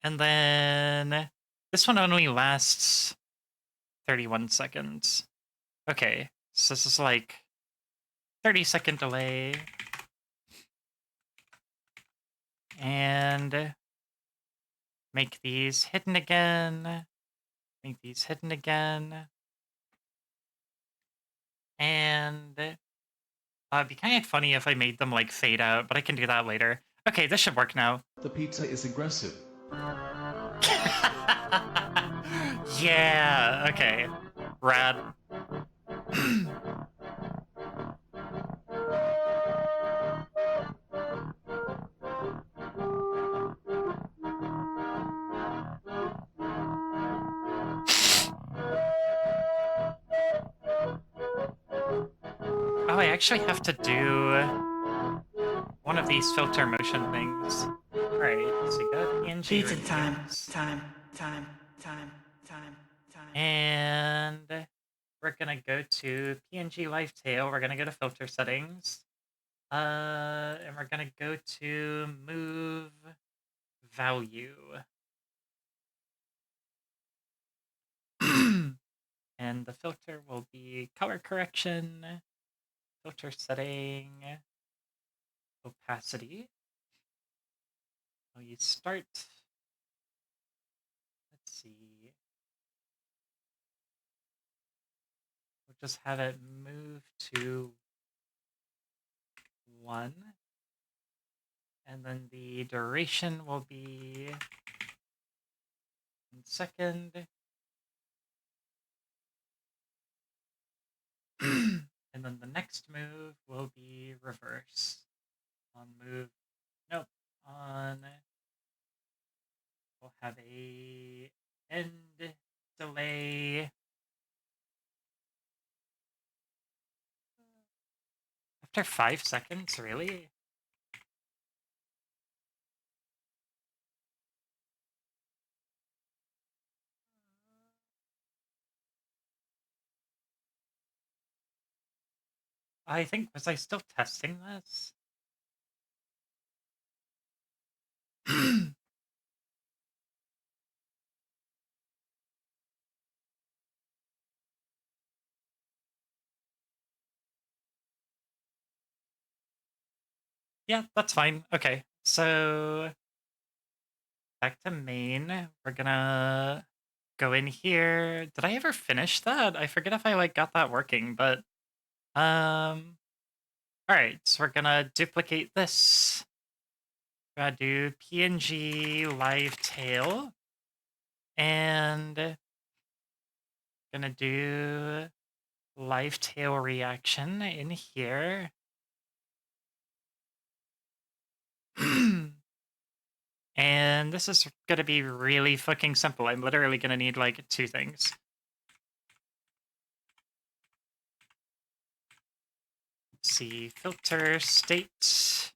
then this one only lasts 31 seconds. Okay, so this is like 30-second delay. And make these hidden again. Make these hidden again. And it'd be kind of funny if I made them like fade out, but I can do that later. Okay, this should work now. The pizza is aggressive. Yeah, okay. Rad. Oh, I actually have to do one of these filter motion things. Alright, so you got PNG Pizza radios. time. And we're gonna go to PNG live tail. We're gonna go to filter settings. And we're gonna go to move value. And the filter will be color correction, filter setting, opacity. So you start, let's see. We'll just have it move to 1. And then the duration will be 1 second. And then the next move will be reverse. On move, nope, on, we'll have a end delay. After 5 seconds, really? I think, was I still testing this? Yeah, that's fine. Okay, so back to main. We're gonna go in here. Did I ever finish that? I forget if I like got that working, but all right, so we're gonna duplicate this. Gonna do PNG live tail. And gonna do live tail reaction in here. And this is gonna be really fucking simple. I'm literally gonna need like 2 things. Let's see, filter state.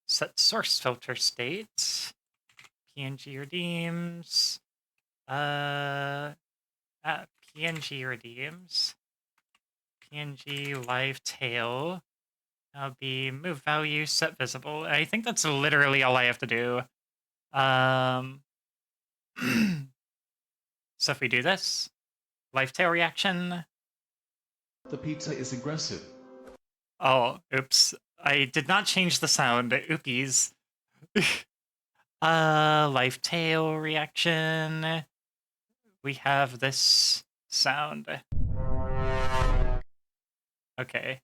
Set source filter state. PNG redeems. PNG redeems. PNG live tail. That'll be move value, set visible. I think that's literally all I have to do. So if we do this, live tail reaction. The pizza is aggressive. Oh, oops. I did not change the sound. Oopies. Live tail reaction. We have this sound. Okay.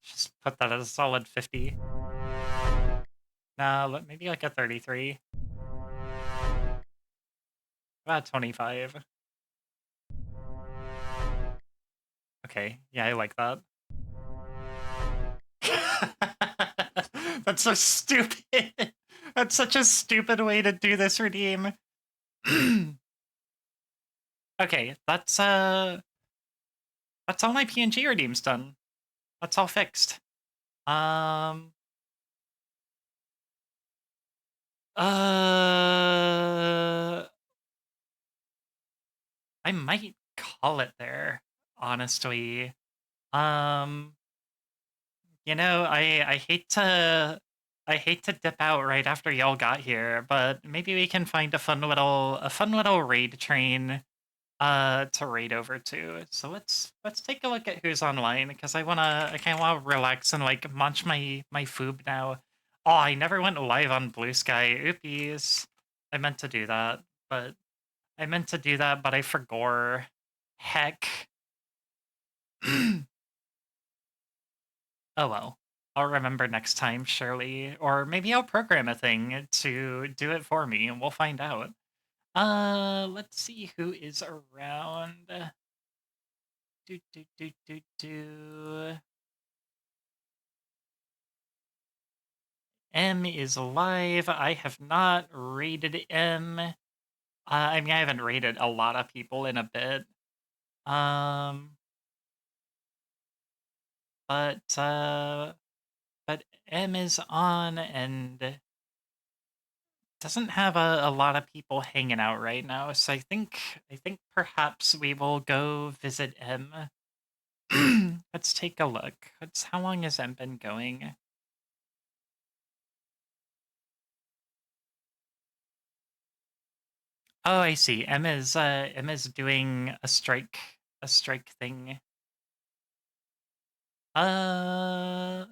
Just put that as a solid 50. Now, maybe like a 33. About 25. Okay, yeah, I like that. That's so stupid. That's such a stupid way to do this redeem. Okay, that's all my PNG redeems done. That's all fixed. I might call it there, honestly. You know, I hate to dip out right after y'all got here, but maybe we can find a fun little raid train to raid over to. So let's take a look at who's online, because I kinda wanna relax and like munch my food now. Oh, I never went live on Blue Sky. Oopies. I meant to do that, but I forgot. Heck. Oh well. I'll remember next time, surely. Or maybe I'll program a thing to do it for me, and we'll find out. Let's see who is around. Do. M is alive. I have not raided M. I mean, I haven't raided a lot of people in a bit. But M is on and doesn't have a lot of people hanging out right now, so I think perhaps we will go visit M. Let's take a look. How long has M been going? Oh, I see. M is doing a strike thing. I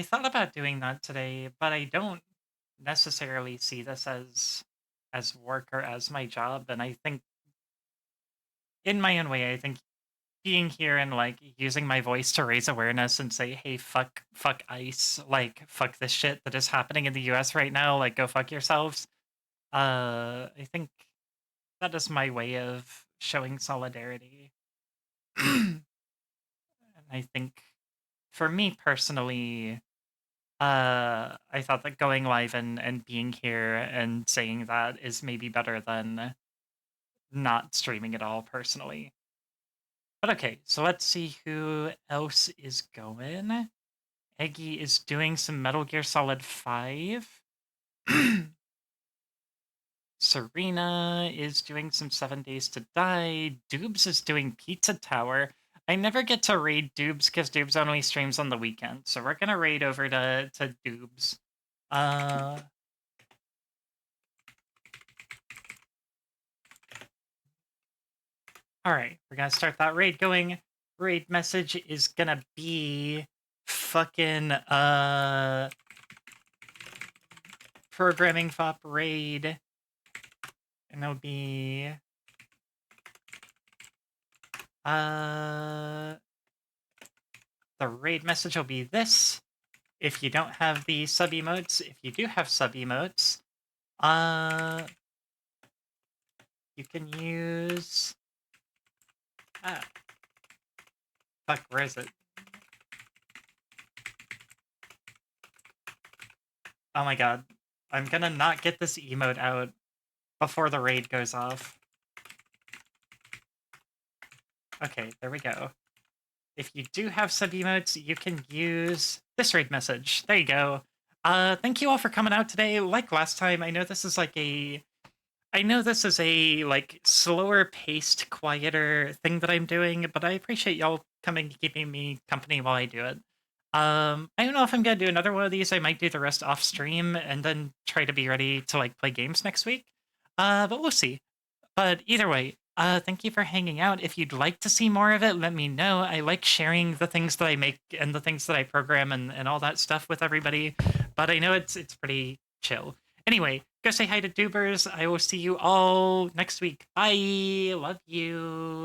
thought about doing that today, but I don't necessarily see this as work or as my job, and I think in my own way, I think being here and like using my voice to raise awareness and say, hey, fuck ICE, like fuck this shit that is happening in the US right now, like go fuck yourselves. I think that is my way of showing solidarity. And I think for me personally, I thought that going live and being here and saying that is maybe better than not streaming at all personally. But okay, so let's see who else is going. Eggy is doing some Metal Gear Solid 5. Serena is doing some 7 Days to Die. Doobs is doing Pizza Tower. I never get to raid Doobs because Doobs only streams on the weekend, so we're gonna raid over to Doobs. Alright, we're gonna start that raid going. Raid message is gonna be fucking programming Fop raid. And it'll be the raid message will be this. If you don't have the sub emotes, if you do have sub emotes, you can use fuck, where is it? Oh my god. I'm gonna not get this emote out before the raid goes off. Okay, there we go. If you do have sub emotes, you can use this raid message. There you go. Thank you all for coming out today. Like last time, I know this is a like slower paced, quieter thing that I'm doing, but I appreciate y'all coming to keeping me company while I do it. I don't know if I'm gonna do another one of these. I might do the rest off stream and then try to be ready to like play games next week. But we'll see. But either way, thank you for hanging out. If you'd like to see more of it, let me know. I like sharing the things that I make and the things that I program and all that stuff with everybody. But I know it's pretty chill. Anyway, go say hi to Dubers. I will see you all next week. Bye. Love you.